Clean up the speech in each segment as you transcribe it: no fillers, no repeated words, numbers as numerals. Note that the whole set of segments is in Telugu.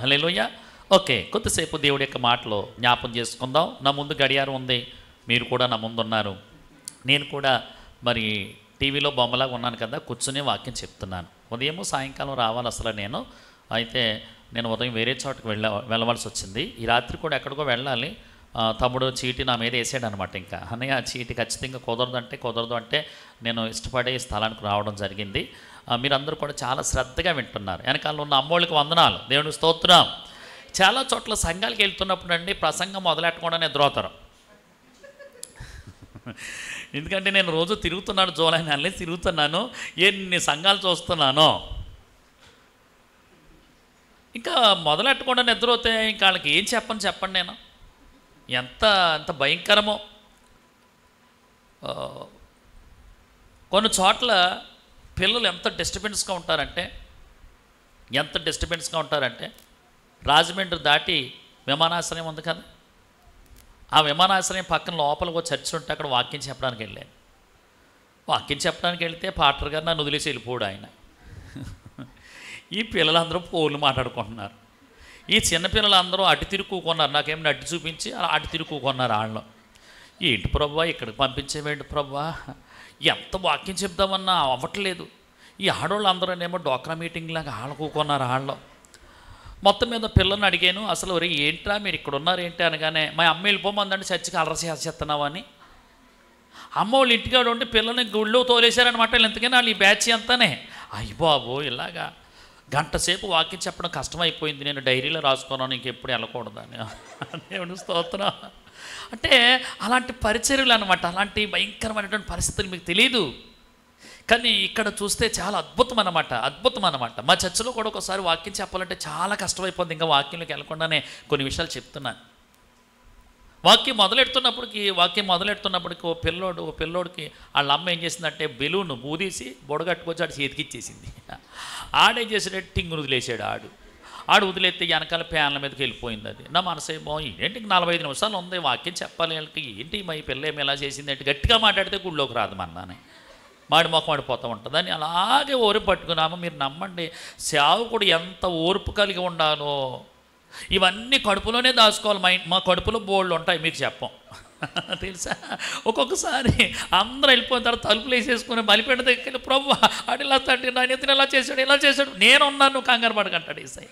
హల్లెలూయా. ఓకే, కొద్దిసేపు దేవుడి యొక్క మాటలు జ్ఞాపం చేసుకుందాం. నా ముందు గడియారం ఉంది, మీరు కూడా నా ముందు ఉన్నారు. నేను కూడా మరి టీవీలో బొమ్మలాగా ఉన్నాను కదా, కూర్చుని వాక్యం చెప్తున్నాను. ఉదయం సాయంకాలం రావాలి అసలు నేను ఉదయం వేరే చోటకి వెళ్ళవలసి వచ్చింది. ఈ రాత్రి కూడా ఎక్కడికో వెళ్ళాలి. తమ్ముడు చీటీ నా మీద వేసాడు అనమాట. ఇంకా అన్నయ్య ఆ చీటీ ఖచ్చితంగా కుదరదు అంటే నేను ఇష్టపడే స్థలానికి రావడం జరిగింది. మీరందరూ కూడా చాలా శ్రద్ధగా వింటున్నారు. వెనకాల ఉన్న అమ్మోళ్ళకి వందనాలు, దేవునికి స్తోత్రం. చాలా చోట్ల సంఘాలకు వెళ్తున్నప్పుడు అండి ప్రసంగం మొదలెట్టకుండా నిద్రపోతారు. ఎందుకంటే నేను రోజు తిరుగుతున్నాను, జూలై నెలలే తిరుగుతున్నాను, ఎన్ని సంఘాలు చూస్తున్నానో. ఇంకా మొదలెట్టకుండా నిద్రపోతే ఇంకా వాళ్ళకి ఏం చెప్పండి నేను. ఎంత భయంకరమో. కొన్ని చోట్ల పిల్లలు ఎంత డిస్టర్బెన్స్గా ఉంటారంటే రాజమండ్రి దాటి విమానాశ్రయం ఉంది కదా, ఆ విమానాశ్రయం పక్కన లోపలికి ఒక చర్చ్ ఉంటే అక్కడ వాక్యం చెప్పడానికి వెళ్ళాను. వాక్యం చెప్పడానికి వెళ్తే పాటర్ గారు నన్ను వదిలేసి వెళ్ళిపోడు ఆయన. ఈ పిల్లలందరూ ఫోన్లు మాట్లాడుకుంటున్నారు. ఈ చిన్నపిల్లలందరూ అటు తిరుగుకున్నారు, నాకేమైనా అడ్డు చూపించి అటు తిరుగుకున్నారు. వాళ్ళు ఏంటి ప్రభువా ఇక్కడికి పంపించేవేంటి ప్రభువా, ఎంత వాక్యం చెప్దామన్నా అవ్వట్లేదు. ఈ ఆడవాళ్ళందరూనేమో డోక్రా మీటింగ్ లాగా వాళ్ళు కూకున్నారు. వాళ్ళు మొత్తం మీద పిల్లల్ని అడిగాను, అసలు ఒరే ఏంట్రా మీరు ఇక్కడ ఉన్నారు ఏంటి అనగానే, మా అమ్మ వెళ్ళిపోమందండి చర్చికి అలరసేస్తున్నావు అని. అమ్మ వాళ్ళు ఇంటికాడ ఉండి పిల్లల్ని గుళ్ళో తోలేశారనమాట. ఎంతకైనా వాళ్ళు ఈ బ్యాచ్ అంతానే. అయ్య బాబు ఇలాగా గంట సేపు వాక్యం చెప్పడం కష్టమైపోయింది, నేను డైరీలో రాసుకున్నాను ఇంకెప్పుడు వెళ్ళకూడదని. దేవుని స్తోత్రం. అంటే అలాంటి పరిచర్యలు అనమాట, అలాంటి భయంకరమైనటువంటి పరిస్థితులు మీకు తెలియదు. కానీ ఇక్కడ చూస్తే చాలా అద్భుతం అనమాట. మా చర్చిలో కూడా ఒకసారి వాక్యం చెప్పాలంటే చాలా కష్టమైపోతుంది. ఇంకా వాక్యంలోకి వెళ్ళకుండానే కొన్ని విషయాలు చెప్తున్నాను. వాక్యం మొదలెడుతున్నప్పటికి ఓ పిల్లోడికి వాళ్ళ అమ్మ ఏం చేసిందంటే బెలూన్ బూదీసి బొడగట్టుకొచ్చి ఆడు చేతికి ఇచ్చేసింది. ఆడేం చేసాడంటే టింగును వదిలేసాడు. ఆడు వదిలేస్తే వెనకాల ప్యాన్ల మీదకి వెళ్ళిపోయింది. అది నా మనసేమో ఏంటి 45 నిమిషాలు ఉంది వాక్యం చెప్పాలి వాళ్ళకి, ఏంటి మా ఈ పిల్ల ఏమి ఎలా చేసింది అంటే గట్టిగా మాట్లాడితే గుళ్ళోకి రాదు మన్నానే, మాడిపోతూ ఉంటుంది అని అలాగే ఓర్పు పట్టుకున్నాము. మీరు నమ్మండి, సేవకుడు ఎంత ఓర్పు కలిగి ఉండాలో. ఇవన్నీ కడుపులోనే దాచుకోవాలి. మా కడుపులో బోళ్ళు ఉంటాయి, మీకు చెప్పం తెలుసా. ఒక్కొక్కసారి అందరూ వెళ్ళిపోయిన తర్వాత తలుపులు వేసేసుకుని బలిపేట దగ్గర ప్రభు ఆడు ఇలా తండ్రి నా నెత్తిని ఇలా చేశాడు నేనున్నాను, నువ్వు కంగారు పడకంటాడు ఈసారి.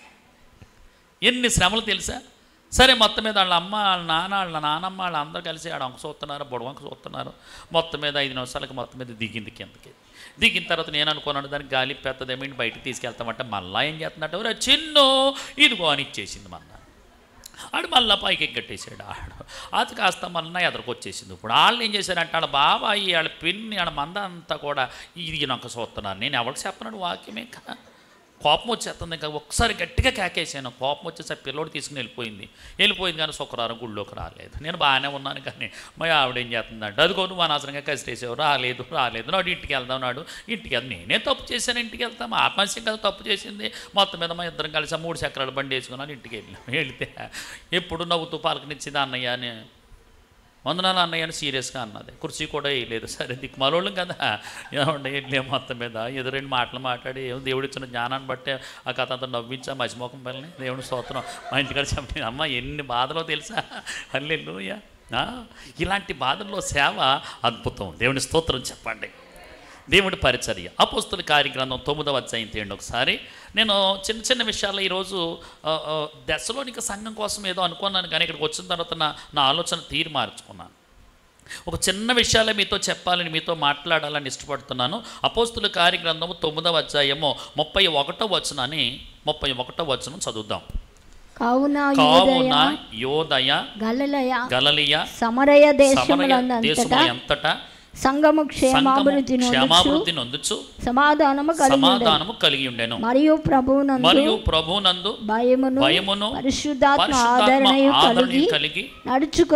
ఎన్ని శ్రమలు తెలుసా. సరే మొత్తం మీద వాళ్ళ అమ్మ వాళ్ళ నాన్న వాళ్ళ నానమ్మ వాళ్ళ అందరూ కలిసి ఆడ వంక చూస్తున్నారు, బుడవంక చూస్తున్నారు. మొత్తం మీద 5 నిమిషాలకి మొత్తం మీద దిగింది కిందకి. దిగిన తర్వాత నేను అనుకున్నాను దానికి గాలి పెద్దదేమీ బయటకు తీసుకెళ్తామంటే మళ్ళీ ఏం చేస్తున్నట్టు చిన్ను ఇదిగో అని ఇచ్చేసింది. ఆడు మళ్ళీ పైకి ఎగ్గట్టేసాడు. అది కాస్త మళ్ళీ ఎదరికొచ్చేసింది. ఇప్పుడు వాళ్ళు ఏం చేశారంటే వాళ్ళ బాబాయి వాళ్ళ పిన్ని వాళ్ళ మంద అంతా కూడా ఇది నాకు చూస్తున్నారు. నేను ఎవరికి చెప్పన్నాడు వాక్యమే కదా. కోపం వచ్చేస్తుంది. ఇంకా ఒకసారి గట్టిగా కేకేసాను. కోపం వచ్చేసరి పిల్లోడు తీసుకుని వెళ్ళిపోయింది కానీ శుక్రవారం గుళ్ళోకి రాలేదు. నేను బాగానే ఉన్నాను కానీ మా ఆవిడ ఏం చేస్తుందంటే అదిగో నువ్వు అనవసరంగా కసిరేసావు, రాలేదు నాడు ఇంటికి వెళ్దాం, ఇంటికి వెళ్దాం. నేనే తప్పు చేశాను, ఇంటికి వెళ్తాము ఆత్మహత్యం కదా తప్పు చేసింది. మొత్తం మీద మా ఇద్దరం కలిసి 3 చక్రాల బండి వేసుకున్నాను, ఇంటికి వెళ్తే ఎప్పుడు నవ్వుతూ పలకనిచ్చింది అన్నయ్య అని. వందనాలు అన్నయ్య అని సీరియస్గా అన్నది. కుర్చీ కూడా వేయలేదు. సరే దిక్కుమాలోళ్ళం కదా ఏమంటే వెళ్ళే మొత్తం మీద ఎదురెండు మాటలు మాట్లాడి దేవుడు ఇచ్చిన జ్ఞానాన్ని బట్టే ఆ కథ అంతా నవ్వించా మసిమోకం పిల్లని. దేవుని స్తోత్రం. మా ఇంటికాడ చెప్పండి అమ్మ ఎన్ని బాధలో తెలుసా. హల్లెలూయా. ఇలాంటి బాధల్లో సేవ అద్భుతం. దేవుని స్తోత్రం చెప్పండి. దేవుడి పరిచర్య. అపోస్తుల కార్యగ్రంథం 9వ అధ్యాయం తీయండి ఒకసారి. నేను చిన్న విషయాల్లో ఈరోజు దశలోనిక సంఘం కోసం ఏదో అనుకున్నాను కానీ ఇక్కడికి వచ్చిన తర్వాత నా ఆలోచన తీరు మార్చుకున్నాను. ఒక చిన్న విషయాలే మీతో చెప్పాలని మీతో మాట్లాడాలని ఇష్టపడుతున్నాను. అపోస్తుల కార్యగ్రంథము 9వ అధ్యాయము 31వ వచనం చదువుదాం. కావున యోదయ గలిలయ సమరయ దేశములంతటా సంఘము క్షేమాభివృద్ధి నొందుచు సమాధానము కలిగి ఉండెను. మరియు ప్రభువునందు భయమును పరిశుద్ధాత్మ ఆదరణయు కలిగి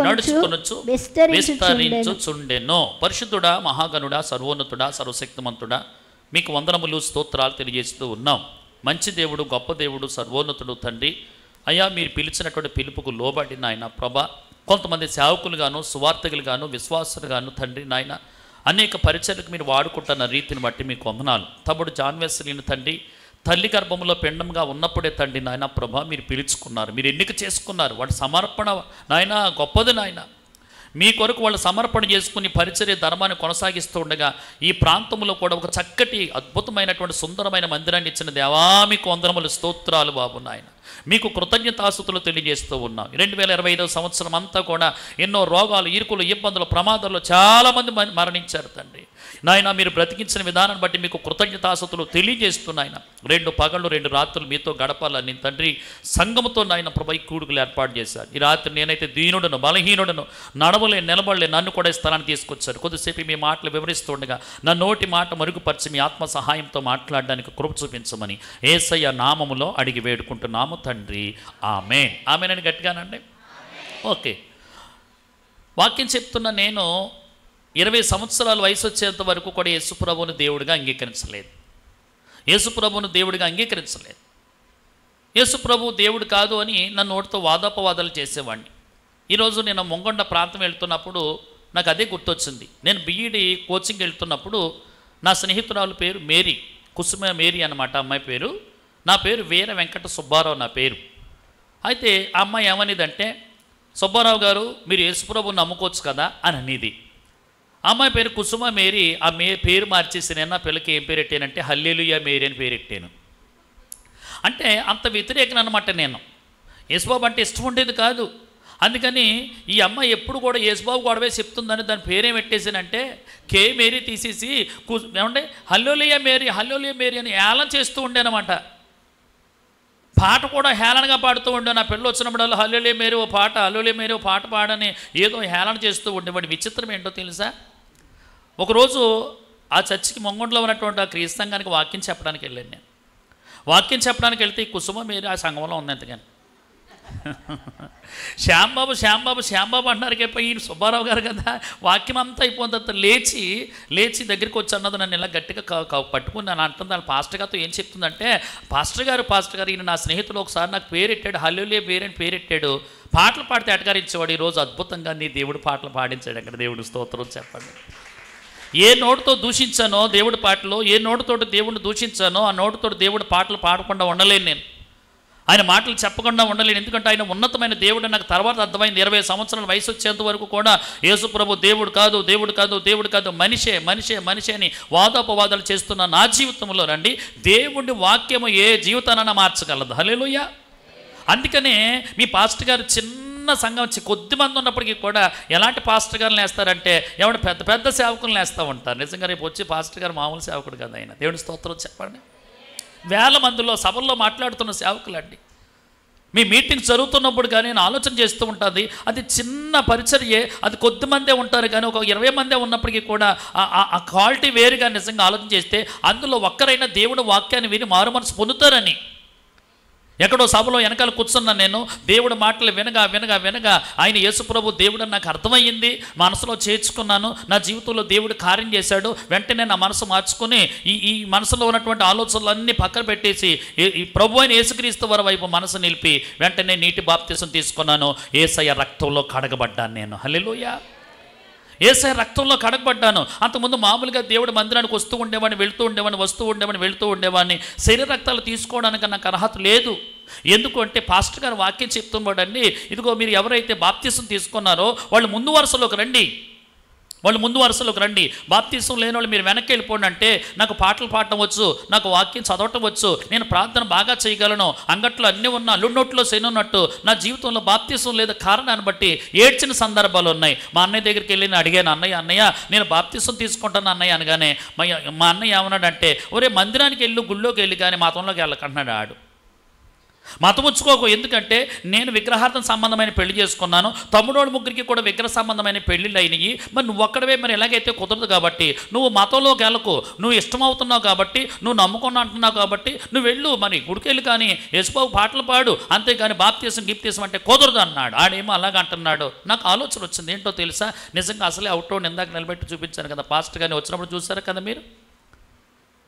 నడుచుకొనుచు విస్తరించుచుండెను. పరిశుద్ధుడా, మహాగణుడా, సర్వోన్నతుడా, సర్వశక్తిమంతుడా, మీకు వందనములు స్తోత్రాలు తెలియజేస్తూ ఉన్నాం. మంచి దేవుడు, గొప్ప దేవుడు, సర్వోన్నతుడు తండ్రి. అయ్యా మీరు పిలిచినటువంటి పిలుపుకు లోబడి నాయన ప్రభా కొంతమంది సేవకులుగాను, సువార్థకులుగాను, విశ్వాసులుగాను తండ్రి నాయన అనేక పరిచర్లకు మీరు వాడుకుంటున్న రీతిని బట్టి మీకు వందనాలు. తమ్ముడు జాన్ వెస్లీని తండ్రి తల్లి గర్భంలో పిండంగా ఉన్నప్పుడే తండ్రి నాయన ప్రభా మీరు పిలుచుకున్నారు, మీరు ఎన్నిక చేసుకున్నారు. వాటి సమర్పణ నాయన గొప్పది నాయన. మీ కొరకు వాళ్ళు సమర్పణ చేసుకుని పరిచర్య ధర్మాన్ని కొనసాగిస్తూ ఉండగా ఈ ప్రాంతంలో కూడా ఒక చక్కటి అద్భుతమైనటువంటి సుందరమైన మందిరాన్ని ఇచ్చిన దేవా మీకు వందనములు, స్తోత్రాలు బాబు నాయన. మీకు కృతజ్ఞతాస్తుతులు తెలియజేస్తూ ఉన్నాం. 2025 సంవత్సరం అంతా కూడా ఎన్నో రోగాలు, ఇరుకులు, ఇబ్బందులు, ప్రమాదాల్లో చాలామంది మరణించారు తండ్రి నాయన. మీరు బ్రతికించిన విధానాన్ని బట్టి మీకు కృతజ్ఞతాస్తుతులు తెలియజేస్తున్నాయన. 2 పగళ్ళు 2 రాత్రులు మీతో గడపాలని తండ్రి సంఘముతో నాయన ప్రభు కూడుకులు ఏర్పాటు చేశారు. ఈ రాత్రి నేనైతే దీనుడను, బలహీనుడను, నడవలే నిలబడలే, నన్ను కూడా ఈ స్థలాన్ని తీసుకొచ్చారు. కొద్దిసేపు మీ మాటలు వివరిస్తుండగా నా నోటి మాట మరుగుపరిచి మీ ఆత్మ సహాయంతో మాట్లాడడానికి కృప చూపించమని యేసయ్య నామములో అడిగి వేడుకుంటున్నాము తండ్రి, ఆమేన్. ఆమేన్ అని గట్టిగానండి. ఓకే, వాక్యం చెప్తున్న నేను 20 సంవత్సరాల వయసు వచ్చేంత వరకు కూడా యేసుప్రభువుని దేవుడిగా అంగీకరించలేదు. యేసుప్రభువుని దేవుడిగా అంగీకరించలేదు. యేసుప్రభు దేవుడు కాదు అని నన్ను నోటితో వాదోపవాదాలు చేసేవాడిని. ఈరోజు నేను ముంగొండ ప్రాంతం వెళ్తున్నప్పుడు నాకు అదే గుర్తొచ్చింది. నేను బీఈడి కోచింగ్ వెళ్తున్నప్పుడు నా స్నేహితురాలు పేరు మేరీ, కుసుమ మేరీ అన్నమాట అమ్మాయి పేరు. నా పేరు వీర వెంకట సుబ్బారావు నా పేరు. అయితే ఆ అమ్మాయి ఏమనేదంటే, సుబ్బారావు గారు మీరు యేసుప్రభుని నమ్ముకోవచ్చు కదా అని అనేది. అమ్మాయి పేరు కుసుమ మేరీ. ఆ పేరు మార్చేసి నేను పిల్లకి ఏం పేరు పెట్టానంటే హల్లెలూయా మేరీ అని పేరు పెట్టాను. అంటే అంత వ్యతిరేకం అనమాట. నేను యేసుబాబు అంటే ఇష్టం ఉండేది కాదు. అందుకని ఈ అమ్మాయి ఎప్పుడు కూడా యేసుబాబు గొడవే చెప్తుందని దాని పేరేం పెట్టేసానంటే కే మేరీ తీసేసి ఏమంటే హల్లెలూయా మేరీ, హల్లెలూయా మేరీ అని ఏలం చేస్తూ ఉండేనమాట. పాట కూడా హేళనగా పాడుతూ ఉండే. నా పిల్లలు వచ్చినప్పుడు హల్లెలూయా మేరీ ఓ పాట, హల్లెలూయా మేరీ ఓ పాట పాడని ఏదో హేళన చేస్తూ ఉండేవాడి. విచిత్రం ఏంటో తెలుసా, ఒకరోజు ఆ చర్చికి ముంగొండలో ఉన్నటువంటి ఆ క్రీస్తు వాక్యం చెప్పడానికి వెళ్ళాను నేను. వాక్యం చెప్పడానికి వెళ్తే ఈ కుసుమ మేరీ ఆ సంఘంలో ఉంది. ఎంతగాని శ్యాంబాబు శ్యాంబాబు శ్యాంబాబు అంటున్నారు. ఈ సుబ్బారావు గారు కదా, వాక్యం అంతా అయిపోతుంది. లేచి దగ్గరికి వచ్చి అన్నది నన్ను ఇలా గట్టిగా పట్టుకుని నన్ను అంటుంది. దాని పాస్టర్ గారితో ఏం చెప్తుందంటే, పాస్టర్ గారు ఈయన నా స్నేహితులు ఒకసారి నాకు పేరెట్టాడు, హల్లెలూయా మేరీ అని పేరెట్టాడు, పాటలు పాడితే అటగారించేవాడు. ఈరోజు అద్భుతంగా నీ దేవుడు పాటలు పాడించాడు. అక్కడ దేవుడు స్తోత్రం చెప్పండి. ఏ నోటితో దూషించానో దేవుడి పాటలు, ఏ నోటితోటి దేవుడిని దూషించానో ఆ నోటితోటి దేవుడి పాటలు పాడకుండా ఉండలేను నేను. ఆయన మాటలు చెప్పకుండా ఉండలేను. ఎందుకంటే ఆయన ఉన్నతమైన దేవుడు నాకు తర్వాత అర్థమైంది. 20 సంవత్సరాల వయసు వచ్చేంత వరకు కూడా యేసుప్రభు దేవుడు కాదు, దేవుడు కాదు, దేవుడు కాదు, మనిషే మనిషే మనిషే అని వాదోపవాదాలు చేస్తున్న నా జీవితంలో రండి దేవుడి వాక్యము ఏ జీవితానైనా మార్చగలదు. హల్లెలూయా. అందుకనే మీ పాస్టర్ గారు చిన్న సంఘం కొద్ది మంది ఉన్నప్పటికీ కూడా ఎలాంటి పాస్టర్ గారులు వేస్తారంటే ఎవరు పెద్ద పెద్ద సేవకులను వేస్తూ ఉంటారు. నిజంగా రేపు వచ్చి పాస్టర్ గారు మామూలు సేవకుడు కదా ఆయన. దేవుని స్తోత్రం చెప్పండి. వేల మందిలో సభల్లో మాట్లాడుతున్న సేవకులండి. మీ మీటింగ్స్ జరుగుతున్నప్పుడు కానీ నేను ఆలోచన చేస్తూ ఉంటుంది. అది చిన్న పరిచర్యే, అది కొద్ది మందే ఉంటారు కానీ ఒక 20 మందే ఉన్నప్పటికీ కూడా ఆ క్వాలిటీ వేరుగా నిజంగా ఆలోచన చేస్తే అందులో ఒక్కరైనా దేవుడు వాక్యాన్ని విని మారు మనసు పొందుతారని. ఎక్కడో సభలో వెనకాల కూర్చున్నాను నేను. దేవుడి మాటలు వినగా వినగా వినగా ఆయన యేసుప్రభు దేవుడు నాకు అర్థమయ్యింది, మనసులో చేర్చుకున్నాను. నా జీవితంలో దేవుడు కార్యం చేశాడు. వెంటనే నా మనసు మార్చుకుని ఈ మనసులో ఉన్నటువంటి ఆలోచనలన్నీ పక్కన పెట్టేసి ఈ ప్రభు అయిన యేసుక్రీస్తు వారి వైపు మనసు నిలిపి వెంటనే నీటి బాప్తిసం తీసుకున్నాను. యేసయ్య రక్తంలో కడగబడ్డాను నేను. హల్లెలూయా. యేసయ్య రక్తంలో కడగబడ్డాను. అంతకుముందు మామూలుగా దేవుడి మందిరానికి వస్తూ ఉండేవాడిని, వెళుతూ ఉండేవాడిని, వస్తూ ఉండేవాడిని, వెళుతూ ఉండేవాడిని. శరీర రక్తాలు తీసుకోవడానికి నాకు అర్హత లేదు. ఎందుకు అంటే పాస్టర్ గారు వాక్యం చెప్తున్నాడండి, ఇదిగో మీరు ఎవరైతే బాప్తిసం తీసుకున్నారో వాళ్ళు ముందు వరుసలోకి రండి, వాళ్ళు ముందు వరుసలోకి రండి. బాప్తిసం లేని వాళ్ళు మీరు వెనక్కి వెళ్ళిపోండి అంటే నాకు పాటలు పాడటం వచ్చు, నాకు వాక్యం చదవటం వచ్చు, నేను ప్రార్థన బాగా చేయగలను, అంగట్లో అన్నీ ఉన్నా అల్లున్నట్లో శనున్నట్టు నా జీవితంలో బాప్తిసం లేదా కారణాన్ని బట్టి ఏడ్చిన సందర్భాలు ఉన్నాయి. మా అన్నయ్య దగ్గరికి వెళ్ళి నేను అడిగాను, అన్నయ్య నేను బాప్తిసం తీసుకుంటాను అన్నయ్య అనగానే మా అన్నయ్య ఏమన్నాడంటే, ఒరే మందిరానికి వెళ్ళు, గుళ్ళోకి వెళ్ళి కానీ మతంలోకి వెళ్ళకంటున్నాడు. ఆడు మతం ఉంచుకోకు. ఎందుకంటే నేను విగ్రహార్థం సంబంధమైన పెళ్లి చేసుకున్నాను, తమ్ముడోడు ముగ్గురికి కూడా విగ్రహ సంబంధమైన పెళ్ళిళ్ళు అయినాయి. మరి నువ్వు ఒక్కడవే మరి ఎలాగైతే కుదరదు కాబట్టి నువ్వు మతంలోకి వెళ్ళకు, నువ్వు ఇష్టమవుతున్నావు కాబట్టి, నువ్వు నమ్ముకున్నా అంటున్నావు కాబట్టి నువ్వు వెళ్ళు, మరి గుడికెళ్ళి కానీ యేసుబాబు పాటలు పాడు, అంతేగాని బాప్తిసం గిప్తిసం అంటే కుదరదు అన్నాడు. ఆడేమో అలాగ అంటున్నాడు. నాకు ఆలోచన వచ్చింది. ఏంటో తెలుసా, నిజంగా అసలే అవుట్ రోడ్ ఇందాక నిలబెట్టి చూపించాను కదా, పాస్టర్ గారిని వచ్చినప్పుడు చూసారు కదా మీరు.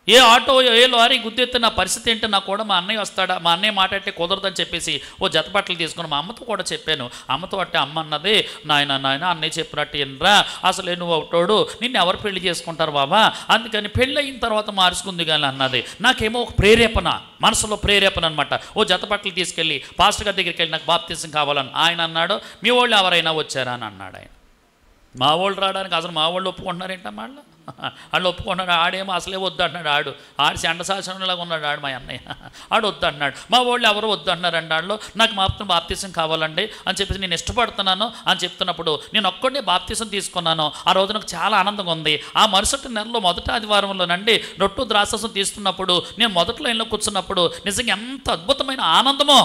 ఏ ఆటో ఏ లారీ గుద్దెత్తే నా పరిస్థితి ఏంటో నాకు కూడా మా అన్నయ్య వస్తాడా, మా అన్నయ్య మాట్లాడితే కుదరదని చెప్పేసి ఓ జత బట్టలు తీసుకుని మా అమ్మతో కూడా చెప్పాను. అమ్మతో అంటే అమ్మ అన్నది, నాయన అన్నయ్య చెప్పినట్టు ఎనరా, అసలే నువ్వు ఒకటోడు, నిన్ను ఎవరు పెళ్లి చేసుకుంటారు బాబా, అందుకని పెళ్ళి అయిన తర్వాత మార్చుకుంది కానీ అన్నది. నాకేమో ఒక ప్రేరేపణ, మనసులో ప్రేరేపణ అనమాట. ఓ జత బట్టలు తీసుకెళ్ళి పాస్టర్ గారి దగ్గరికి వెళ్ళి నాకు బాప్తిసం కావాలని ఆయన అన్నాడు. మీ వాళ్ళు ఎవరైనా వచ్చారా అని అన్నాడు ఆయన. మా వాళ్ళు రావడానికి అసలు మా వాళ్ళు ఒప్పుకుంటున్నారేంటమ్మా, వాళ్ళు ఒప్పుకున్నాడు. ఆడేమో అసలే వద్దు అంటున్నాడు. ఆడు చండశాసనంలాగా ఉన్నాడు ఆడు, మా అన్నయ్య ఆడు వద్దు అంటున్నాడు. మా వాళ్ళు ఎవరు వద్దు అంటున్నారండి. ఆడలో నాకు మాత్రం బాప్తిసం కావాలండి అని చెప్పేసి నేను ఇష్టపడుతున్నాను అని చెప్తున్నప్పుడు నేను ఒక్కడే బాప్తిసం తీసుకున్నాను. ఆ రోజు నాకు చాలా ఆనందంగా ఉంది. ఆ మరుసటి నెలలో మొదటి ఆదివారంలోనండి రొట్టు ద్రాక్షరసం తీస్తున్నప్పుడు నేను మొదటి లైన్లో కూర్చున్నప్పుడు నిజంగా ఎంత అద్భుతమైన ఆనందమో.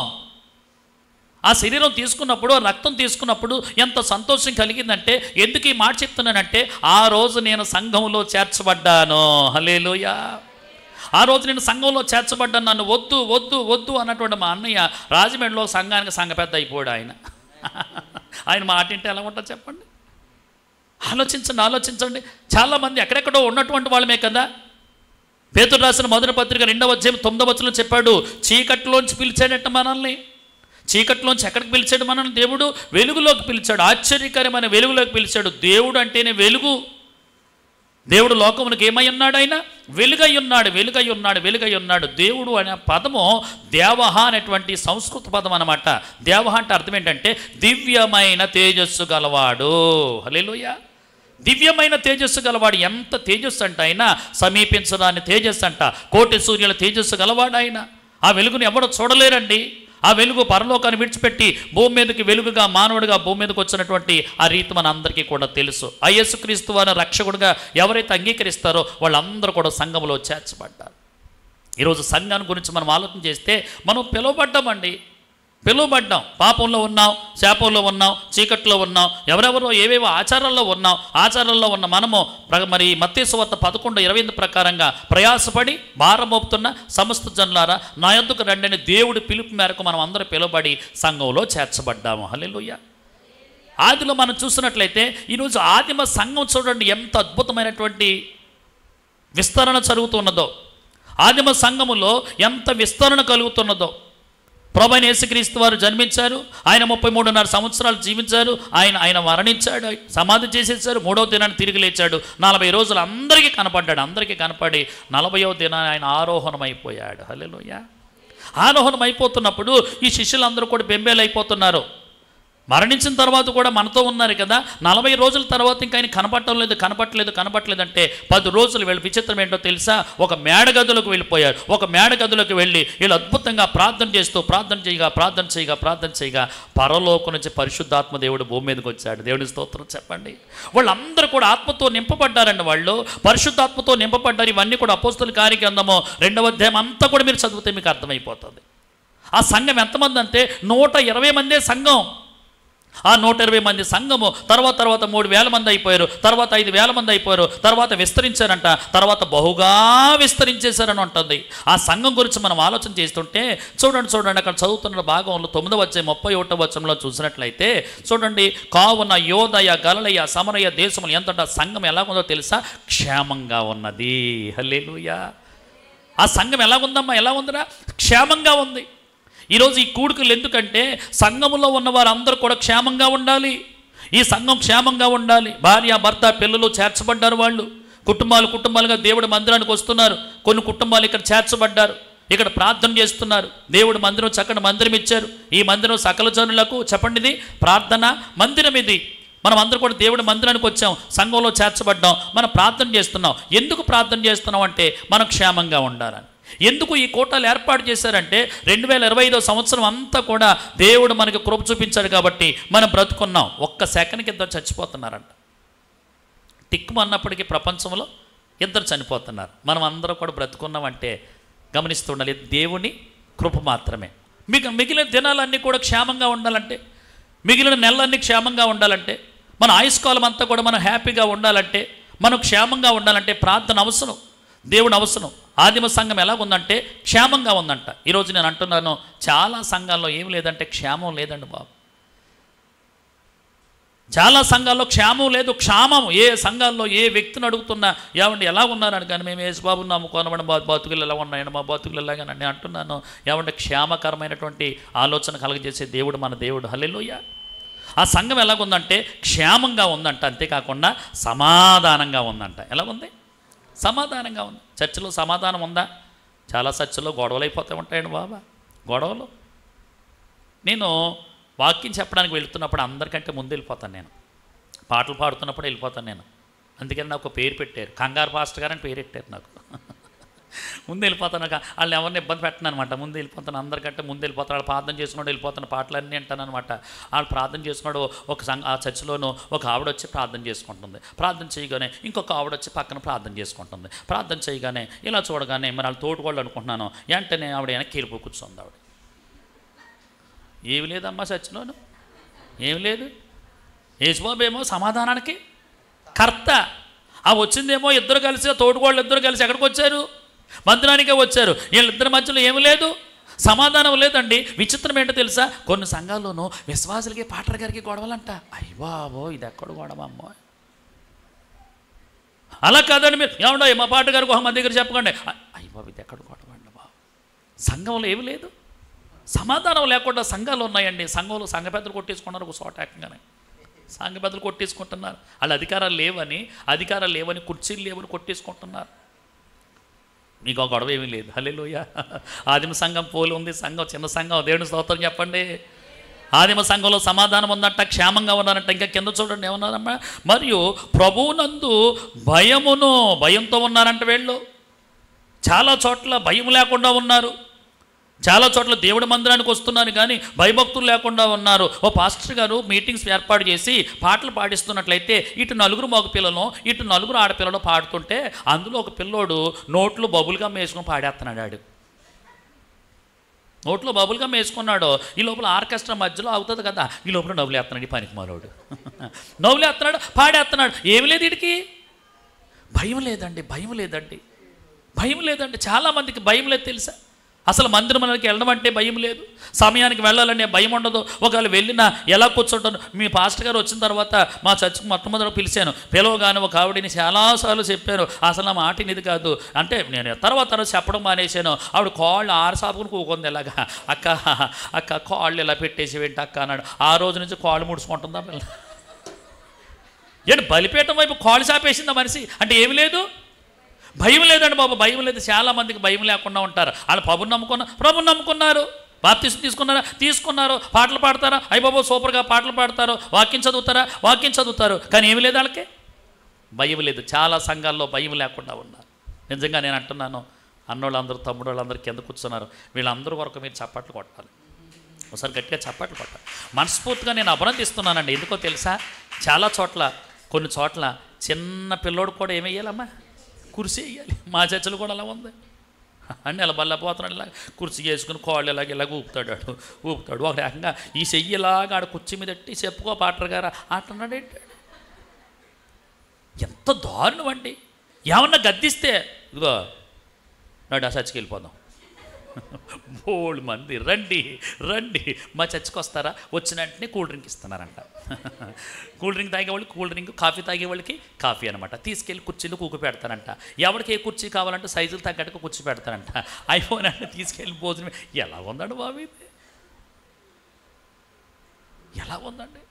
ఆ శరీరం తీసుకున్నప్పుడు, రక్తం తీసుకున్నప్పుడు ఎంత సంతోషం కలిగిందంటే, ఎందుకు ఈ మాట చెప్తున్నానంటే ఆ రోజు నేను సంఘంలో చేర్చబడ్డాను. హల్లెలూయా. ఆ రోజు నేను సంఘంలో చేర్చబడ్డాను. నన్ను వద్దు వద్దు వద్దు అన్నటువంటి మా అన్నయ్య రాజమండ్రిలో సంఘానికి సంఘ పెద్ద అయిపోయాడు ఆయన. ఆయన మాట వింటే ఎలా ఉంటుంది చెప్పండి. ఆలోచించండి. చాలామంది ఎక్కడెక్కడో ఉన్నటువంటి వాళ్ళమే కదా. పేతురు రాసిన మొదటి పత్రిక 2వ అధ్యాయం 9వ వచనంలో చెప్పాడు, చీకట్లోంచి పిలిచాడట మనల్ని. చీకట్లోంచి ఎక్కడికి పిలిచాడు మనల్ని? దేవుడు వెలుగులోకి పిలిచాడు. ఆశ్చర్యకరమైన వెలుగులోకి పిలిచాడు. దేవుడు అంటేనే వెలుగు. దేవుడు లోకమునికి ఏమై ఉన్నాడు? ఆయన వెలుగై ఉన్నాడు. దేవుడు అనే పదము దేవహ అనేటువంటి సంస్కృత పదం అన్నమాట. దేవహ అంటే అర్థం ఏంటంటే దివ్యమైన తేజస్సు గలవాడు. హల్లెలూయా. దివ్యమైన తేజస్సు గలవాడు. ఎంత తేజస్సు అంట ఆయన, సమీపించడాన్ని తేజస్సు అంట. కోటి సూర్యుల తేజస్సు గలవాడు ఆయన. ఆ వెలుగుని ఎవరు చూడలేరండి. ఆ వెలుగు పరలోకాన్ని విడిచిపెట్టి భూమి మీదకి వెలుగుగా మానవుడిగా భూమి మీదకి వచ్చినటువంటి ఆ రీతి మన అందరికీ కూడా తెలుసు. ఆ యేసుక్రీస్తు వారిని రక్షకుడిగా ఎవరైతే అంగీకరిస్తారో వాళ్ళందరూ కూడా సంఘంలో చేర్చబడ్డారు. ఈరోజు సంఘాన్ని గురించి మనం ఆలోచన చేస్తే మనం పిలువబడ్డామండి. పాపంలో ఉన్నాం, శాపంలో ఉన్నాం, చీకట్లో ఉన్నాం, ఎవరెవరో ఏవేవో ఆచారాల్లో ఉన్నాం. ఆచారాల్లో ఉన్న మనము మరి మత్తయి సువార్త 11:28 ప్రకారంగా ప్రయాసపడి భారం మోపుతున్న సమస్త జనులారా నా యొద్దకు రండి అని దేవుడి పిలుపు మేరకు మనం అందరూ పిలువబడి సంఘంలో చేర్చబడ్డాము. హల్లెలూయా. ఆదిలో మనం చూసినట్లయితే ఈరోజు ఆదిమ సంఘం చూడండి ఎంత అద్భుతమైనటువంటి విస్తరణ జరుగుతున్నదో. ఆదిమ సంఘములో ఎంత విస్తరణ కలుగుతున్నదో. ప్రభువైన యేసుక్రీస్తు వారు జన్మించారు. ఆయన 33.5 సంవత్సరాలు జీవించారు. ఆయన మరణించాడు, సమాధి చేసేసారు. 3వ దినాన్ని తిరిగి లేచాడు. 40 రోజులు అందరికీ కనపడి 40వ దినాన్ని ఆయన ఆరోహణం అయిపోయాడు. హల్లెలూయా. ఆరోహణం అయిపోతున్నప్పుడు ఈ శిష్యులందరూ కూడా బెంబేలు అయిపోతున్నారు. మరణించిన తర్వాత కూడా మనతో ఉన్నారు కదా. 40 రోజుల తర్వాత ఇంకా ఆయన కనపట్టలేదు అంటే 10 రోజులు వెళ్ళి విచిత్రం ఏంటో తెలుసా? ఒక మేడగదిలోకి వెళ్ళిపోయారు. ఒక మేడగదిలోకి వెళ్ళి వీళ్ళు అద్భుతంగా ప్రార్థన చేయగా పరలోకం నుంచి పరిశుద్ధాత్మ దేవుడు భూమి మీదకి వచ్చాడు. దేవుని స్తోత్రం చెప్పండి. వాళ్ళందరూ కూడా ఆత్మతో నింపబడ్డారండి. వాళ్ళు పరిశుద్ధాత్మతో నింపబడ్డారు. ఇవన్నీ కూడా అపోస్తలుల కార్యగ్రంథము 2వ అధ్యాయం అంతా కూడా మీరు చదివితే మీకు అర్థమైపోతుంది. ఆ సంఘం ఎంతమంది అంటే 120 మందే సంఘం. ఆ 120 మంది సంఘము తర్వాత 3,000 మంది అయిపోయారు. తర్వాత 5,000 మంది అయిపోయారు. తర్వాత విస్తరించారంట. తర్వాత బహుగా విస్తరించేశారని ఉంటుంది. ఆ సంఘం గురించి మనం ఆలోచన చేస్తుంటే చూడండి అక్కడ చదువుతున్న భాగంలో 9వ అధ్యాయం 31వ వచనంలో చూసినట్లయితే చూడండి, కావున యోదయ గలిలయ సమరయ దేశములు ఎంతట సంఘం ఎలాగుందో తెలుసా? క్షేమంగా ఉన్నది. హల్లెలూయా. ఆ సంఘం ఎలాగుందమ్మా? ఎలా ఉందిరా? క్షేమంగా ఉంది. ఈరోజు ఈ కూడుకులు ఎందుకంటే సంఘములో ఉన్న వారందరూ కూడా క్షేమంగా ఉండాలి. ఈ సంఘం క్షేమంగా ఉండాలి. భార్య భర్త పిల్లలు చేర్చబడ్డారు. వాళ్ళు కుటుంబాలుగా దేవుడి మందిరానికి వస్తున్నారు. కొన్ని కుటుంబాలు ఇక్కడ చేర్చబడ్డారు, ఇక్కడ ప్రార్థన చేస్తున్నారు. దేవుడి మందిరం చక్కటి మందిరం ఇచ్చారు. ఈ మందిరం సకల జనులకు చెప్పండి, ఇది ప్రార్థన మందిరం. ఇది మనం అందరూ కూడా దేవుడి మందిరానికి వచ్చాం, సంఘంలో చేర్చబడ్డాం, మనం ప్రార్థన చేస్తున్నాం. ఎందుకు ప్రార్థన చేస్తున్నాం అంటే మనం క్షేమంగా ఉండాలని. ఎందుకు ఈ కోటాలు ఏర్పాటు చేశారంటే 2025వ సంవత్సరం అంతా కూడా దేవుడు మనకి కృప చూపించాడు కాబట్టి మనం బ్రతుకున్నాం. ఒక్క సెకండ్కి ఇద్దరు చచ్చిపోతున్నారంట. టిక్కు అన్నప్పటికీ ప్రపంచంలో ఇద్దరు చనిపోతున్నారు. మనం అందరూ కూడా బ్రతుకున్నామంటే గమనిస్తుండాలి, దేవుని కృప మాత్రమే. మిగిలిన దినాలన్నీ కూడా క్షేమంగా ఉండాలంటే, మిగిలిన నెలలన్నీ క్షేమంగా ఉండాలంటే, మన ఆయుష్కాలం అంతా కూడా మనం హ్యాపీగా ఉండాలంటే, మనం క్షేమంగా ఉండాలంటే ప్రార్థన అవసరం, దేవుని అవసరం. ఆదిమ సంఘం ఎలాగుందంటే క్షేమంగా ఉందంట. ఈరోజు నేను అంటున్నాను, చాలా సంఘాల్లో ఏం లేదంటే క్షేమం లేదండి బాబు. చాలా సంఘాల్లో క్షేమం లేదు, క్షామం. ఏ సంఘాల్లో ఏ వ్యక్తిని అడుగుతున్నా ఏమంటే ఎలా ఉన్నారని, కానీ మేము యేసుబాబుని నమ్ముకోనమని బతుకులు ఎలా ఉన్నాయండి, మా బతుకులు ఎలాగని నేను అంటున్నాను. ఏమంటే క్షేమకరమైనటువంటి ఆలోచన కలగజేసే దేవుడు మన దేవుడు. హల్లెలూయా. ఆ సంఘం ఎలాగుందంటే క్షేమంగా ఉందంట, అంతేకాకుండా సమాధానంగా ఉందంట. ఎలాగుంది? సమాధానంగా ఉంది. చర్చిలో సమాధానం ఉందా? చాలా చర్చిలో గొడవలు అయిపోతూ ఉంటాయండి బాబా, గొడవలు. నేను వాక్యం చెప్పడానికి వెళుతున్నప్పుడు అందరికంటే ముందు వెళ్ళిపోతాను. నేను పాటలు పాడుతున్నప్పుడు వెళ్ళిపోతాను నేను. అందుకని నాకు ఒక పేరు పెట్టారు, కంగారు పాస్టర్ గారు అని పేరు పెట్టారు నాకు. ముందు వెళ్ళిపోతాను, వాళ్ళు ఎవరిని ఇబ్బంది పెట్టను అనమాట. ముందు వెళ్ళిపోతాను, అందరికంటే ముందు వెళ్ళిపోతాను. వాళ్ళు ప్రార్థన చేసుకున్నాడు వెళ్ళిపోతాను, పాటలన్నీ అంటాను అనమాట. వాళ్ళు ప్రార్థన చేసుకున్నాడు. ఆ చర్చిలోనూ ఒక ఆవిడ వచ్చి ప్రార్థన చేసుకుంటుంది. ప్రార్థన చేయగానే ఇంకొక ఆవిడ వచ్చి పక్కన ప్రార్థన చేసుకుంటుంది. ప్రార్థన చేయగానే ఇలా చూడగానే మరి వాళ్ళు తోడుకోళ్ళు అనుకుంటున్నాను, వెంటనే ఆవిడ వెనక్కి వెళ్ళిపోయి కూర్చుంది. ఆవిడ ఏమి లేదమ్మా చర్చిలోను, ఏమి లేదు. యేసుబాబు ఏమో సమాధానానికి కర్త. ఆ వచ్చిందేమో ఇద్దరు కలిసి, తోడుకోళ్ళు ఇద్దరు కలిసి ఎక్కడికి వచ్చారు? మందిరానికే వచ్చారు. వీళ్ళిద్దరి మధ్యలో ఏమి లేదు, సమాధానం లేదండి. విచిత్రం ఏంటో తెలుసా? కొన్ని సంఘాల్లోనూ విశ్వాసులకి పాటర్ గారికి గొడవలంట. అయ్యబాబో, ఇది ఎక్కడ గొడవ అమ్మో. అలా కాదండి, మీరు ఏమండో మా పాటర్ గారికి ఒక మంది దగ్గర చెప్పకండి. అయ్యబాబు, ఇది ఎక్కడ గొడవ అండి బాబు. సంఘంలో ఏమి లేదు, సమాధానం లేకుండా సంఘాలు ఉన్నాయండి. సంఘంలో సంఘ పెద్దలు కొట్టేసుకున్నారు ఒక చోట ఏకంగానే. సంఘ పెద్దలు కొట్టేసుకుంటున్నారు. వాళ్ళు అధికారాలు లేవని కుర్చీలు లేవని కొట్టేసుకుంటున్నారు. మీకు ఆ గొడవ ఏమీ లేదు. హల్లెలూయా. ఆదిమ సంఘం పోలి ఉంది, సంఘం చిన్న సంఘం. దేవుని స్తోత్రం చెప్పండి. ఆదిమ సంఘంలో సమాధానం ఉందంట, క్షేమంగా ఉన్నారంట. ఇంకా కింద చూడండి ఏమన్నారమ్మా, మరియు ప్రభువునందు భయంతో ఉన్నారంట. వీళ్ళు చాలా చోట్ల భయం లేకుండా ఉన్నారు. చాలా చోట్ల దేవుడి మందిరానికి వస్తున్నారు కానీ భయభక్తులు లేకుండా ఉన్నారు. ఓ పాస్టర్ గారు మీటింగ్స్ ఏర్పాటు చేసి పాటలు పాడిస్తున్నట్లయితే ఇటు నలుగురు మగ పిల్లలు ఇటు నలుగురు ఆడపిల్లలు పాడుతుంటే అందులో ఒక పిల్లోడు నోట్లో బబుల్గా వేసుకొని పాడేస్తున్నాడు. నోట్లో బబుల్గా వేసుకున్నాడు. ఈ లోపల ఆర్కెస్ట్రా మధ్యలో అవుతుంది కదా, ఈ లోపల నవ్వులేస్తున్నాడు. ఈ పనికి మాలోడు నవ్వులేస్తున్నాడు, పాడేస్తున్నాడు. ఏమి లేదు, వీడికి భయం లేదండి. చాలామందికి భయం లేదు తెలుసా? అసలు మందిరంలోకి వెళ్ళడం అంటే భయం లేదు, సమయానికి వెళ్ళాలనే భయం ఉండదు. ఒకవేళ వెళ్ళినా ఎలా కూర్చుంటాను. మీ పాస్టర్ గారు వచ్చిన తర్వాత మా చర్చికి మొట్టమొదటి పిలిచాను. పిలవగానే ఒక ఆవిడని చాలాసార్లు చెప్పాను, అసలు నా మాట ఇది కాదు అంటే నేను తర్వాత చెప్పడం మానేశాను. ఆవిడ కాళ్ళు ఆరసాపుకుని కూకుంది. ఇలాగా అక్క కాళ్ళు ఇలా పెట్టేసి ఏంటి అక్క అన్నాడు. ఆ రోజు నుంచి కాళ్ళు ముడుచుకుంటుందా పిల్ల? ఏంటి బలిపీఠం వైపు కాళ్ళు చాపేసిందా మనిషి? అంటే ఏమి లేదు, భయం లేదండి బాబు, భయం లేదు. చాలామందికి భయం లేకుండా ఉంటారు. వాళ్ళు ప్రభుని నమ్ముకున్నారు, బాప్తిసం తీసుకున్నారు, పాటలు పాడతారా, అయ్య బాబు సూపర్గా పాటలు పాడతారు, వాక్యం చదువుతారు, కానీ ఏమి లేదు, వాళ్ళకి భయం లేదు. చాలా సంఘాల్లో భయం లేకుండా ఉన్నారు. నిజంగా నేను అంటున్నాను, అన్నోళ్ళందరూ తమ్ముడు వాళ్ళందరూ కింద కూర్చున్నారు. వీళ్ళందరూ వరకు మీరు చప్పట్లు కొట్టాలి, ఒకసారి గట్టిగా చప్పట్లు కొట్టాలి. మనస్ఫూర్తిగా నేను అభినందిస్తున్నానండి. ఎందుకో తెలుసా? చాలా చోట్ల కొన్ని చోట్ల చిన్న పిల్లోడు కూడా ఏమేయాలమ్మా, కుర్చీ వేయాలి. మా చర్చలు కూడా అలా ఉంది అండి. అలా బల్లపోతున్నాడు, ఇలా కుర్చీ వేసుకుని కాళ్ళు ఇలాగ ఊపుతాడు. ఒక రకంగా ఈ చెయ్యిలాగా ఆడ కుర్చీ మీద ఎట్టి చెప్పుకో పాటర్ గారు అంటున్నాడు. ఏంటాడు, ఎంత దారుణం అండి. ఏమన్నా గద్దిస్తే ఇదిగో నాడు ఆ చర్చికి వెళ్ళిపోదాం, బోల్డ్ మంది రండి మా చర్చికి వస్తారా, వచ్చిన వెంటనే కూల్ డ్రింక్ ఇస్తున్నారంట. కూల్ డ్రింక్ తాగేవాళ్ళకి కూల్ డ్రింక్, కాఫీ తాగేవాళ్ళకి కాఫీ అనమాట. తీసుకెళ్ళి కుర్చీలు కూకు పెడతారంట. ఎవరికి ఏ కుర్చీ కావాలంటే సైజులు తగ్గట్టుగా కుర్చీ పెడతారంట. ఐఫోన్ అంటే తీసుకెళ్ళి భోజనం. ఎలా ఉందండి బాబు ఇది, ఎలా ఉందండి?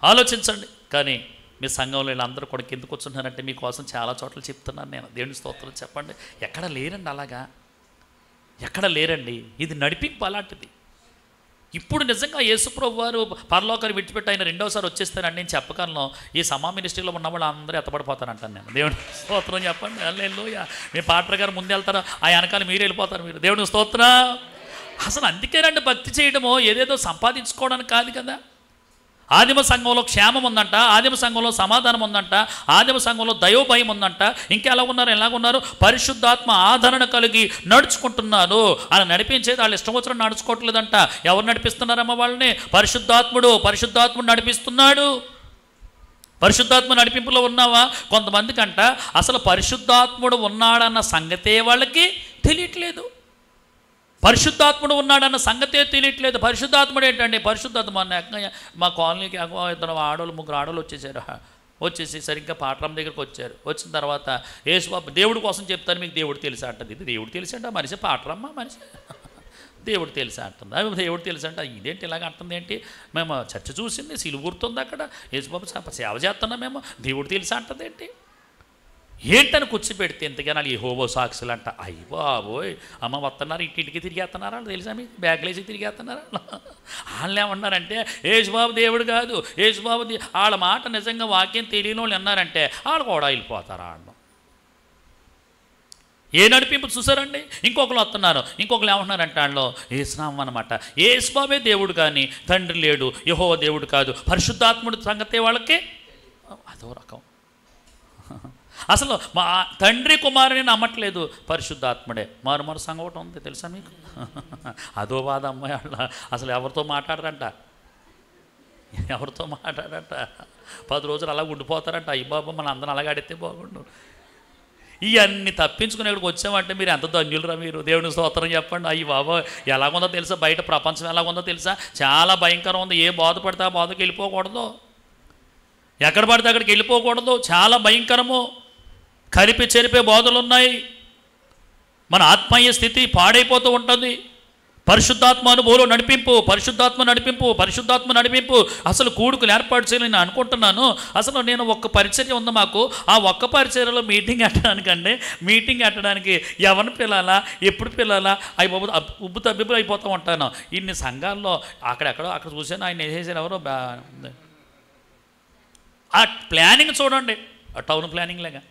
ఆలోచించండి. కానీ మీ సంఘంలో వీళ్ళందరూ కూడా కిందకు కూర్చుంటున్నారంటే మీకోసం చాలా చోట్ల చెప్తున్నాను నేను. దేవుని స్తోత్రం చెప్పండి. ఎక్కడ లేరండి, అలాగా ఎక్కడ లేరండి. ఇది నడిపింపు అలాంటిది. ఇప్పుడు నిజంగా యేసుప్రభు వారు పరలోకాన్ని విడిచిపెట్టి ఆయన రెండోసారి వచ్చేస్తానండి నేను చెప్పగలను. ఈ సమా మినిస్ట్రీలో ఉన్న వాళ్ళు అందరూ ఎత్తబడిపోతారంటాను నేను. దేవుని స్తోత్రం చెప్పండి. హల్లెలూయా. మీ పాటర్ గారు ముందు వెళ్తారా, ఆ వెనకాల మీరు వెళ్ళిపోతారు. మీరు దేవుని స్తోత్రం. అసలు అందుకేనండి భక్తి చేయడమో ఏదేదో సంపాదించుకోవడానికి కాదు కదా. ఆదిమ సంఘంలో క్షేమం ఉందంట, ఆదిమ సంఘంలో సమాధానం ఉందంట, ఆదిమ సంఘంలో దైవభయం ఉందంట. ఇంకా ఎలాగున్నారు? పరిశుద్ధాత్మ ఆదరణ కలిగి నడుచుకుంటున్నారు. అలా నడిపించేది వాళ్ళు ఇష్టం వచ్చిన నడుచుకోవట్లేదంట. ఎవరు నడిపిస్తున్నారమ్మ వాళ్ళని? పరిశుద్ధాత్ముడు నడిపిస్తున్నాడు. పరిశుద్ధాత్మ నడిపింపులో ఉన్నావా? పరిశుద్ధాత్ముడు ఉన్నాడన్న సంగతే తెలియట్లేదు. పరిశుద్ధాత్ముడు ఏంటండి? పరిశుద్ధాత్మ మా కాలనీకి ఇద్దరు ఆడవాళ్ళు, ముగ్గురు ఆడవాళ్ళు వచ్చేసారు. వచ్చేసి సరిగ్గా పాఠం దగ్గరికి వచ్చారు. వచ్చిన తర్వాత యేసుబాబు దేవుడి కోసం చెప్తాను, మీకు దేవుడు తెలుసా అంటది. ఇది దేవుడు తెలుసా అంట? మనిషి పాటరమ్మ మనిషి దేవుడు తెలుసా అంటుంది. దేవుడు తెలుసా అంట. ఇదేంటి ఇలాగ అంటుంది ఏంటి? మేము చర్చ చూసింది, సిలువ గుర్తుంది అక్కడ, యేసుబాబు సేవ చేస్తున్నాం, మేము దేవుడు తెలుసా అంటది ఏంటి? ఏంటని కూర్చోపెడితే ఎంతకైనా ఈ హోబో సాక్షులు అంట. అయ్యి బాబోయ్, అమ్మ వస్తున్నారు, ఇంటింటికి తిరిగేస్తున్నారా వాళ్ళు, తెలుసా మీకు? బ్యాగ్లు వేసి తిరిగేస్తున్నారా వాళ్ళు? ఏమన్నారంటే యేసుబాబు దేవుడు కాదు, యేసుబాబు వాళ్ళ మాట నిజంగా వాక్యం తెలియని వాళ్ళు అన్నారంటే వాళ్ళు కూడా వెళ్ళిపోతారా అన్న. ఏ నడిపింపు చూసారండి? ఇంకొకరు వస్తున్నారు, ఇంకొకరు ఏమంటున్నారంటే వాళ్ళు యేసునామం అనమాట. యేసుబాబే దేవుడు కానీ తండ్రి లేడు, యెహోవా దేవుడు కాదు, పరిశుద్ధాత్ముడి సంగతే వాళ్ళకి అదో రకం. అసలు మా తండ్రి కుమారుని నమ్మట్లేదు, పరిశుద్ధాత్ముడే. మారు సంఘం ఒకటి ఉంది తెలుసా మీకు? అదో బాధ అమ్మాయి వాళ్ళ. అసలు ఎవరితో మాట్లాడరంట, ఎవరితో మాట్లాడరంట. 10 రోజులు అలా ఉండిపోతారంట. అయ్యి బాబా మన అందరం అలాగ అడిగితే బాగుండు. ఇవన్నీ తప్పించుకుని ఇక్కడికి వచ్చామంటే మీరు ఎంత ధన్యులరా మీరు. దేవుని స్తోత్రం చెప్పండి. అయ్యి బాబా ఎలాగుందో తెలుసా? బయట ప్రపంచం ఎలాగుందో తెలుసా? చాలా భయంకరం ఉంది. ఏ బాధ పడితే ఆ బాధకి వెళ్ళిపోకూడదు, ఎక్కడ పడితే అక్కడికి వెళ్ళిపోకూడదు. చాలా భయంకరము. కలిపి చెరిపే బోధలు ఉన్నాయి. మన ఆత్మీయ స్థితి పాడైపోతూ ఉంటుంది. పరిశుద్ధాత్మ అనుభవంలో నడిపింపు, పరిశుద్ధాత్మ నడిపింపు, పరిశుద్ధాత్మ నడిపింపు. అసలు కూడుకులు ఏర్పాటు చేయాలని నేను అనుకుంటున్నాను. అసలు నేను ఒక్క పరిచర్య ఉంది మాకు. ఆ ఒక్క పరిచర్యలో మీటింగ్ పెట్టడానికండి, మీటింగ్ పెట్టడానికి ఎవరిని పిల్లాలా, ఎప్పుడు పిల్లాలా, అవి బాబు ఉబ్బు తబ్బిబ్బులు అయిపోతూ ఉంటాను. ఇన్ని సంఘాల్లో అక్కడెక్కడో అక్కడ చూసాను. ఆయన వేసేసారు ఎవరో. ఆ ప్లానింగ్ చూడండి, ఆ టౌన్ ప్లానింగ్ లాగా.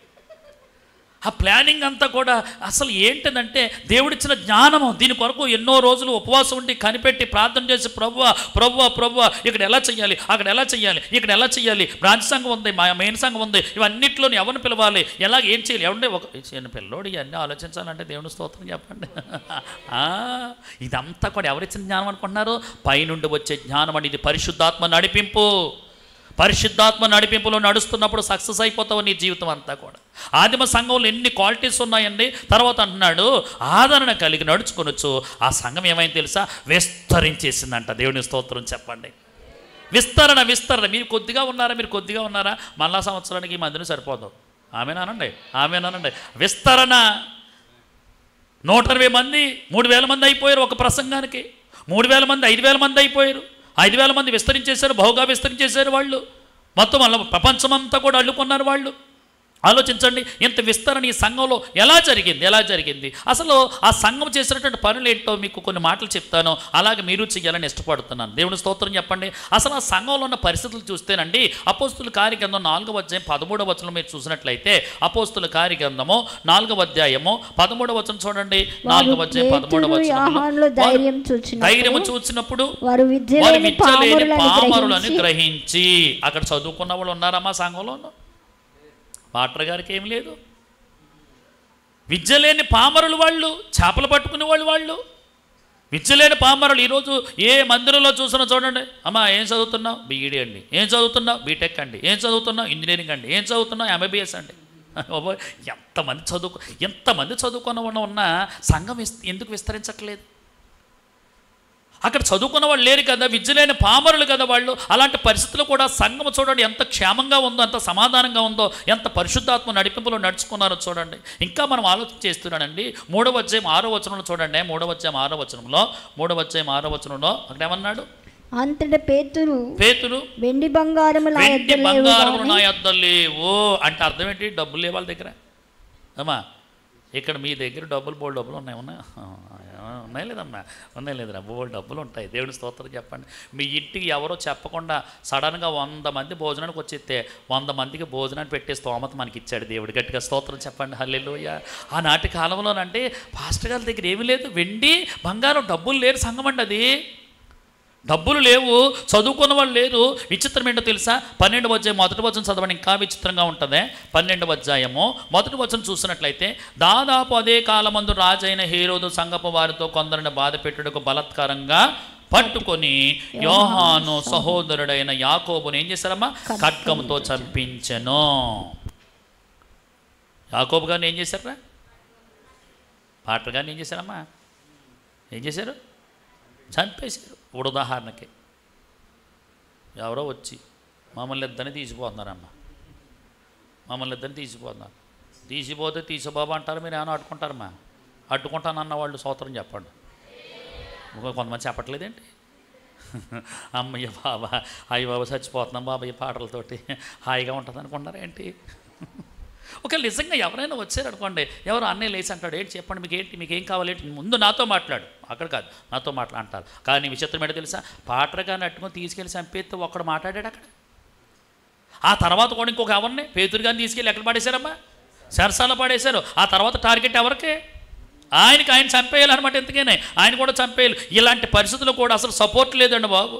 ఆ ప్లానింగ్ అంతా కూడా అసలు ఏంటిదంటే దేవుడిచ్చిన జ్ఞానము. దీని కొరకు ఎన్నో రోజులు ఉపవాసం ఉండి కనిపెట్టి ప్రార్థన చేసి ప్రభువా ప్రభువా ప్రభువా ఇక్కడ ఎలా చెయ్యాలి, అక్కడ ఎలా చెయ్యాలి, ఇక్కడ ఎలా చెయ్యాలి, బ్రాంచ్ సంఘం ఉంది, మా మెయిన్ సంఘం ఉంది, ఇవన్నిట్లోని ఎవరిని పిలవాలి, ఎలా ఏం చేయాలి, ఎవరి ఒక చిన్న పిల్లోడు ఇవన్నీ ఆలోచించాలంటే దేవుని స్తోత్రం చెప్పండి. ఇదంతా కూడా ఎవరిచ్చిన జ్ఞానం అనుకుంటున్నారు? పైనుండి వచ్చే జ్ఞానం అండి. ఇది పరిశుద్ధాత్మ నడిపింపు. పరిశుద్ధాత్మ నడిపింపులో నడుస్తున్నప్పుడు సక్సెస్ అయిపోతావు నీ జీవితం అంతా కూడా. ఆదిమ సంఘంలో ఎన్ని క్వాలిటీస్ ఉన్నాయండి. తర్వాత అంటున్నాడు ఆదరణ కలిగి నడుచుకొనొచ్చు. ఆ సంఘం ఏమైంది తెలుసా? విస్తరించేసిందంట. దేవుని స్తోత్రం చెప్పండి. విస్తరణ విస్తరణ. మీరు కొద్దిగా ఉన్నారా? మళ్ళా సంవత్సరానికి ఈ మందిని సరిపోదు. ఆమెనానండి, ఆమెనానండి. విస్తరణ. 120 మంది 3000 మంది అయిపోయారు ఒక ప్రసంగానికి. 3000 మంది 5000 మంది అయిపోయారు. 5000 మంది విస్తరించేశారు, బహుగా విస్తరించేశారు వాళ్ళు. మొత్తం అలా ప్రపంచమంతా కూడా అల్లుకున్నారు వాళ్ళు. ఆలోచించండి, ఇంత విస్తరణ ఈ సంఘంలో ఎలా జరిగింది? అసలు ఆ సంఘం చేసినటువంటి పనులు ఏంటో మీకు కొన్ని మాటలు చెప్తాను. అలాగే మీరు చెయ్యాలని ఇష్టపడుతున్నాను. దేవుని స్తోత్రం చెప్పండి. అసలు ఆ సంఘంలో ఉన్న పరిస్థితులు చూస్తేనండి, అపోస్తుల కార్యగ్రంథం 4వ అధ్యాయం 13వ వచనం మీరు చూసినట్లయితే, అపోస్తుల కార్యగ్రంథము 4వ అధ్యాయము 13వ వచనం చూడండి. 4వ అధ్యాయం 13వ వచనంలో ధైర్యము చూచినప్పుడు వారు విద్యలేని పామరులను గ్రహించి. అక్కడ చదువుకున్న వాళ్ళు ఉన్నారమ్మా సంఘంలో? పాటర్ గారికి ఏం లేదు. విద్యలేని పామరులు వాళ్ళు, చేపలు పట్టుకునే వాళ్ళు విద్యలేని పామరులు. ఈరోజు ఏ మందిరంలో చూసినా చూడండి, అమ్మా ఏం చదువుతున్నావు? బీఈడీ అండి. ఏం చదువుతున్నావు? బీటెక్ అండి. ఏం చదువుతున్నావు? ఇంజనీరింగ్ అండి. ఏం చదువుతున్నావు? ఎంబీబీఎస్ అండి. ఎంతమంది చదువుకున్న ఉన్న సంఘం ఎందుకు విస్తరించట్లేదు? అక్కడ చదువుకున్న వాళ్ళు లేరు కదా, విద్యలేని పామరులు కదా వాళ్ళు. అలాంటి పరిస్థితుల్లో కూడా సంఘం చూడండి ఎంత క్షేమంగా ఉందో, ఎంత సమాధానంగా ఉందో, ఎంత పరిశుద్ధాత్మ నడిపింపులో నడుచుకున్నారో చూడండి. ఇంకా మనం ఆలోచన చేస్తున్నానండి. 3వ అధ్యాయం 6వ వచనంలో చూడండి. 3వ అధ్యాయం 6వ వచనంలో అక్కడ ఏమన్నాడు? అంతటా పేతురు వెండి బంగారము నా యొద్ద లేవు అంటే అర్థం ఏంటి? డబ్బులు లేవు వాళ్ళ దగ్గర. అమ్మా ఇక్కడ మీ దగ్గర డబ్బులు ఉన్నాయి లేదమ్మా బోల్డ్ డబ్బులు ఉంటాయి. దేవుని స్తోత్రం చెప్పండి. మీ ఇంటికి ఎవరో చెప్పకుండా సడన్గా 100 మంది భోజనానికి వచ్చేస్తే 100 మందికి భోజనాన్ని పెట్టే స్తోమత మనకి ఇచ్చాడు దేవుడు. గట్టిగా స్తోత్రం చెప్పండి. హల్లెలూయా. ఆనాటి కాలంలోనంటే పాస్టర్ గారి దగ్గర ఏమీ లేదు, వెండి బంగారం డబ్బులు లేరు సంఘం అండి. అది డబ్బులు లేవు, చదువుకున్న వాళ్ళు లేరు. విచిత్రం ఏంటో తెలుసా? 12వ అధ్యాయం 1వ వచనం చదవండి, ఇంకా విచిత్రంగా ఉంటుంది. 12వ అధ్యాయము 1వ వచనం చూసినట్లయితే, దాదాపు అదే కాలమందు రాజైన హేరోదు సంఘపు వారితో కొందరిని బాధ పెట్టుటకు బలత్కారంగా పట్టుకొని యోహాను సహోదరుడైన యాకోబుని ఏం చేశారమ్మా? ఖడ్గముతో చంపించెను. యాకోబు గారిని ఏం చేశారా? పాటర్ గారిని ఏం చేశారమ్మా? ఏం చేశారు? చంపేశారు. ఇప్పుడు ఉదాహరణకి ఎవరో వచ్చి మమ్మల్ని ఇద్దరిని తీసిపోతున్నారమ్మ, మమ్మల్ని ఇద్దరిని తీసిపోతున్నారు. తీసిపోతే తీసిబాబా అంటారు, మీరు ఏమైనా అడ్డుకుంటారమ్మా? అడ్డుకుంటానన్న వాళ్ళు సూత్రం చెప్పండి. కొంతమంది చెప్పట్లేదేంటి? అమ్మయ్య బాబా, అయ్య బాబా చచ్చిపోతున్నాం బాబా ఈ పాటలతోటి, హాయిగా ఉంటుంది అనుకుంటారా ఏంటి? ఒకవేళ నిజంగా ఎవరైనా వచ్చారనుకోండి, ఎవరు అన్నయ్య లేచి అంటాడు, ఏంటి చెప్పండి, మీకేం కావాలి, ఏంటి ముందు నాతో మాట్లాడు, అక్కడ కాదు నాతో అంటారు. కానీ విచిత్రం ఏంటో తెలుసా, పాటగా నట్టుకొని తీసుకెళ్ళి చంపేస్తే ఒక్కడు మాట్లాడాడు అక్కడ. ఆ తర్వాత కూడా ఇంకొక ఎవరిని, పేతురు గారిని తీసుకెళ్ళి ఎక్కడ పడేశారమ్మా? సరసాల పడేశారు. ఆ తర్వాత టార్గెట్ ఎవరికే? ఆయనకి. ఆయన చంపేయాలన్నమాట. ఎందుకనే ఆయన కూడా చంపేయాలి. ఇలాంటి పరిస్థితుల్లో కూడా అసలు సపోర్ట్ లేదండి బాబు.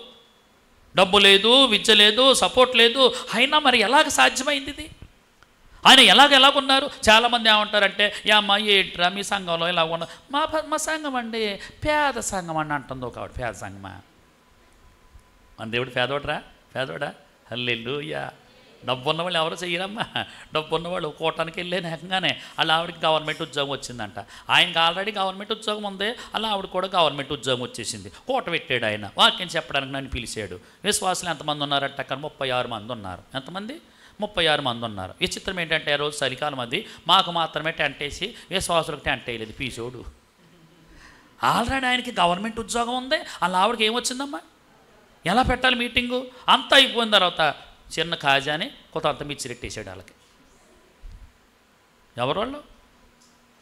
డబ్బు లేదు, విద్య లేదు, సపోర్ట్ లేదు. అయినా మరి ఎలాగ సాధ్యమైంది ఇది? ఆయన ఎలాగున్నారు? చాలామంది ఏమంటారంటే, అమ్మ ఏంట్రా మీ సంఘంలో ఇలా ఉన్నా? మా సంఘం అండి పేద సంఘం అని అంటుంది ఒక ఆవిడ. పేద సంఘమా? మన దేవుడు పేదోడా? హల్లెలూయా. డబ్బు ఉన్నవాళ్ళు ఎవరు చెయ్యరమ్మా. డబ్బు ఉన్నవాళ్ళు కోటానికి వెళ్ళే నేకంగానే అలా ఆవిడకి గవర్నమెంట్ ఉద్యోగం వచ్చిందంట. ఆయనకి ఆల్రెడీ గవర్నమెంట్ ఉద్యోగం ఉంది, అలా ఆవిడ కూడా గవర్నమెంట్ ఉద్యోగం వచ్చేసింది. కోట పెట్టాడు ఆయన. వాక్యం చెప్పడానికి నన్ను పిలిచాడు. విశ్వాసులు ఎంతమంది ఉన్నారంటే అక్కడ 36 మంది ఉన్నారు. ఎంతమంది? 36 మంది ఉన్నారు. ఈ చిత్రం ఏంటంటే రోజు చలికాలం అది, మాకు మాత్రమే టెంట్ వేసి విశ్వాసులకు టెంట్ వేయలేదు పీసోడు. ఆల్రెడీ ఆయనకి గవర్నమెంట్ ఉద్యోగం ఉంది, అలా ఆవిడకి ఏమొచ్చిందమ్మా? ఎలా పెట్టాలి మీటింగు? అంతా అయిపోయిన తర్వాత చిన్న కాజాని కొంత అంత మిచ్చిరెట్టేసాడు వాళ్ళకి.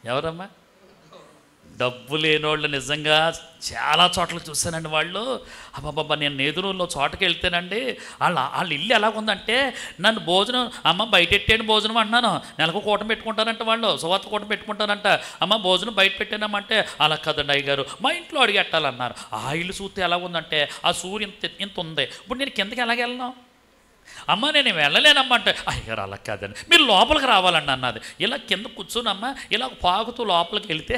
ఎవరమ్మా? డబ్బు లేనోళ్ళు. నిజంగా చాలా చోట్ల చూశానండి. వాళ్ళు అబ్బాబ్బా, నేను నేదురులో చోటకి వెళ్తేనండి వాళ్ళ ఇల్లు ఎలాగుందంటే, నన్ను భోజనం అమ్మ బయట పెట్టాను భోజనం అంటున్నాను, నెలకు కూటం పెట్టుకుంటానంట వాళ్ళు, సువార్త కూటం పెట్టుకుంటానంట. అమ్మ భోజనం బయట పెట్టానమ్మంటే, అలా కదండి అయ్యగారు మా ఇంట్లో అడిగెట్టాలన్నారు. ఆ ఇల్లు చూస్తే ఎలాగుందంటే, ఆ సూర్యు ఇంత ఉంది. ఇప్పుడు నేను కిందకి ఎలాగెళ్ళను? అమ్మ నేను వెళ్ళలేనమ్మంటే, అయ్యారు అలా కాదండి మీరు లోపలికి రావాలండి అన్నది. ఇలా కింద కూర్చునమ్మా ఇలా పాకుతూ లోపలికి వెళితే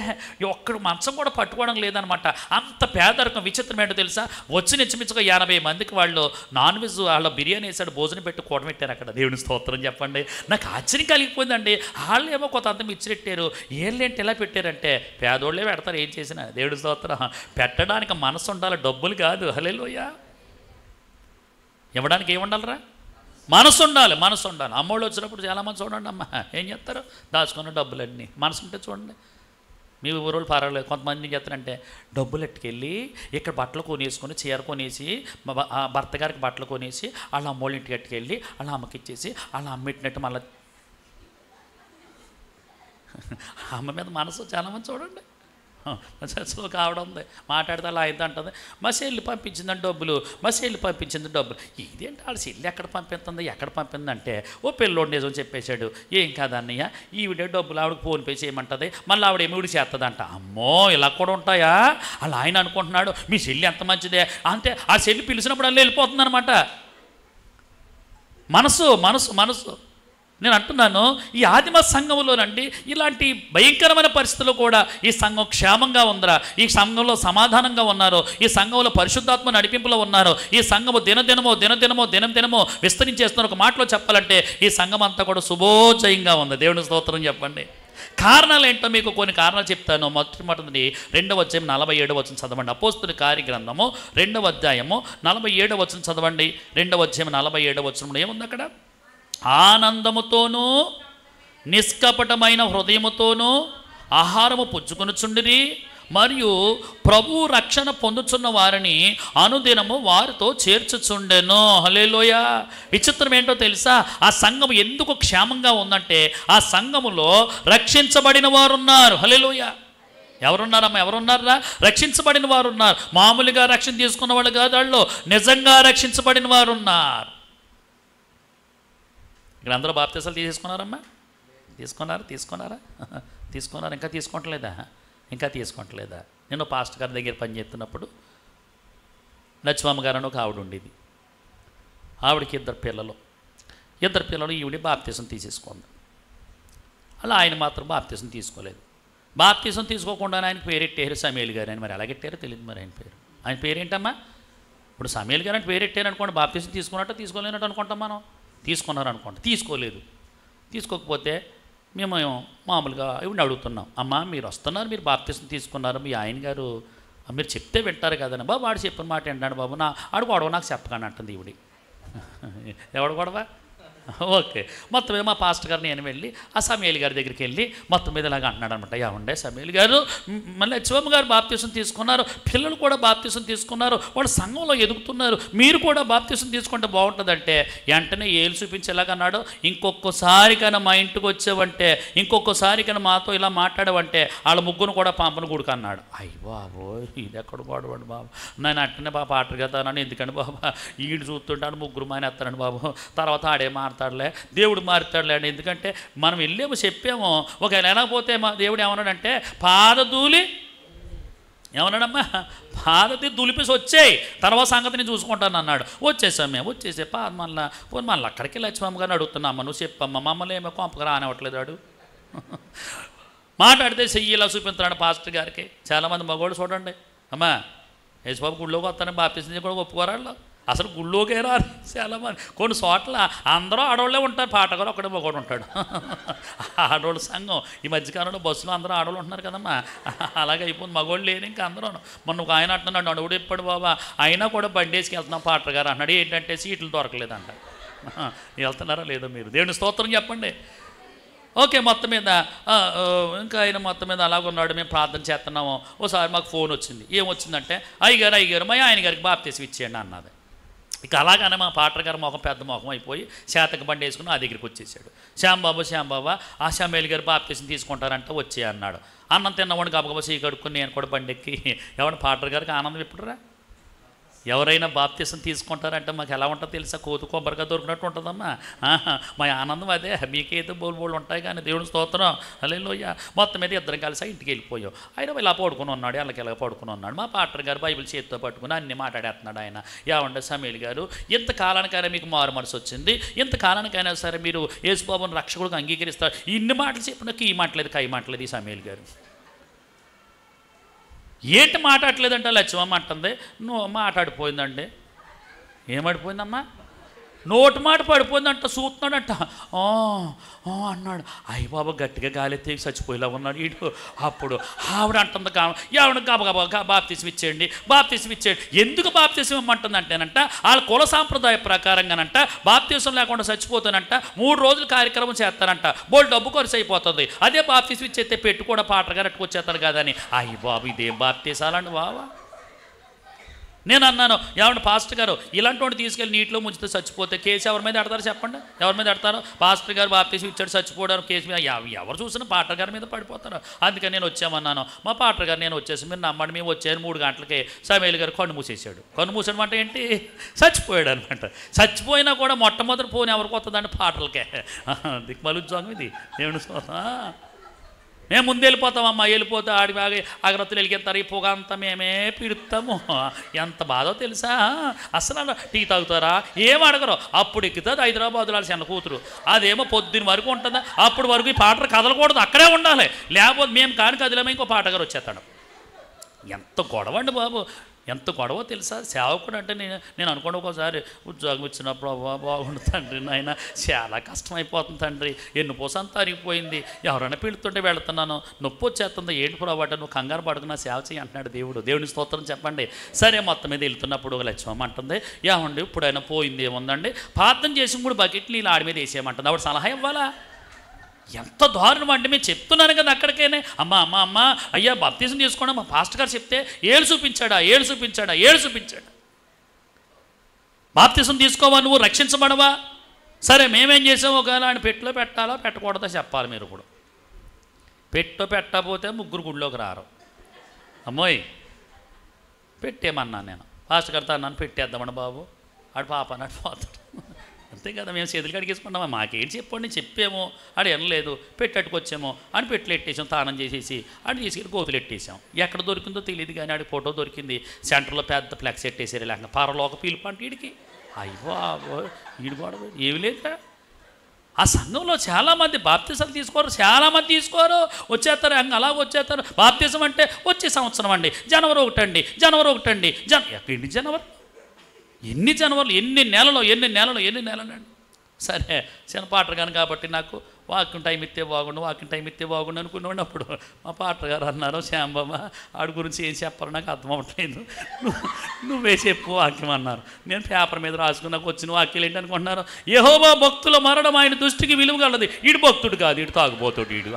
ఒక్కడు మంచం కూడా పట్టుకోవడం లేదనమాట. అంత పేదరికం. విచిత్రం ఏంటో తెలుసా, వచ్చి నిచ్చమించుగా 80 మందికి వాళ్ళు నాన్ వెజ్ వాళ్ళ బిర్యానీ వేసాడు, భోజనం పెట్టి కూడబెట్టారు అక్కడ. దేవుని స్తోత్రం చెప్పండి. నాకు ఆశ్చర్యం కలిగిపోయిందండి. వాళ్ళు ఏమో కొంత అంత మిచ్చిరెట్టారు. ఏంటి ఎలా పెట్టారంటే, పేదోళ్ళే పెడతారు ఏం చేసినా. దేవుని స్తోత్రం. పెట్టడానికి మనసు ఉండాలి, డబ్బులు కాదు. హల్లెలూయా. ఇవ్వడానికి ఏముండాలరా? మనసు ఉండాలి. అమ్మోళ్ళు వచ్చినప్పుడు చాలామంది చూడండి అమ్మ ఏం చేస్తారు, దాచుకున్న డబ్బులన్నీ. మనసు ఉంటే చూడండి. మీ ఊరోళ్ళు పర్వాలేదు. కొంతమంది ఏం చేస్తారంటే, డబ్బులు ఎట్టుకెళ్ళి ఇక్కడ బట్టలు కొనేసుకొని చీర కొనేసి భర్త గారికి బట్టలు కొనేసి వాళ్ళ అమ్మోళ్ళ ఇంటికి ఎట్టుకెళ్ళి వాళ్ళ అమ్మకి ఇచ్చేసి వాళ్ళ అమ్మ ఇట్టినట్టు మళ్ళీ అమ్మ మీద మనసు చాలామంది చూడండి. చర్చలో కావడ ఉంది, మాట్లాడితే అలా అయితే అంటుంది, మా చెల్లి పంపించిందని డబ్బులు, ఇదేంటి వాళ్ళ చెల్లి ఎక్కడ పంపిందంటే, ఓ పిల్లోడు నిజం చెప్పేశాడు. ఏం కాదన్నయ్య ఈవిడే డబ్బులు ఆవిడకి ఫోన్పే చేయమంటుంది, మళ్ళీ ఆవిడ ఏమిడి చేస్తుందంట. అమ్మో ఇలా కూడా ఉంటాయా? అలా ఆయన అనుకుంటున్నాడు మీ చెల్లి ఎంత మంచిదే అంటే, ఆ చెల్లి పిలిచినప్పుడు అలా వెళ్ళిపోతుంది అనమాట. మనసు. నేను అంటున్నాను, ఈ ఆదిమ సంఘంలోనండి ఇలాంటి భయంకరమైన పరిస్థితుల్లో కూడా ఈ సంఘం క్షేమంగా ఉందరా, ఈ సంఘంలో సమాధానంగా ఉన్నారు, ఈ సంఘంలో పరిశుద్ధాత్మ నడిపింపులో ఉన్నారు, ఈ సంఘము దినదినమో విస్తరించేస్తున్నారు. ఒక మాటలో చెప్పాలంటే ఈ సంఘం అంతా కూడా శుభోజయంగా ఉంది. దేవుని స్తోత్రం చెప్పండి. కారణాలు ఏంటో మీకు కొన్ని కారణాలు చెప్తాను. మొట్టమొదటిది 2వ అధ్యాయం 47వ వచనం చదవండి. అపోస్తుల కార్యగ్రంథము 2వ అధ్యాయము 47వ వచనం చదవండి. 2వ అధ్యాయం 47వ వచనంలో ఏముంది అక్కడ? ఆనందముతోనూ నిష్కపటమైన హృదయముతోనూ ఆహారము పుచ్చుకొనుచుండిరి, మరియు ప్రభు రక్షణ పొందుచున్న వారిని అనుదినము వారితో చేర్చుచుండెను. హల్లెలూయా. విచిత్రం ఏంటో తెలుసా, ఆ సంఘం ఎందుకు క్షేమంగా ఉందంటే, ఆ సంఘములో రక్షించబడిన వారు ఉన్నారు. హల్లెలూయా. ఎవరున్నారా? రక్షించబడిన వారు ఉన్నారు. మామూలుగా రక్షణ తీసుకున్న వాళ్ళు కాదు, వాళ్ళు నిజంగా రక్షించబడిన వారు ఉన్నారు. ఇక్కడ అందరూ బాప్తిసాలు తీసుకున్నారమ్మా? తీసుకున్నారు. ఇంకా తీసుకోవట్లేదా? నేను పాస్టర్ గారి దగ్గర పనిచేస్తున్నప్పుడు లక్ష్మమ్మ గారు అని ఒక ఆవిడ ఉండేది. ఆవిడకి ఇద్దరు పిల్లలు. ఈవిడ బాప్తిసం తీసేసుకుంది. అలా ఆయన మాత్రం బాప్తిసం తీసుకోలేదు. బాప్తిసం తీసుకోకుండా ఆయనకు పేరెట్టారు సమేల్ గారు అని. మరి ఎలాగెట్టారో తెలియదు. మరి ఆయన పేరేంటమ్మా? ఇప్పుడు సమేల్ గారు అని పేరెట్టారు అనుకోండి, బాప్తిసం తీసుకున్నట్టు తీసుకోలేనట్టు అనుకుంటాం మనం. తీసుకున్నారు అనుకోండి, తీసుకోలేదు. తీసుకోకపోతే మేము మామూలుగా ఇవి అడుగుతున్నాం, అమ్మ మీరు వస్తున్నారు, మీరు బాప్తిసం తీసుకున్నారు, మీ ఆయన గారు మీరు చెప్తే వింటారు కదండి బాబు, వాడు చెప్పిన మాట ఏంటండి బాబు, ఆడు గొడవ నాకు చెప్పగానే అంటుంది ఈవిడి. ఎవడు గొడవ? ఓకే. మొత్తం మీద మా పాస్టర్ గారు నేను వెళ్ళి ఆ సమేల్ గారి దగ్గరికి వెళ్ళి మొత్తం మీద ఇలాగ అంటున్నాడు అనమాట. ఏమండే సమేల్ గారు, మళ్ళీ శివమ్మ గారు బాప్తీసం తీసుకున్నారు, పిల్లలు కూడా బాప్తీసం తీసుకున్నారు, వాళ్ళు సంఘంలో ఎదుగుతున్నారు, మీరు కూడా బాప్తీసం తీసుకుంటే బాగుంటుందంటే వెంటనే ఏలు చూపించేలాగన్నాడు, ఇంకొకసారికైనా మా ఇంటికి వచ్చావంటే, ఇంకొకసారికైనా మాతో ఇలా మాట్లాడవంటే వాళ్ళ ముగ్గురు కూడా పంపను గుడికి అన్నాడు. అయ్యి బాబో, ఇది ఎక్కడ గొడవండి బాబు, నేను అంటేనే బాబు పాటలు కదా అన్నాను. ఎందుకండి బాబా, ఈడు చూస్తుంటాను ముగ్గురు మానేస్తానండి బాబు, తర్వాత ఆడే మారుతాడులే, దేవుడు మారుతాడులే అండి. ఎందుకంటే మనం వెళ్ళేమో చెప్పాము, ఒకవేళ వెళ్ళకపోతే మా దేవుడు ఏమన్నాడంటే పాదధూళి ఏమన్నాడమ్మా, పాదతి దులిపేసి వచ్చేయి, తర్వాత సంగతిని చూసుకుంటాను అన్నాడు. వచ్చేసాం మేము, వచ్చేసే మళ్ళీ అక్కడికి లక్ష్మమ్మ గారిని అడుగుతున్నామ్మా, నువ్వు చెప్పమ్మా, మమ్మల్ని ఏమో కొంపగా రానివ్వట్లేదు వాడు. మాట్లాడితే చెయ్యి ఇలా చూపించాడు పాస్టర్ గారికి. చాలామంది మగవాళ్ళు చూడండి, అమ్మా యేసుబాబు గుళ్ళోకి వస్తానని బాప్తీసం కూడా ఒప్పుకోరాళ్ళు, అసలు గుళ్ళోకే రారు చాలామంది. కొన్ని చోట్ల అందరూ ఆడవాళ్ళే ఉంటారు, పాటగారు ఒక్కడే మగవాడు ఉంటాడు. ఆడవాళ్ళ సంఘం ఈ మధ్యకాలంలో బస్సులో అందరూ ఆడవాళ్ళు ఉంటున్నారు కదమ్మా, అలాగే అయిపోయింది, మగవాళ్ళు లేని ఇంకా అందరూ. మొన్న ఒక ఆయన అంటున్నాడు, అడుగుడు ఎప్పుడు బాబా అయినా కూడా బండేసుకు వెళ్తున్నాం పాటగారు గారు అన్నాడు. ఏంటంటే సీట్లు దొరకలేదంట. వెళ్తున్నారా లేదో మీరు? దేవుని స్తోత్రం చెప్పండి. ఓకే. మొత్తం మీద ఇంకా ఆయన మొత్తం మీద అలాగున్నాడు, మేము ప్రార్థన చేస్తున్నాము. ఓసారి మాకు ఫోన్ వచ్చింది. ఏమొచ్చిందంటే, అయ్యగారు మా ఆయన గారికి బాప్తీసం ఇచ్చేయండి అన్నది. ఇక అలాగనే మా పాటర్ గారు మొఖం పెద్ద మొఖం అయిపోయి శాతక బండి వేసుకుని ఆ దగ్గరికి వచ్చేసాడు. శ్యాంబాబా ఆ సమేల్ గారు బాప్తీసం తీసుకుంటారంటే వచ్చే అన్నాడు. అన్నం తిన్నవాడిని గబగబా సీ కడుక్కుని నేను కూడా బండి ఎక్కి, ఎవరు పాటర్ గారికి ఆనందం ఎప్పుడురా? ఎవరైనా బాప్తీసం తీసుకుంటారంటే మాకు ఎలా ఉంటుందో తెలుసా? కోతు కొబ్బరిగా దొరికినట్టు ఉంటుందమ్మా. మా ఆనందం అదే. మీకైతే బోలు ఉంటాయి కానీ దేవుని స్తోత్రం హల్లెలూయా. మొత్తం మీద ఇద్దరం కలిసి ఇంటికి వెళ్ళిపోయాం. ఆయన ఇలా పడుకుని ఉన్నాడు, వాళ్ళకి ఇలా పడుకుని ఉన్నాడు. మా పాటర్ గారు బైబిల్ చేతితో పట్టుకుని అన్ని మాట్లాడేస్తున్నాడు. ఆయన ఏమంటే సమేల్ గారు, ఇంతకాలానికైనా మీకు మారు మనసు వచ్చింది, ఇంతకాలానికైనా సరే మీరు యేసుబాబుని రక్షకుడికి అంగీకరిస్తారు, ఇన్ని మాటలు చెప్పినాక ఈ మాటలేదు కై మాటలేదు ఈ సమేల్ గారు. ఏంటి మాట్లాడలేదంటే లక్ష్మమ్మ అంటుంది, నువ్వు మాట్లాడిపోయిందండి. ఏమడిపోయిందమ్మా? నోటి మాట పడిపోయిందంట, చూస్తున్నాడంట. అన్నాడు. అయ్య బాబా గట్టిగా గాలెత్తి చచ్చిపోయేలా ఉన్నాడు వీడు. అప్పుడు ఆవిడ అంటుంది, ఆవిడ గబగబా బాప్తీసం ఇచ్చేయండి, బాప్తీసం ఇచ్చేయండి. ఎందుకు బాప్తీసం ఇమ్మంటుంది అంటేనంట, వాళ్ళ కుల సాంప్రదాయ ప్రకారంగానంట బాప్తీసం లేకుండా చచ్చిపోతానంట 3 రోజులు కార్యక్రమం చేస్తారంట, బోల్ డబ్బు ఖర్చు అయిపోతుంది. అదే బాప్తీసం ఇచ్చేస్తే పెట్టి కూడా పాటగా అట్టుకొచ్చేస్తాడు కదని. అయ్య బాబు ఇదేం బాప్తీసాలండి బాబా. నేను అన్నాను, ఏమంటే పాస్టర్ గారు ఇలాంటి వాడు తీసుకెళ్ళి నీటిలో ముంచితే చచ్చిపోతే కేసు ఎవరి మీద పెడతారు చెప్పండి? ఎవరి మీద పెడతారు? పాస్టర్ గారు బాప్తీసం ఇచ్చాడు చచ్చిపోవడానికి కేసు మీద ఎవరు చూసినా పాటర్ గారి మీద పడిపోతారు. అందుకని నేను వచ్చామన్నాను. మా పాటర్ గారు నేను వచ్చేసి మీరు నమ్మండి, మేము వచ్చాను 3 గంటలకి సమేల్ గారు కన్ను మూసేసాడు. కన్ను మూసేయడం అంటే ఏంటి? చచ్చిపోయాడు అనమాట. చచ్చిపోయినా కూడా మొట్టమొదటి ఫోన్ ఎవరికి వస్తుందంటే పాటలకే. దిక్మలు ఉద్యోగం ఇది. ఏమిటి మేము ముందు వెళ్ళిపోతామమ్మా, వెళ్ళిపోతే ఆడి బాగా అగ్రత్తులు వెలిగెత్తారు, ఈ పొగ అంతా మేమే పిడుతాము. ఎంత బాధో తెలుసా? అసలు టీ తాగుతారా ఏం అడగరు. అప్పుడు ఎక్కుతుంది హైదరాబాద్లో చిన్న కూతురు, అదేమో పొద్దున్న వరకు ఉంటుందా, అప్పుడు వరకు ఈ పాటలు కదలకూడదు, అక్కడే ఉండాలి, లేకపోతే మేము కాని కదిలేమో ఇంకో పాటగారు వచ్చేస్తాడు. ఎంత గొడవ అండి బాబు, ఎంత గొడవ తెలుసా? సేవకుడు అంటే నేను అనుకోండి, ఒకసారి ఉద్యోగం ఇచ్చినప్పుడు బాగుండు తండ్రి, నాయన చాలా కష్టమైపోతుంది తండ్రి, ఎన్నుపోస అంతా అరిగిపోయింది, ఎవరైనా పిలుతుంటే వెళుతున్నాను, నొప్పి వచ్చేస్తుంది, ఏంటి పొరపాటు, నువ్వు కంగారు పడుకున్నా సేవ చేయి అంటున్నాడు దేవుడు. దేవుని స్తోత్రం చెప్పండి. సరే మొత్తం మీద వెళ్తున్నప్పుడు ఒక లక్ష్మమ్మ అంటుంది, ఏమండి ఇప్పుడైనా పోయింది ఏముందండి, ప్రార్థన చేసి 3 బకెట్లు నీళ్ళు ఆడి మీద వేసేయమంటుంది. ఆవిడ సలహా ఇవ్వాలా? ఎంత దారుణం అంటే మేము చెప్తున్నాను కదా అక్కడికేనే, అమ్మ అయ్యా బాప్తీసం తీసుకోండి, మా పాస్టర్ గారు చెప్తే ఏళ్ళు చూపించాడా. బాప్తీసం తీసుకోవా, నువ్వు రక్షించబడవా? సరే మేమేం చేసాము, ఒకవేళ ఆయన పెట్టిలో పెట్టాలా పెట్టకూడదా చెప్పాలి మీరు కూడా. పెట్టకపోతే 3 గుడిలోకి రారు. అమ్మోయ్ పెట్టేమన్నాను నేను, పాస్టర్ గారితో అన్నాను పెట్టేద్దామని బాబు, ఆడు పాప అన్నాడు పోతాడు. అంతే కదా, మేము చేతులు కడిగేసుకున్నామా, మాకేంటి చెప్పండి, చెప్పాము, ఆడు వినలేదు, పెట్టట్టుకొచ్చాము అని పెట్లు ఎట్టేసాం, తానం చేసేసి అని తీసుకెళ్ళి గోతులు ఎట్టేసాం. ఎక్కడ దొరికిందో తెలియదు కానీ ఆడి ఫోటో దొరికింది, సెంటర్లో పెద్ద ఫ్లెక్స్ ఎట్టేసారు, లేక పరలోక పిలుపు అంటే వీడికి. అయ్యో వీడు కూడా ఏమి లేదురా. ఆ సంఘంలో చాలామంది బాప్తీసాలు తీసుకోరు, చాలామంది తీసుకోరు, వచ్చేస్తారు అలాగ వచ్చేస్తారు. బాప్తీసం అంటే వచ్చే సంవత్సరం అండి, జనవరి 1 అండి, ఎక్కడి జనవరి, ఎన్ని నెలలు అండి. సరే చిన్న పాటలు కానీ కాబట్టి నాకు వాకింగ్ టైం ఇస్తే బాగుండు, వాకింగ్ టైం ఇస్తే బాగుండు అనుకునేవాడిని. అప్పుడు మా పాటర్ గారు అన్నారు, శ్యాంబాబా ఆడి గురించి ఏం చెప్పాలో నాకు అర్థం అవ్వట్లేదు, నువ్వే చెప్పు వాక్యం అన్నారు. నేను పేపర్ మీద రాసుకుని నాకు వచ్చిన వాక్యాలు ఏంటి అనుకుంటున్నారు? యెహోవా భక్తుల మరణం ఆయన దృష్టికి విలువగలది. ఈడు భక్తుడు కాదు, ఈడు తాగుబోతుడు. ఈడు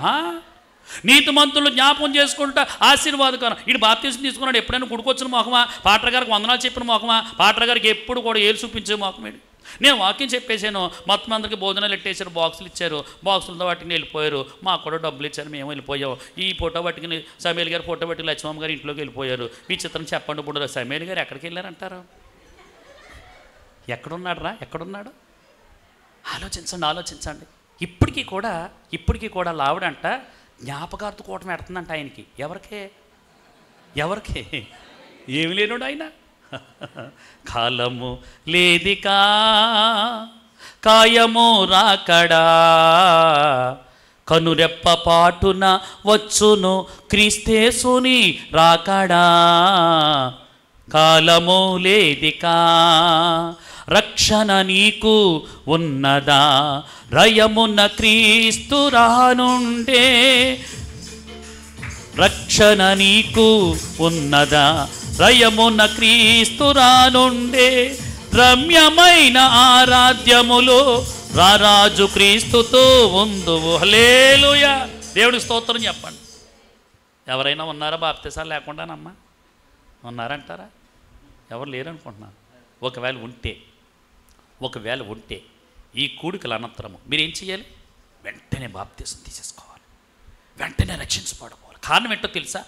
నీతిమంతులు జ్ఞాపకం చేసుకుంటా ఆశీర్వాదకరం. ఈడు బాప్తీసం తీసుకున్నాడు. ఎప్పుడైనా గుడికొచ్చిన మొహమా? పాటర్ గారికి వందనాలు చెప్పిన మొహమా? పాటర్ గారికి ఎప్పుడు కూడా ఏలు చూపించే మొహమేడు. నేను వాక్యం చెప్పేశాను, మొత్తం అందరికి భోజనాలు పెట్టేశారు, బాక్సులు ఇచ్చారు, బాక్సులతో పట్టుకుని వెళ్ళిపోయారు. మాకు కూడా డబ్బులు ఇచ్చారు, మేము వెళ్ళిపోయాం. ఈ ఫోటో పట్టుకుని సమేల్ గారు ఫోటో పట్టుకుని లక్ష్మమ్మ గారు ఇంట్లోకి వెళ్ళిపోయారు. మీ చిత్రం చెప్పండి. ఇప్పుడు సమేల్ గారు ఎక్కడికి వెళ్ళారంటారు? ఎక్కడున్నాడు? ఆలోచించండి. ఇప్పటికీ కూడా లావిడంట జ్ఞాపకార్థ కూటమి పెడుతుందంట ఆయనకి. ఎవరికే ఏమి లేనుడు ఆయన. కాలము లేదికా కాయము రాకడా, కనురెప్ప పాటున వచ్చును క్రీస్తేసుని రాకడా. కాలము లేదికా రక్షణ నీకు ఉన్నదా, రయమున్న క్రీస్తు రానుండే. రక్షణ నీకు ఉన్నదా, రయమున్న క్రీస్తు రానుండే. రమ్యమైన ఆరాధ్యములు రారాజు క్రీస్తుతో ఉందువు. హల్లెలూయా. దేవుడికి స్తోత్రం చెప్పండి. ఎవరైనా ఉన్నారా బాప్తిసాలు లేకుండానమ్మా? ఉన్నారంటారా? ఎవరు లేరనుకుంటున్నాను. ఒకవేళ ఉంటే ఈ కూడికల అనంతరము మీరేం చేయాలి? వెంటనే బాప్తిసం తీసేసుకోవాలి, వెంటనే రక్షించబడుకోవాలి. కారణం ఏంటో తెలుసా?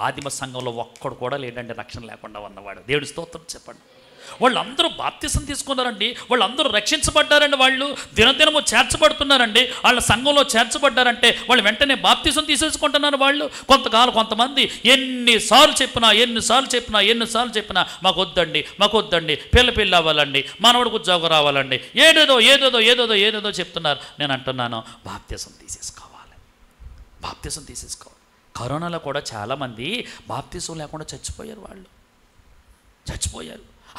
ఆదిమ సంఘంలో ఒక్కడు కూడా లేడండి రక్షణ లేకుండా ఉన్నవాడు. దేవుడి స్తోత్రం చెప్పండి. వాళ్ళందరూ బాప్తిసం తీసుకున్నారండి, వాళ్ళందరూ రక్షించబడ్డారండి, వాళ్ళు దినదినము చేర్చబడుతున్నారండి, వాళ్ళ సంఘంలో చేర్చబడ్డారంటే వాళ్ళు వెంటనే బాప్తిసం తీసేసుకుంటున్నారు. వాళ్ళు కొంతమంది ఎన్నిసార్లు చెప్పినా మాకు వద్దండి, పిల్ల అవ్వాలండి, మనవడికి ఉద్యోగం రావాలండి, ఏదేదో చెప్తున్నారు. నేను అంటున్నాను, బాప్తిసం తీసేసుకోవాలి. కరోనాలో కూడా చాలామంది బాప్తిసం లేకుండా చచ్చిపోయారు.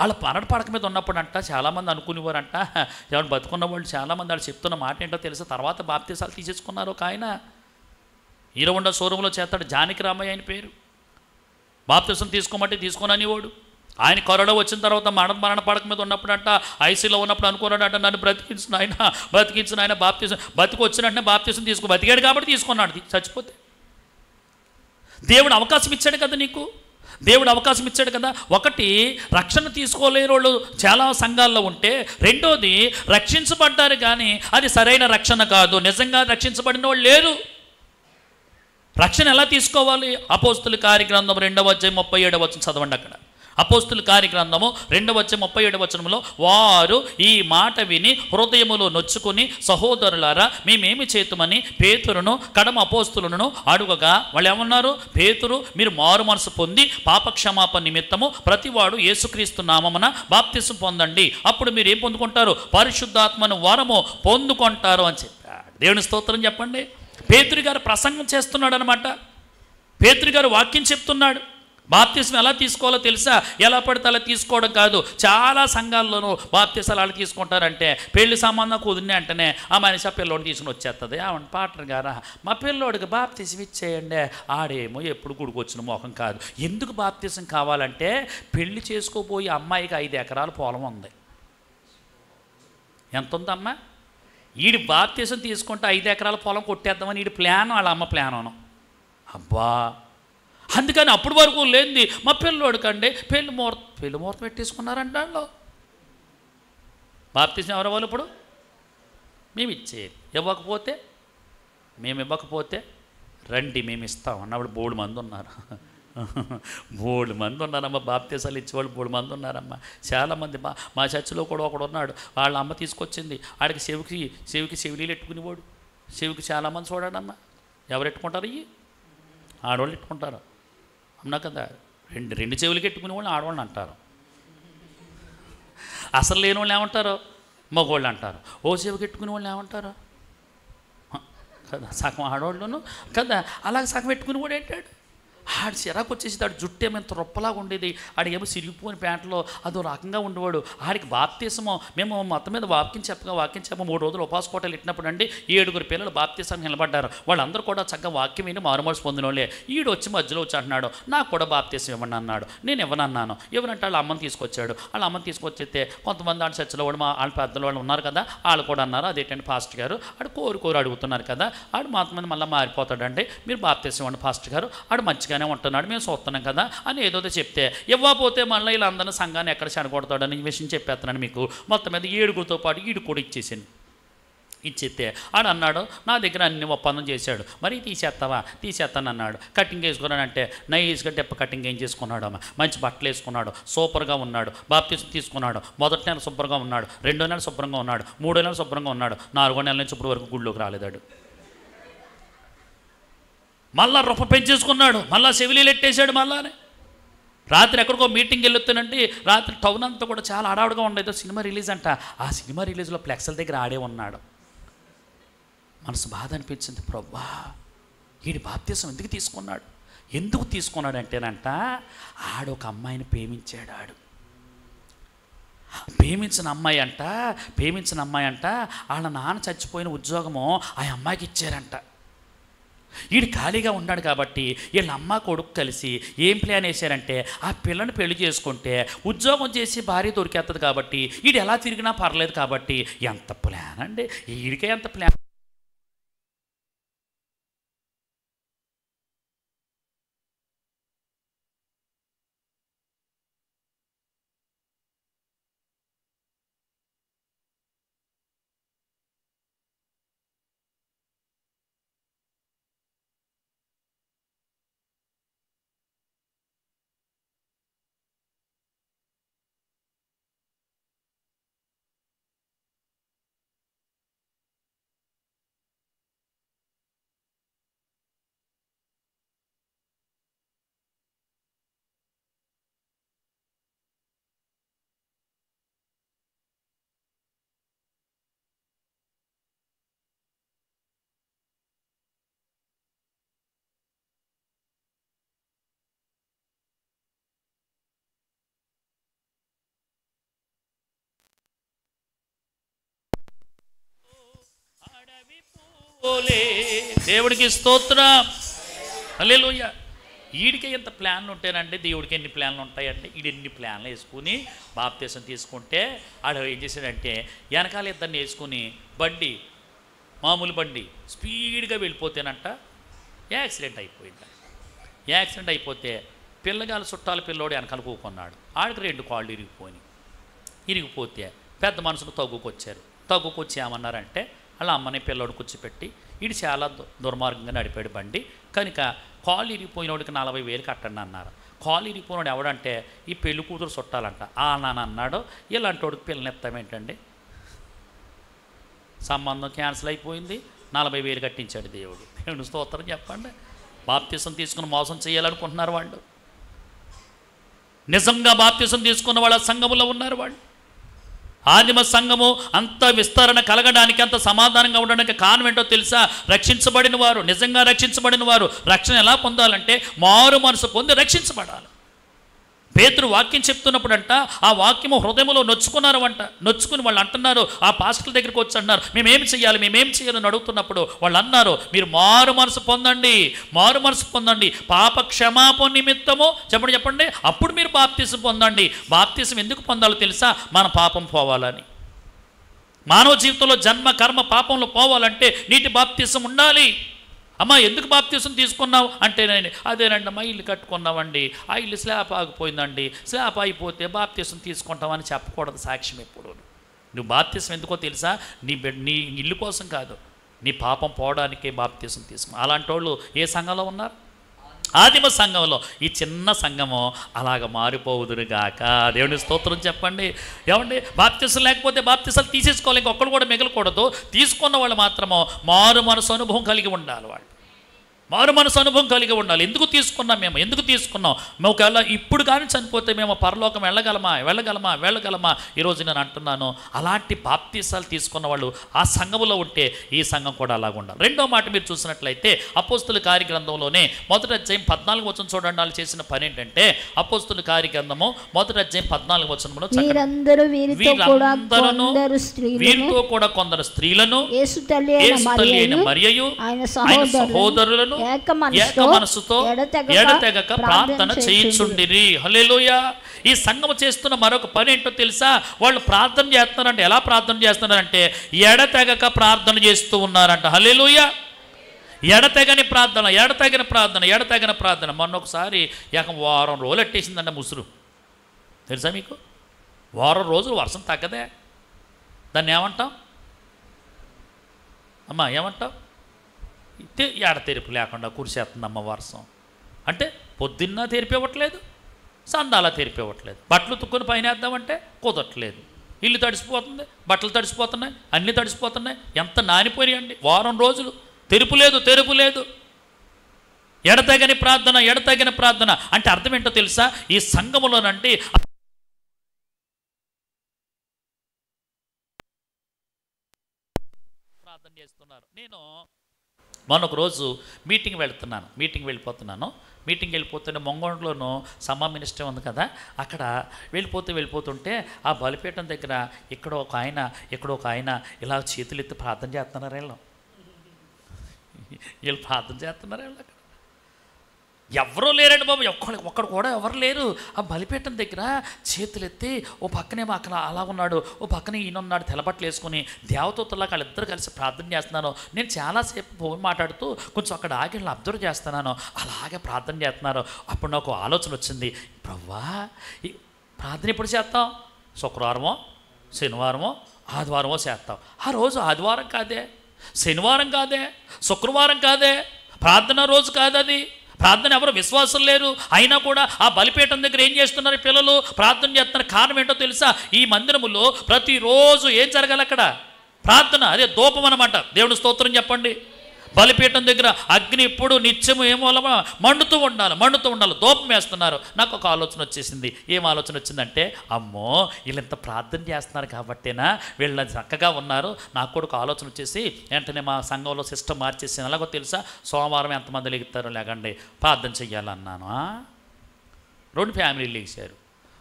వాళ్ళ పడక మీద ఉన్నప్పుడు అంట చాలామంది అనుకునేవారంట, ఎవరు బతుకున్న వాళ్ళు చాలామంది వాళ్ళు చెప్తున్న మాట ఏంటో తెలుసా? తర్వాత బాప్తిసాలు తీసేసుకున్నారు. ఒక ఆయన ఈరవండ షోరూంలో చేస్తాడు, జానకి రామయ్య ఆయన పేరు. బాప్తిసం తీసుకోమంటే తీసుకునని వాడు. ఆయన కరోనా వచ్చిన తర్వాత మరణ పడక మీద ఉన్నప్పుడు అంట, ఐసీలో ఉన్నప్పుడు అనుకున్నాడంట, నన్ను బ్రతికించిన ఆయన బాప్తిసం బతికి వచ్చినట్టే బాప్తిసం బతికాడు కాబట్టి తీసుకున్నాడు. చచ్చిపోతే దేవుడు అవకాశం ఇచ్చాడు కదా నీకు. ఒకటి, రక్షణ తీసుకోలేని వాళ్ళు చాలా సంఘాల్లో ఉంటే, రెండోది రక్షించబడ్డారు కానీ అది సరైన రక్షణ కాదు, నిజంగా రక్షించబడిన వాళ్ళు లేరు. రక్షణ ఎలా తీసుకోవాలి? అపోస్తుల కార్యగ్రంథం 2:37 చదవండి. అక్కడ అపోస్తుల కార్యగ్రంథము 2:37 వారు ఈ మాట విని హృదయములో నొచ్చుకొని, సహోదరులారా మేమేమి చేతుమని పేతురును కడమ అపోస్తులను అడుగగా వాళ్ళు ఏమన్నారు? పేతురు, మీరు మారు మనసు పొంది పాపక్షమాపణ నిమిత్తము ప్రతివాడు యేసుక్రీస్తు నామమున బాప్తిసం పొందండి, అప్పుడు మీరు ఏం పొందుకుంటారు? పరిశుద్ధాత్మను వరము పొందుకుంటారు అని చెప్పాడు. దేవుని స్తోత్రం చెప్పండి. పేతురు గారు ప్రసంగం చేస్తున్నాడు అనమాట. పేతురు గారు వాక్యం చెప్తున్నాడు. బాప్తిసం ఎలా తీసుకోవాలో తెలుసా? ఎలా పడితే అలా తీసుకోవడం కాదు. చాలా సంఘాల్లోనూ బాప్తిసాలు అలా తీసుకుంటారంటే, పెళ్లి సంబంధం కుదిరిన వెంటనే ఆ మనిషి ఆ పిల్లోడిని తీసుకుని వచ్చేస్తుంది. అవును పాటర్ గారా, మా పిల్లోడికి బాప్తిసం ఇచ్చేయండి. ఆడేమో ఎప్పుడు గుడికొచ్చిన మొహం కాదు. ఎందుకు బాప్తిసం కావాలంటే, పెళ్లి చేసుకోబోయే అమ్మాయికి 5 ఎకరాల పొలం ఉంది. ఎంత ఉందమ్మా? ఈడి బాప్తిసం తీసుకుంటే 5 ఎకరాల పొలం కొట్టేద్దామని ఈడి ప్లాన్, వాళ్ళ అమ్మ ప్లాను. అబ్బా, అందుకని అప్పటి వరకు లేనిది మా పిల్లోడికండి పెళ్లి ముహూర్తం పెట్టేసుకున్నారంట. వాళ్ళు బాప్తిసం ఎవరు వాళ్ళు? ఇప్పుడు మేము ఇచ్చేది. మేము ఇవ్వకపోతే రండి మేము ఇస్తాం అన్నప్పుడు బోల్డ్ మంది ఉన్నారమ్మా. బాప్తిసాలు ఇచ్చేవాళ్ళు బోల్డ్ మంది ఉన్నారమ్మా. చాలామంది మా చర్చిలో కూడా ఒకడు ఉన్నాడు. వాళ్ళ అమ్మ తీసుకొచ్చింది. ఆడికి చెవికి చెవిలీలు ఎట్టుకునేవాడు. చెవికి చాలామంది చూడాడమ్మా. ఎవరు ఎట్టుకుంటారు? ఇవి ఆడవాళ్ళు ఎట్టుకుంటారు. అన్నా కదా, రెండు చెవులకి ఎట్టుకునే వాళ్ళు ఆడవాళ్ళు అంటారు. అసలు లేని వాళ్ళు ఏమంటారు? మగవాళ్ళు అంటారు. ఓ చెవికి ఎట్టుకునే వాళ్ళు ఏమంటారు కదా? సగం ఆడవాళ్ళను కదా, అలాగే సగం పెట్టుకుని కూడా ఏంటాడు. ఆడు చిరాకు వచ్చేసి ఆడు జుట్టు ఏమో ఎంత రొప్పలాగా ఉండేది, ఆడికేమో సిరిగిపోయిన ప్యాంట్లో అదో రకంగా ఉండేవాడు. ఆడికి బాప్తీసమో మేము మొత్తం మీద వాక్యం చెప్ప 3 రోజులు ఉపవాస కోటలు ఇట్టినప్పుడు అండి 7 పిల్లలు బాప్తీసానికి నిలబడ్డారు. వాళ్ళందరూ కూడా చక్కగా వాక్యం విని మారుమనసు పొందిన వాళ్ళే. ఈడు వచ్చి మధ్యలో వచ్చి అంటున్నాడు నాకు కూడా బాప్తీసం ఇవ్వండి అన్నాడు. నేను ఇవ్వనన్నాను. ఎవరంటే వాళ్ళ అమ్మని తీసుకొచ్చాడు. వాళ్ళ అమ్మని తీసుకొచ్చితే కొంతమంది ఆడ చర్చలో వాడు వాళ్ళ పెద్దలు వాళ్ళు ఉన్నారు కదా, వాళ్ళు కూడా అన్నారు అదేంటండి పాస్టర్ గారు ఆడు కోరు అడుగుతున్నారు కదా, ఆడు మాత్రం మళ్ళీ మారిపోతాడండి, మీరు బాప్తీసం ఇవ్వండి పాస్టర్ గారు, ఆడు మంచిగానే ఉంటున్నాడు మేము చూస్తున్నాం కదా అని ఏదో చెప్తే, ఇవ్వకపోతే మళ్ళీ వీళ్ళందరినీ సంఘాన్ని ఎక్కడ చెడగొడతాడని ఈ విషయం చెప్పేస్తున్నాను మీకు. మొత్తం మీద 7 పాటు ఈడు కూడా ఇచ్చేసింది. ఇచ్చేస్తే ఆడు అన్నాడు నా దగ్గర అన్ని ఒప్పందం చేశాడు, మరి తీసేస్తాను అన్నాడు. కటింగ్ వేసుకున్నాడంటే నైస్గా డెప్ప కటింగ్ ఏం చేసుకున్నాడు, మంచి బట్టలు వేసుకున్నాడు, సూపర్గా ఉన్నాడు, బాప్తీసం తీసుకున్నాడు. మొదటి నెల శుభ్రంగా ఉన్నాడు, 2వ నెల శుభ్రంగా ఉన్నాడు, 3వ నెల శుభ్రంగా ఉన్నాడు, 4వ నెల నుంచి ఇప్పుడు వరకు గుళ్ళోకి రాలేదాడు. మళ్ళా రొప్ప పెంచేసుకున్నాడు, మళ్ళా సెవిలీలు ఎట్టేశాడు. మళ్ళానే రాత్రి ఎక్కడికో మీటింగ్ వెళ్ళొస్తానంటే రాత్రి టౌన్ అంతా కూడా చాలా హడావుడిగా ఉండేదో సినిమా రిలీజ్ అంట. ఆ సినిమా రిలీజ్లో ఫ్లెక్స్ల దగ్గర ఆడే ఉన్నాడు. మనసు బాధ అనిపించింది, ప్రభా వీడి బాప్తీసం ఎందుకు తీసుకున్నాడు అంటేనంట ఆడు ఒక అమ్మాయిని ప్రేమించాడు. ప్రేమించిన అమ్మాయి అంట వాళ్ళ నాన్న చచ్చిపోయిన ఉద్యోగము ఆ అమ్మాయికి ఇచ్చారంట. వీడు ఖాళీగా ఉన్నాడు కాబట్టి వీళ్ళ అమ్మ కొడుకు కలిసి ఏం ప్లాన్ వేశారంటే ఆ పిల్లని పెళ్లి చేసుకుంటే ఉద్యోగం చేసి భార్య దొరికేస్తుంది కాబట్టి వీడు ఎలా తిరిగినా పర్లేదు కాబట్టి. ఎంత ప్లాన్ అండి, వీడికే ఎంత ప్లాన్. దేవుడికి స్తోత్రం, హల్లెలూయా. వీడికి ఎంత ప్లాన్లు ఉంటాయండి, దేవుడికి ఎన్ని ప్లాన్లు ఉంటాయండి. వీడు ఎన్ని ప్లాన్లు వేసుకుని బాప్తీసం తీసుకుంటే ఆడు ఏం చేశాడంటే వెనకాల ఇద్దరిని వేసుకుని మామూలు బండి స్పీడ్గా వెళ్ళిపోతేనంట యాక్సిడెంట్ అయిపోతే పిల్లగాల చుట్టాల పిల్లోడు వెనకాల కూకున్నాడు. ఆడికి 2 కాళ్ళు ఇరిగిపోతే పెద్ద మనుషులు తగ్గుకొచ్చి ఏమన్నారంటే వాళ్ళ అమ్మని పిల్లోడు కూర్చోపెట్టి వీడు చాలా దుర్మార్గంగా నడిపాడు బండి కనుక కాళ్ళు ఇరిగిపోయినోడికి 40,000 కట్టండి అన్నారు. కాళ్ళు ఇరిగిపోయినోడు ఎవడంటే ఈ పెళ్లి కూతురు చుట్టాలంట. నాన్న అన్నాడు ఇలాంటి వాడికి పిల్లనెత్తామేంటండి, సంబంధం క్యాన్సిల్ అయిపోయింది, 40,000 కట్టించాడు దేవుడు స్తోత్రం చెప్పండి. బాప్తీసం తీసుకుని మోసం చేయాలనుకుంటున్నారు వాళ్ళు. నిజంగా బాప్తీసం తీసుకున్న వాళ్ళ సంఘములో ఉన్నారు వాళ్ళు. ఆదిమ సంఘము అంత విస్తరణ కలగడానికి, అంత సమాధానంగా ఉండడానికి కారణం ఏంటో తెలుసా? రక్షించబడిన వారు, నిజంగా రక్షించబడిన వారు రక్షణ ఎలా పొందాలంటే మారు మనసు పొంది రక్షించబడాలి. పేతురు వాక్యం చెప్తున్నప్పుడు అంట ఆ వాక్యము హృదయంలో నొచ్చుకుని వాళ్ళు అంటున్నారు, ఆ పాస్టర్ల దగ్గరికి వచ్చి అంటున్నారు మేమేం చేయాలని అడుగుతున్నప్పుడు వాళ్ళు అన్నారు మీరు మారు మనసు పొందండి, పాప క్షమాపణ నిమిత్తము చెప్పండి అప్పుడు మీరు బాప్తీసం పొందండి. బాప్తీసం ఎందుకు పొందాలో తెలుసా? మన పాపం పోవాలని. మానవ జీవితంలో జన్మ కర్మ పాపంలో పోవాలంటే నీటి బాప్తీసం ఉండాలి. అమ్మా ఎందుకు బాప్తీసం తీసుకున్నావు అంటే అదేనండి అమ్మా ఇల్లు కట్టుకున్నామండి, ఆ ఇల్లు స్లాబ్ ఆగిపోయిందండి, స్లాబ్ అయిపోతే బాప్తీసం తీసుకుంటామని చెప్పకూడదు. సాక్ష్యం ఎప్పుడు నువ్వు బాప్తీసం ఎందుకో తెలుసా? నీ ఇల్లు కోసం కాదు, నీ పాపం పోవడానికే బాప్తీసం తీసుకున్నావు. అలాంటి వాళ్ళు ఏ సంఘంలో ఉన్నారు? ఆదిమ సంఘంలో. ఈ చిన్న సంఘము అలాగ మారిపోవుదురుగాక. దేవుని స్తోత్రం చెప్పండి. ఏమండి బాప్తీసం లేకపోతే బాప్తీసాలు తీసేసుకోవాలి, ఇంకొకళ్ళు కూడా మిగలకూడదు. తీసుకున్న వాళ్ళు మాత్రము మారు మనసు అనుభవం కలిగి ఉండాలి. వాళ్ళు మారు మనసు అనుభవం కలిగి ఉండాలి. ఎందుకు తీసుకున్నాం మేము? ఎందుకు తీసుకున్నాం? మేము ఒకవేళ ఇప్పుడు కానీ చనిపోతే మేము పరలోకం వెళ్ళగలమా? ఈరోజు నేను అంటున్నాను, అలాంటి బాప్తీసాలు తీసుకున్న వాళ్ళు ఆ సంఘములో ఉంటే ఈ సంఘం కూడా అలాగ ఉండాలి. రెండో మాట మీరు చూసినట్లయితే అపోస్తుల కార్యగ్రంథంలోనే 1వ అధ్యాయం 14వ వచనం చూడండి. వాళ్ళు చేసిన పని ఏంటంటే, అపోస్తుల కార్యగ్రంథము 1వ అధ్యాయం 14వ వచనంలో వీరితో కూడా కొందరు స్త్రీలను, యేసు తల్లి అయిన మరియయు ఆయన సహోదరులను ఏక మనసుతో ఎడతెగక ప్రార్థన చేయుచుండిరి. హల్లెలూయా. ఈ సంఘము చేస్తున్న మరొక పని ఏంటో తెలుసా? వాళ్ళు ప్రార్థన చేస్తున్నారంటే, ఎలా ప్రార్థన చేస్తున్నారంటే ఎడతెగక ప్రార్థన చేస్తూ ఉన్నారంట. హల్లెలూయా. ఎడతెగని ప్రార్థన. మొన్న ఒకసారి వారం రోజులు ఎట్టేసిందంట ముసురు. తెలుసా మీకు? వారం రోజులు వర్షం తగ్గదే. దాన్ని ఏమంటాం అమ్మా? ఏమంటాం? ఎడ తెరుపు లేకుండా కురిసేస్తుందమ్మ వర్షం అంటే. పొద్దున్న తెరిపివ్వట్లేదు, సందాలా తెరిపివ్వట్లేదు. బట్టలు తుక్కుని పైన వేద్దామంటే కుదరట్లేదు. ఇల్లు తడిసిపోతుంది, బట్టలు తడిసిపోతున్నాయి, అన్నీ తడిసిపోతున్నాయి. ఎంత నానిపోయాయండి. వారం రోజులు తెరుపు లేదు. ఎడతెగని ప్రార్థన అంటే అర్థం ఏంటో తెలుసా? ఈ సంఘములోనంటే ప్రార్థన చేస్తున్నారు. నేను మొన్న ఒక రోజు మీటింగ్ వెళ్ళిపోతున్నాను. మీటింగ్ వెళ్ళిపోతుంటే మొంగోడులోనూ సమ్మా మినిస్ట్రీ ఉంది కదా, అక్కడ వెళ్ళిపోతుంటే ఆ బలిపీఠం దగ్గర ఇక్కడ ఒక ఆయన ఇలా చేతులు ఎత్తి ప్రార్థన చేస్తున్నారు. వీళ్ళు ప్రార్థన చేస్తున్నారు. అక్కడ ఎవరూ లేరండి బాబు, ఒక్కడు కూడా ఎవరు లేరు. ఆ బలిపీఠం దగ్గర చేతులెత్తి ఓ పక్కనేమో అక్కడ అలా ఉన్నాడు, ఓ పక్కనే ఈయన ఉన్నాడు, తెల్లబట్టలు వేసుకుని దేవదూతల్లా వాళ్ళిద్దరు కలిసి ప్రార్థన చేస్తున్నాను. నేను చాలాసేపు ఫోన్ మాట్లాడుతూ కొంచెం అక్కడ ఆగి అబ్జర్వ్ చేస్తున్నాను. అలాగే ప్రార్థన చేస్తున్నారు. అప్పుడు నాకు ఆలోచన వచ్చింది, ప్రభువా ఈ ప్రార్థన ఎప్పుడు చేస్తాం? శుక్రవారమో, శనివారమో, ఆదివారమో చేస్తాం. ఆ రోజు ఆదివారం కాదే, శనివారం కాదే, శుక్రవారం కాదే, ప్రార్థన రోజు కాదు అది. ప్రార్థన ఎవరు విశ్వాసం లేరు. అయినా కూడా ఆ బలిపీఠం దగ్గర ఏం చేస్తున్నారు? పిల్లలు ప్రార్థన చేస్తున్నారు. కారణం ఏంటో తెలుసా? ఈ మందిరములో ప్రతిరోజు ఏం జరగాలి? అక్కడ ప్రార్థన. అదే ధూపం అన్నమాట. దేవుని స్తోత్రం చెప్పండి. బలిపీఠం దగ్గర అగ్ని ఎప్పుడు నిత్యము మండుతూ ఉండాలి. ధూపం వేస్తున్నారు. నాకు ఒక ఆలోచన వచ్చేసింది. ఏం ఆలోచన వచ్చిందంటే, అమ్మో వీళ్ళు ఇంత ప్రార్థన చేస్తున్నారు కాబట్టేనా వీళ్ళు చక్కగా ఉన్నారు. నాకు కూడా ఒక ఆలోచన వచ్చేసి వెంటనే మా సంఘంలో సిస్టమ్ మార్చేసాను. ఎలాగో తెలుసా? సోమవారం ఎంతమంది లెగుతారో లేకండి ప్రార్థన చెయ్యాలన్నాను. 2 ఫ్యామిలీలు లెగిశారు.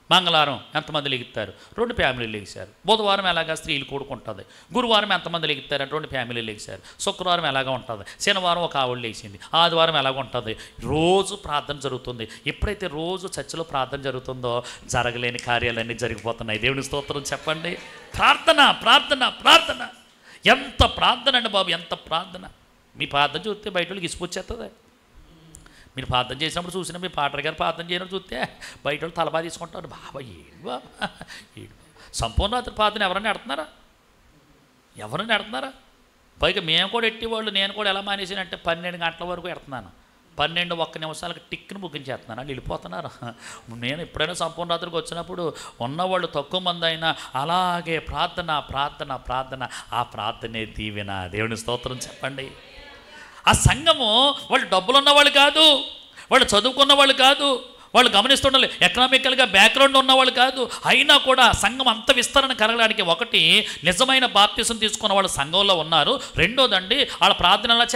మంగళవారం ఎంతమంది లెగుతారు? 2 ఫ్యామిలీలు లెగిశారు. బుధవారం ఎలాగా స్త్రీలు కూడుకుంటుంది. గురువారం ఎంతమంది లెగుతారు? 2 ఫ్యామిలీలు లెగిశారు. శుక్రవారం ఎలాగా ఉంటుంది. శనివారం ఒక ఆవిడ లేచింది. ఆదివారం ఎలాగ ఉంటుంది. రోజు ప్రార్థన జరుగుతుంది. ఎప్పుడైతే రోజు చర్చిలో ప్రార్థన జరుగుతుందో జరగలేని కార్యాలన్నీ జరిగిపోతున్నాయి. దేవుని స్తోత్రం చెప్పండి. ప్రార్థన. ఎంత ప్రార్థన అండి బాబు, ఎంత ప్రార్థన. మీ ప్రార్థన చూస్తే బయట వాళ్ళకి ఇసుకొచ్చేస్తుంది. మీరు ప్రార్థన చేసినప్పుడు చూసినా, మీ పాటర్ గారు ప్రార్థన చేయడం చూస్తే బయట వాళ్ళు తలబా తీసుకుంటారు. బాబా ఏడు సంపూర్ణ ప్రార్థన ఎవరైనా ఎడుతున్నారా? పైగా మేము కూడా ఎట్టేవాళ్ళు. నేను కూడా ఎలా మానేసానంటే 12 గంటల వరకు ఎడుతున్నాను. 12 నిమిషాలకు టిక్ని ముగించేస్తున్నాను. వాళ్ళు వెళ్ళిపోతున్నారు. నేను ఎప్పుడైనా సంపూర్ణ రాత్రికి వచ్చినప్పుడు ఉన్నవాళ్ళు తక్కువ మంది అయినా అలాగే ప్రార్థన. ఆ ప్రార్థనే దీవెన. దేవుని స్తోత్రం చెప్పండి. ఆ సంఘము వాళ్ళు డబ్బులు ఉన్నవాళ్ళు కాదు, వాళ్ళు చదువుకున్న వాళ్ళు కాదు, వాళ్ళు గమనిస్తుండాలి ఎకనామికల్గా బ్యాక్గ్రౌండ్ ఉన్నవాళ్ళు కాదు. అయినా కూడా సంఘం అంత విస్తరణ కలగడానికి ఒకటి నిజమైన బాప్తిసం తీసుకున్న వాళ్ళు సంఘంలో ఉన్నారు. రెండోదండి వాళ్ళ ప్రార్థన ఎలా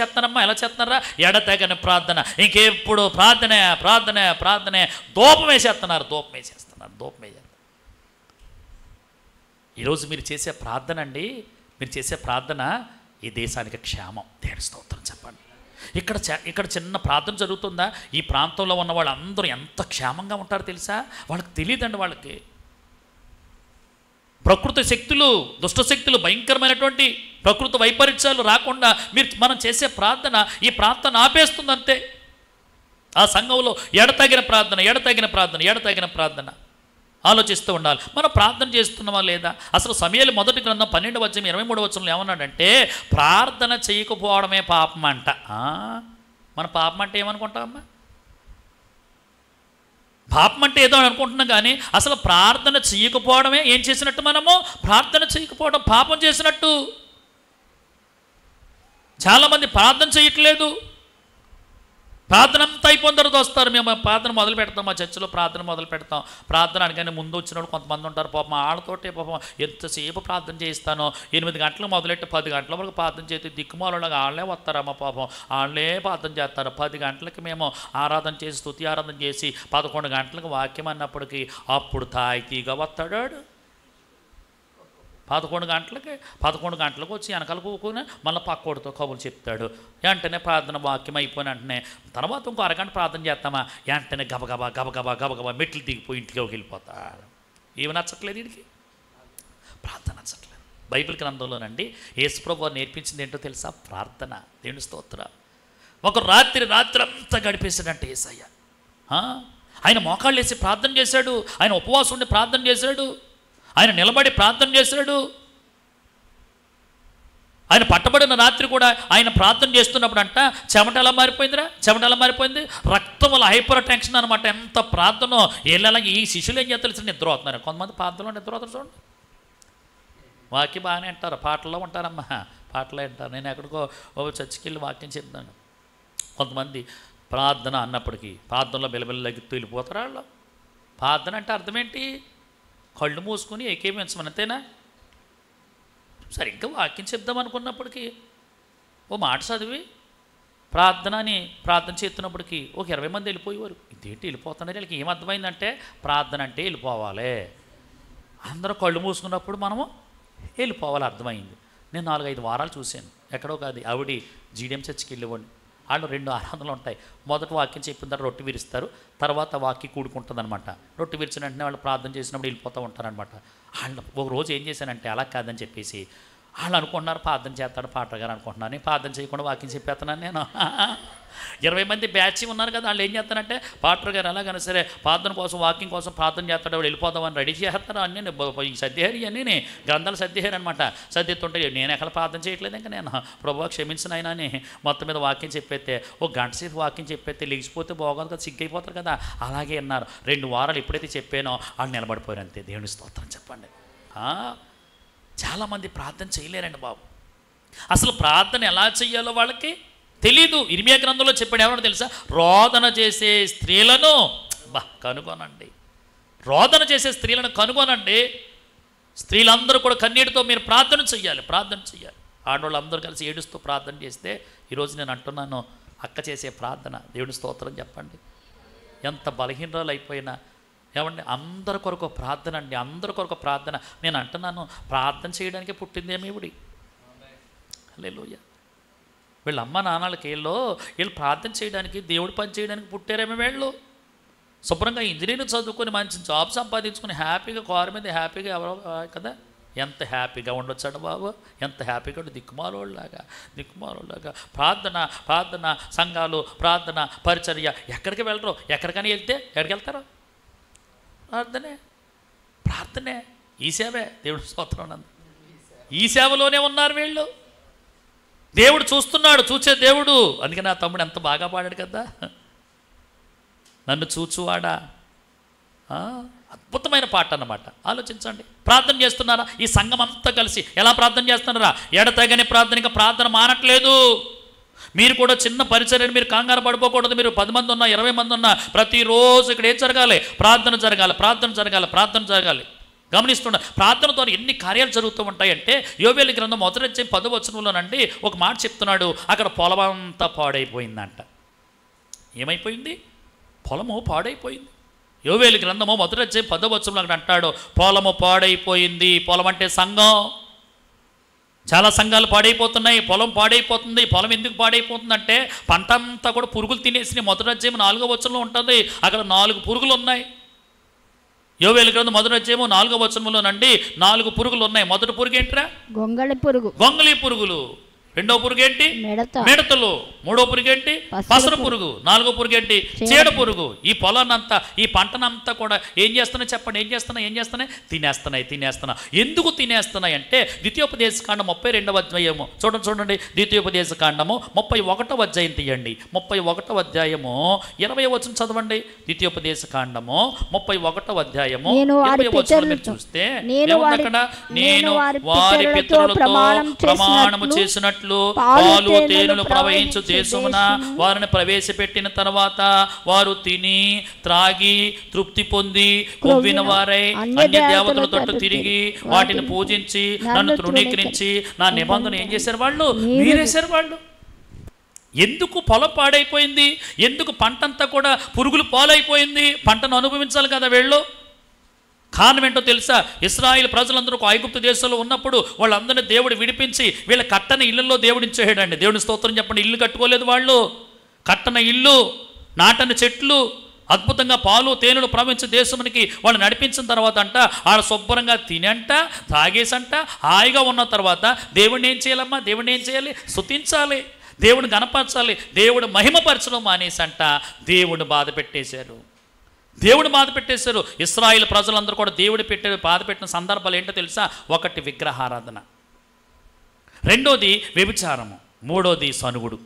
చేస్తున్నారా? ఎడతెగని ప్రార్థన. ఇంకెప్పుడు ప్రార్థనే. ధూపం వేసేస్తున్నారు. ఈరోజు మీరు చేసే ప్రార్థన ఈ దేశానికి క్షేమం. దేవుని స్తోత్రం చెప్పండి. ఇక్కడ చిన్న ప్రార్థన జరుగుతుందా? ఈ ప్రాంతంలో ఉన్న వాళ్ళందరూ ఎంత క్షేమంగా ఉంటారో తెలుసా? వాళ్ళకి తెలియదండి. వాళ్ళకి ప్రకృతి శక్తులు, దుష్ట శక్తులు, భయంకరమైనటువంటి ప్రకృతి వైపరీత్యాలు రాకుండా మనం చేసే ప్రార్థన ఈ ప్రార్థన ఆపేస్తుందంతే. ఆ సంఘంలో ఎడతగిన ప్రార్థన ఆలోచిస్తూ ఉండాలి. మనం ప్రార్థన చేస్తున్నామా లేదా? అసలు సమూయేలు మొదటి గ్రంథం 12వ అధ్యాయం 23వ వచనంలో ఏమన్నాడంటే, ప్రార్థన చేయకపోవడమే పాపం అంట. మన పాపం అంటే ఏమనుకుంటామమ్మా? పాపం అంటే ఏదో అనుకుంటున్నాం కానీ అసలు ప్రార్థన చేయకపోవడమే ఏం చేసినట్టు? మనము ప్రార్థన చేయకపోవడం పాపం చేసినట్టు. చాలామంది ప్రార్థన చేయట్లేదు. ప్రార్థన అంతా అయిపోయిన తర్వాత వస్తారు. మేము ప్రార్థన మొదలు పెడతాం, మా చర్చిలో ప్రార్థన మొదలు పెడతాం. ప్రార్థన అనగానే ముందు వచ్చినప్పుడు కొంతమంది ఉంటారు, పాపం వాళ్ళతోటే పాపం ఎంతసేపు ప్రార్థన చేయిస్తానో, 8 గంటలకు మొదలెట్టి 10 గంటల వరకు ప్రార్థన చేస్తే దిక్కుమాలలాగా వాళ్ళే వస్తారమ్మా పాపం, వాళ్ళే ప్రార్థన చేస్తారు. 10 గంటలకి మేము ఆరాధన చేసి స్తుతి ఆరాధన చేసి 11 గంటలకు వాక్యం అన్నప్పటికీ అప్పుడు తాయితీగా వస్తాడు. 11 గంటలకు వచ్చి వెనకాల కూకుని మళ్ళీ పక్కోడితో కబుర్లు చెప్తాడు. వెంటనే ప్రార్థన వాక్యం అయిపోయిన వెంటనే తర్వాత ఇంకో అరగంట ప్రార్థన చేస్తామా, వెంటనే గబగబా మెట్లు దిగిపోయి ఇంటికి వెళ్ళిపోతాడు. ఏమి నచ్చట్లేదు వీడికి, ప్రార్థన నచ్చట్లేదు. బైబిల్ గ్రంథంలోనండి యేసుప్రభువు వారు నేర్పించింది ఏంటో తెలుసా? ప్రార్థన. దేవుని స్తోత్రం. ఒక రాత్రి అంతా గడిపేశాడంటే యేసయ్య. ఆయన మోకాళ్ళు వేసి ప్రార్థన చేశాడు, ఆయన ఉపవాసం ఉండి ప్రార్థన చేశాడు, ఆయన నిలబడి ప్రార్థన చేశాడు. ఆయన పట్టబడిన రాత్రి కూడా ఆయన ప్రార్థన చేస్తున్నప్పుడు అంట చెమట ఎలా మారిపోయింది, రక్తం వల్ల హైపర్ టెన్షన్ అనమాట. ఎంత ప్రార్థనో ఏళ్ళ ఈ శిష్యులు ఏం చేస్తారు, నిద్ర అవుతున్నారు. కొంతమంది ప్రార్థనలో నిద్ర అవుతారు చూడండి. వాక్యం బాగానే అంటారు, పాటల్లో ఉంటారమ్మా, పాటలో అంటారు. నేను ఎక్కడికో చర్చికి వెళ్ళి వాక్యం చెప్తాను. కొంతమంది ప్రార్థన అన్నప్పటికీ ప్రార్థనలో బిలబిల్లగిత్తు వెళ్ళిపోతారు వాళ్ళు. ప్రార్థన అంటే అర్థం ఏంటి? కళ్ళు మూసుకొని ఏకీభవించమని, అంతేనా? సరిగ్గా వాక్యం చెప్దాం అనుకున్నప్పటికీ ఓ మాట చదివి ప్రార్థన చేస్తున్నప్పటికీ ఒక 20 మంది వెళ్ళిపోయేవారు. ఇదేంటి వెళ్ళిపోతున్నారు, వీళ్ళకి ఏం అర్థమైందంటే ప్రార్థన అంటే వెళ్ళిపోవాలి, అందరూ కళ్ళు మూసుకున్నప్పుడు మనము వెళ్ళిపోవాలి అర్థమైంది. నేను 4-5 వారాలు చూశాను. ఎక్కడో కాదు, ఆవిడ జీడిఎం చర్చికి వెళ్ళేవాడిని. వాళ్ళు 2 ఆరాధనలు ఉంటాయి. మొదట వాక్యం చెప్పిన తర్వాత రొట్టె విరుస్తారు, తర్వాత వాక్యం కూడుకుంటుంది అనమాట. రొట్టె విరిచిన వెంటనే వాళ్ళు ప్రార్థన చేసినప్పుడు వెళ్ళిపోతూ ఉంటారనమాట. వాళ్ళు ఒక రోజు ఏం చేశానంటే అలా కాదని చెప్పేసి వాళ్ళు అనుకుంటున్నారు ప్రార్థన చేస్తాడు పాటర్ గారు అనుకుంటున్నాను. నేను ప్రార్థన చేయకుండా వాక్యం చెప్పేస్తున్నాను. నేను 20 మంది బ్యాచ్ ఉన్నారు కదా, వాళ్ళు ఏం చేస్తానంటే పాటర్ గారు ఎలాగైనా సరే ప్రార్థన కోసం వాక్యం కోసం ప్రార్థన చేస్తాడు, వాళ్ళు వెళ్ళిపోదామని రెడీ చేస్తారు. అన్నీ ఈ సద్యహరి అన్నీ గ్రంథాలు సద్యహరి అనమాట. సద్యతుంటే నేను ఎక్కడ ప్రార్థన చేయట్లేదు, ఇంకా నేను ప్రభువా క్షమించిన ఆయన అని మొత్తం మీద వాక్యం చెప్పేస్తే ఒక గంట సేపు వాక్యం చెప్పేస్తే లెగిసిపోతే బాగోదు కదా, సిగ్గైపోతారు కదా. అలాగే అన్నారు. 2 వారాలు ఎప్పుడైతే చెప్పానో వాళ్ళు నిలబడిపోయారు అంతే. దేవుని స్తోత్రం చెప్పండి. చాలామంది ప్రార్థన చేయలేరండి బాబు. అసలు ప్రార్థన ఎలా చెయ్యాలో వాళ్ళకి తెలీదు. ఇర్మియా గ్రంథంలో చెప్పాడు, ఏమన్నా తెలుసా? రోదన చేసే స్త్రీలను కనుగొనండి. రోదన చేసే స్త్రీలను కనుగొనండి. స్త్రీలందరూ కూడా కన్నీటితో మీరు ప్రార్థన చెయ్యాలి. ఆడవాళ్ళందరూ కలిసి ఏడుస్తూ ప్రార్థన చేస్తే ఈరోజు నేను అంటున్నాను, అక్క చేసే ప్రార్థన దేవుని స్తోత్రం చెప్పండి. ఎంత బలహీనరాలు అయిపోయినా ఏమండి, అందరి కొరకు ప్రార్థన అండి, అందరి కొరకు ప్రార్థన. నేను అంటున్నాను, ప్రార్థన చేయడానికే పుట్టిందేమో ఇవిడి. హల్లెలూయా. వీళ్ళ అమ్మ నాన్నలకి వీళ్ళు ప్రార్థన చేయడానికి, దేవుడి పని చేయడానికి పుట్టారేమో. వీళ్ళు శుభ్రంగా ఇంజనీరింగ్ చదువుకొని మంచి జాబ్ సంపాదించుకొని హ్యాపీగా కారు మీద హ్యాపీగా ఎవరో కదా, ఎంత హ్యాపీగా ఉండొచ్చాడు బాబు, ఎంత హ్యాపీగా ఉండి దిక్కుమాలోళ్ళలాగా ప్రార్థన సంఘాలు, ప్రార్థన పరిచర్య. ఎక్కడికి వెళ్ళరు, ఎక్కడికైనా వెళ్తే ఎక్కడికి వెళ్తారు? ప్రార్థనే ఈ సేవే. దేవుడి స్తోత్రం నందు ఈ సేవలోనే ఉన్నారు వీళ్ళు. దేవుడు చూస్తున్నాడు, చూసే దేవుడు. అందుకే నా తమ్ముడు ఎంత బాగా పాడాడు కదా, నన్ను చూచువాడా. అద్భుతమైన పాట అన్నమాట. ఆలోచించండి. ప్రార్థన చేస్తున్నారా? ఈ సంఘం అంతా కలిసి ఎలా ప్రార్థన చేస్తున్నారా? ఎడతెగని ప్రార్థన, ఇంకా ప్రార్థన మానట్లేదు. మీరు కూడా చిన్న పరిచర్యని మీరు కంగారు పడిపోకూడదు. మీరు 10 మంది ఉన్నా 20 మంది ఉన్నా ప్రతిరోజు ఇక్కడ ఏం జరగాలి? ప్రార్థన జరగాలి. గమనిస్తున్నా, ప్రార్థన ద్వారా ఎన్ని కార్యాలు జరుగుతూ ఉంటాయంటే యోవేలు గ్రంథం 1వ అధ్యాయం 10వ వచనంలోనండి ఒక మాట చెప్తున్నాడు. అక్కడ పొలం అంతా పాడైపోయిందంట. ఏమైపోయింది? పొలము పాడైపోయింది. యోవేలు గ్రంథము 1వ అధ్యాయం 10వ వచనంలో అక్కడ అంటాడు, పొలము పాడైపోయింది. పొలం అంటే సంఘం. చాలా సంఘాలు పాడైపోతున్నాయి, పొలం పాడైపోతుంది. పొలం ఎందుకు పాడైపోతుందంటే పంట అంతా కూడా పురుగులు తినేసి 1వ అధ్యాయం 4వ వచనంలో ఉంటుంది. అక్కడ 4 పురుగులు ఉన్నాయి. యోవేలు గ్రంథం 1వ అధ్యాయం 4వ వచనంలోనండి 4 పురుగులు ఉన్నాయి. మొదటి పురుగు ఏంట్రా? గొంగళి పురుగులు. రెండవ పురుగు ఏంటి? మిడతలు. మూడవ పురుగు ఏంటి? పసర పురుగు. నాలుగో పురుగు ఏంటి? చీడ పురుగు. ఈ పొలాన్నంతా, ఈ పంటనంతా కూడా ఏం చేస్తున్నాయి చెప్పండి? ఏం చేస్తున్నాయి? తినేస్తున్నాయి. ఎందుకు తినేస్తున్నాయి అంటే ద్వితీయోపదేశకాండం 32వ అధ్యాయము చూడండి. ద్వితీయోపదేశకాండము 31వ అధ్యాయం తీయండి. 31వ అధ్యాయము 20వ వచనం చదవండి. ద్వితీయోపదేశకాండము 31వ అధ్యాయము 20వ వచనం మీరు చూస్తే ఏముంది అక్కడ? నేను వారి పితరులతో ప్రమాణము చేసినట్టు చేసినట్లు పాలు తేనెలు ప్రవహించు దేశమున వారిని ప్రవేశపెట్టిన తర్వాత వారు తిని త్రాగి తృప్తి పొంది కొవ్విన వారై అన్య దేవతల తట్టు తిరిగి వాటిని పూజించి నన్ను తృణీకరించి నా నిబంధన ఏం చేశారు వాళ్ళు? మీరేశారు వాళ్ళు. ఎందుకు పొలం పాడైపోయింది? ఎందుకు పంటంతా కూడా పురుగులు పాలైపోయింది? పంటను అనుభవించాలి కదా వీళ్ళు. కారణం ఏంటో తెలుసా? ఇశ్రాయేలు ప్రజలందరూ ఐగుప్తు దేశంలో ఉన్నప్పుడు వాళ్ళందరినీ దేవుడు విడిపించి వీళ్ళ కట్టన ఇళ్ళల్లో దేవుడు ఇచ్చేయడండి. దేవుని స్తోత్రం చెప్పండి. ఇల్లు కట్టుకోలేదు వాళ్ళు. కట్టన ఇల్లు, నాటని చెట్లు, అద్భుతంగా పాలు తేనెలు ప్రవహించే దేశమునికి వాళ్ళు నడిపించిన తర్వాత అంట ఆడ శుభ్రంగా తినంట తాగేసంట హాయిగా ఉన్న తర్వాత దేవుడిని ఏం చేయాలమ్మా? దేవుడిని ఏం చేయాలి? స్తుతించాలి, దేవుడిని గణపరచాలి. దేవుడు మహిమపరచడం మానేసంట దేవుడు బాధ పెట్టేశారు. దేవుడు బాధ పెట్టేశారు. ఇశ్రాయేలు ప్రజలందరూ కూడా దేవుడు బాధ పెట్టిన సందర్భాలు ఏంటో తెలుసా? ఒకటి విగ్రహారాధన, రెండోది వ్యభిచారము, మూడోది సనుగుడు.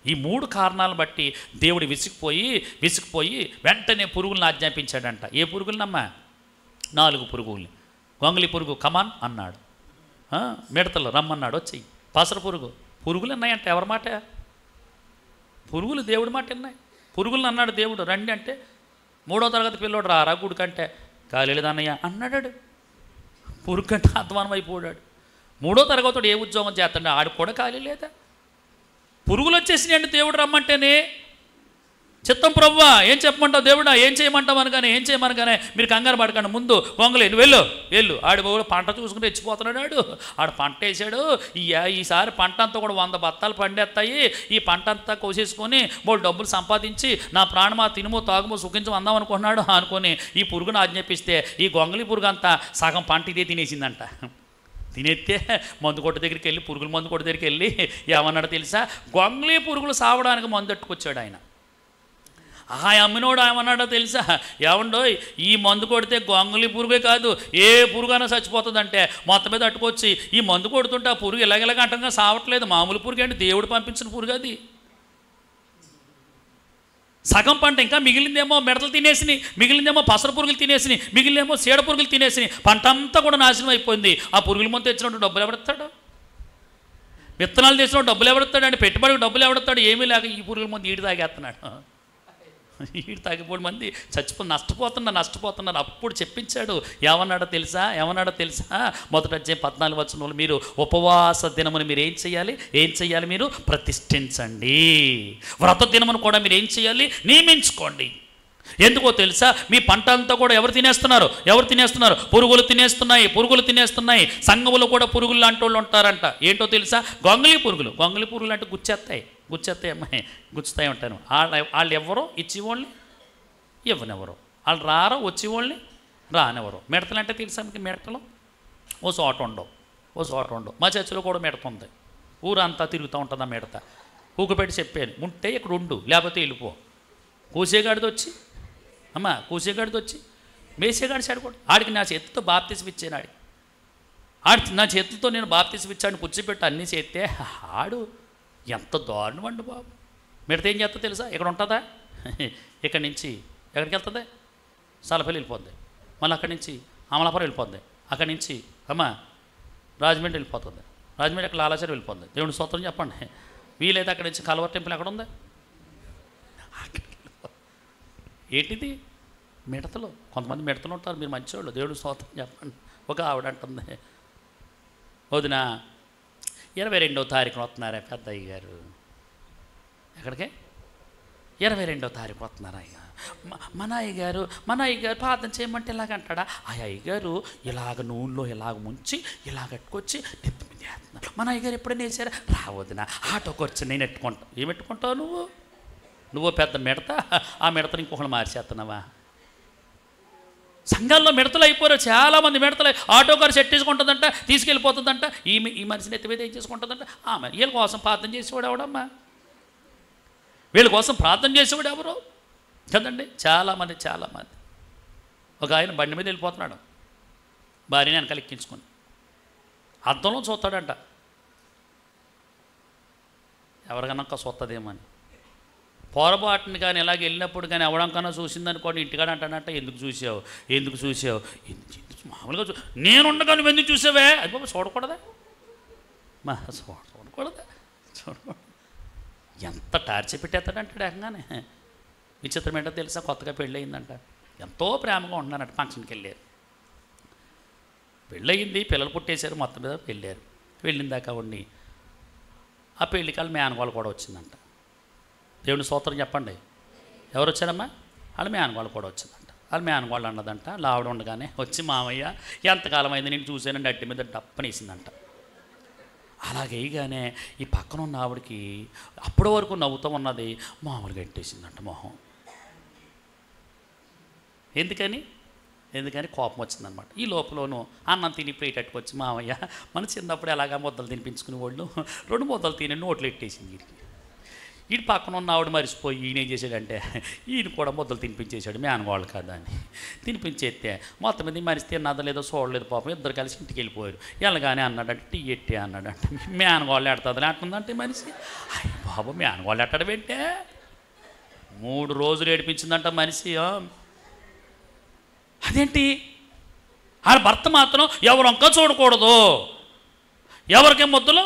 ఈ 3 కారణాలను బట్టి దేవుడు విసిగిపోయి వెంటనే పురుగులను ఆజ్ఞాపించాడంట. ఏ పురుగులనమ్మా? 4 పురుగుల్ని. గొంగళి పురుగు కమాన్ అన్నాడు, మిడతలు రమ్మన్నాడు వచ్చేయి. పసర పురుగులు ఉన్నాయంట. ఎవరి మాట? పురుగులు దేవుడి మాట ఉన్నాయి. పురుగులను అన్నాడు దేవుడు రండి అంటే 3వ తరగతి పిల్లోడు రా గుడికంటే కాలేదన్నయ్య అన్నాడు. పురుగు కంటే అధ్వానం అయిపోయాడు. 3వ తరగతితో ఏ ఉద్యోగం చేస్తాడు? ఆడికి కూడా ఖాళీ లేదా? పురుగులు వచ్చేసినాయండి దేవుడు రమ్మంటేనే. చిత్తం ప్రభువా ఏం చెప్పమంటావు దేవుడా, ఏం చేయమంటావు అనగానే ఏం చేయమనగానే మీరు కంగారు పడకండి, ముందు గొంగలి వెళ్ళు ఆడి బాబు పంట చూసుకుని తెచ్చిపోతున్నాడు. ఆడు పంట వేసాడు. ఈసారి పంట అంతా కూడా 100 బత్తాలు పండేస్తాయి. ఈ పంట అంతా కోసేసుకొని 3 డబ్బులు సంపాదించి నా ప్రాణమా తినుమో తాగుమో సుఖించు అందాం అనుకున్నాడు. అనుకొని ఈ పురుగును ఆజ్ఞాపిస్తే ఈ గొంగలి పురుగు అంతా సగం పంట ఇదే తినేసిందంట. తినేస్తే మందు కొట్టు దగ్గరికి వెళ్ళి, పురుగుల మందు కొట్టు దగ్గరికి వెళ్ళి ఏమన్నాడు తెలుసా? గొంగలి పురుగులు సావడానికి మందు తట్టుకొచ్చాడు ఆయన. ఆ అమ్మినోడు ఏమన్నాడో తెలుసా? ఏమండో ఈ మందు కొడితే గొంగలి పురుగే కాదు ఏ పురుగైనా చచ్చిపోతుందంటే మొత్తం మీద తట్టుకొచ్చి ఈ మందు కొడుతుంటే ఆ పురుగు ఇలాగ అంటంగా సావట్లేదు. మామూలు పురుగు అంటే దేవుడు పంపించిన పురుగు అది. సగం పంట ఇంకా మిగిలిందేమో మిడతలు తినేసినాయి, మిగిలిందేమో పసర పురుగులు తినేసినాయి, మిగిలిందేమో సీడ పురుగులు తినేసినాయి. పంట అంతా కూడా నాశనం అయిపోయింది. ఆ పురుగుల మందు తెచ్చినట్టు డబ్బులు ఎవడెత్తాడు? విత్తనాలు తెచ్చినట్టు డబ్బులు ఎవడెత్తాడు? అంటే పెట్టుబడికి డబ్బులు ఎవడెత్తాడు? ఏమీ లేక ఈ పురుగుల మందు ఈడు తాగేస్తున్నాడు. ఈడు తాగిపోయి మంది నష్టపోతున్నారు. అప్పుడు చెప్పించాడు. ఏమన్నాడో తెలుసా? మొదటి అధ్యాయం 14 వచనంలో మీరు ఉపవాస దినమును మీరు ఏం చేయాలి? మీరు ప్రతిష్ఠించండి. వ్రత దినమును కూడా మీరు ఏం చేయాలి? నియమించుకోండి. ఎందుకో తెలుసా? మీ పంట అంతా కూడా ఎవరు తినేస్తున్నారు? పురుగులు తినేస్తున్నాయి. సంఘములో కూడా పురుగులు లాంటి వాళ్ళు ఉంటారంట. ఏంటో తెలుసా? గొంగళి పురుగులు అంటే గుచ్చేస్తాయి అమ్మాయి, గుచ్చుతాయి ఉంటాను. వాళ్ళు ఎవరో ఇచ్చేవాళ్ళని ఇవ్వనెవరో, వాళ్ళు రారో వచ్చేవాళ్ళని రానెవరో. మిడతలు అంటే తెలుసా మీకు? మిడతలు ఓ చోట ఉండవు. మా చర్చిలో కూడా మిడత ఉంది. ఊరంతా తిరుగుతూ ఉంటుంది ఆ మిడత. కూకుపెట్టి చెప్పాను, ఉంటే ఇక్కడ ఉండు లేకపోతే వెళ్ళిపో. కూసేగాడిది వచ్చి మేసేగాడి చెడకూడదు. ఆడికి నా చేతితో బాప్తిసం ఇచ్చాను. నా చేతులతో నేను బాప్తిసం ఇచ్చాను, కూర్చోబెట్టి అన్నీ చేస్తే ఆడు ఎంత దారుణం అండి బాబు. మిడత ఏం చేస్తా తెలుసా? ఇక్కడ ఉంటుందా? ఇక్కడి నుంచి ఎక్కడికి వెళ్తుంది? సలపల్లి వెళ్ళిపోద్ది. మళ్ళీ అక్కడి నుంచి అమలాపురం వెళ్ళిపోద్ది. అక్కడి నుంచి రాజమండ్రి వెళ్ళిపోతుంది. రాజమండ్రి అక్కడ లాలాచారి వెళ్ళిపోద్ది. దేవుని స్తోత్రం చెప్పండి. వీలైతే అక్కడి నుంచి కల్వర్ టెంపుల్ ఎక్కడ ఉంది? ఏంటిది? మిడతలు. కొంతమంది మిడతలు ఉంటారు, మీరు మంచివాళ్ళు. దేవుడు స్తోత్రం చెప్పండి. ఒక ఆవిడ అంటుంది, వదిన 22వ తారీఖున వస్తున్నారా పెద్దయ్య గారు? ఎక్కడికే? 22వ తారీఖు వస్తున్నారా? మన అయ్యగారు ప్రార్థన చేయమంటే ఇలాగంటాడా? ఆ అయ్యగారు ఇలాగ నూనెలో ఇలాగ ముంచి ఇలాగ ఎట్టుకొచ్చి మన అయ్యగారు ఎప్పుడైనా వేసారా? రావద్దున ఆటోకి వచ్చి నేను ఎట్టుకుంటా. ఏం ఎట్టుకుంటావు నువ్వు పెద్ద మిడత. ఆ మిడతను ఇంకొకళ్ళు మార్చేస్తున్నావా? సంఘాల్లో మిడతలు అయిపోయారు. చాలామంది మిడతలు. ఆటో కారు చెట్టేసుకుంటుందంట, తీసుకెళ్ళిపోతుందంట. ఈ మనిషిని ఎత్తి మీద ఏం చేసుకుంటుందంట? ఆమె వీళ్ళ కోసం ప్రార్థన చేసేవాడు ఎవడమ్మా? వీళ్ళ కోసం ప్రార్థన చేసేవాడు ఎవరు కదండి? చాలామంది. ఒక ఆయన బండి మీద వెళ్ళిపోతున్నాడు, భార్యని వెనకాల ఎక్కించుకొని అద్దంలో చూస్తాడంట, ఎవరికన్నా చూస్తుందేమో అని. పొరపాటుని కానీ ఇలాగ వెళ్ళినప్పుడు కానీ ఎవడంకన్నా చూసిందనుకోండి, ఇంటికాడ అంటాడంట, ఎందుకు చూసావు నేనుండగా నువ్వు ఎందుకు చూసావే? అది బాబు చూడకూడదా? చూడకూడదా? చూడండి ఎంత టార్చర్ పెట్టేస్తాడంటాడు ఏకంగానే. విచిత్రం ఏంటో తెలుసా, కొత్తగా పెళ్ళి అయిందంట, ఎంతో ప్రేమగా ఉంటున్నారంట. ఫంక్షన్కి వెళ్ళారు, పెళ్ళయింది, పిల్లలు పుట్టేశారు, మొత్తం మీద వెళ్ళారు. వెళ్ళిన దాకా ఉండి ఆ పెళ్ళికి వాళ్ళ మేనగోళ్ళు కూడా వచ్చిందంట. దేవుని స్తోత్రం చెప్పండి. ఎవరు వచ్చారమ్మా? వాళ్ళ మేనగోళ్ళు కూడా వచ్చిందంట. వాళ్ళ మేనగోళ్ళు అన్నదంట, లావిడ ఉండగానే వచ్చి, మామయ్య ఎంతకాలం అయింది నేను చూసానండి, అట్టి మీద డప్పనేసిందంట. అలాగేయగానే ఈ పక్కన ఉన్న ఆవిడకి అప్పటి వరకు నవ్వుతూ ఉన్నది మామూలుగా ఎట్టేసిందంట మొహం. ఎందుకని కోపం వచ్చిందనమాట. ఈ లోపలనూ అన్నం తిని ప్లేట్ అట్టుకొచ్చి, మామయ్య మన చిన్నప్పుడు ఎలాగా ముద్దలు తినిపించుకునే వాళ్ళు 2 ముద్దలు తిని నోట్లు ఎట్టేసింది వీడికి. వీడి పక్కన ఉన్న ఆవిడ మరిచిపోయి ఈయన ఏం చేశాడంటే ఈయన కూడా ముద్దలు తినిపించేశాడు, మేనగోళ్ళు కదా అని. తినిపించేస్తే మొత్తం మీద మనిషి తిన్నదో లేదో చూడలేదు పాపం, ఇద్దరు కలిసి ఇంటికి వెళ్ళిపోయారు. వెళ్ళగానే అన్నాడంటే టీ ఎట్టే అన్నాడంటే, మేనగోళ్ళు ఎడతాదని అంటుందంటే మనిషి. అయ్య బాబు, మేనగోళ్ళు ఎట్టడం పెట్టే 3 రోజులు ఏడిపించిందంట మనిషి. అదేంటి, ఆ భర్త మాత్రం ఎవరు వంక చూడకూడదు, ఎవరికేం ముద్దలు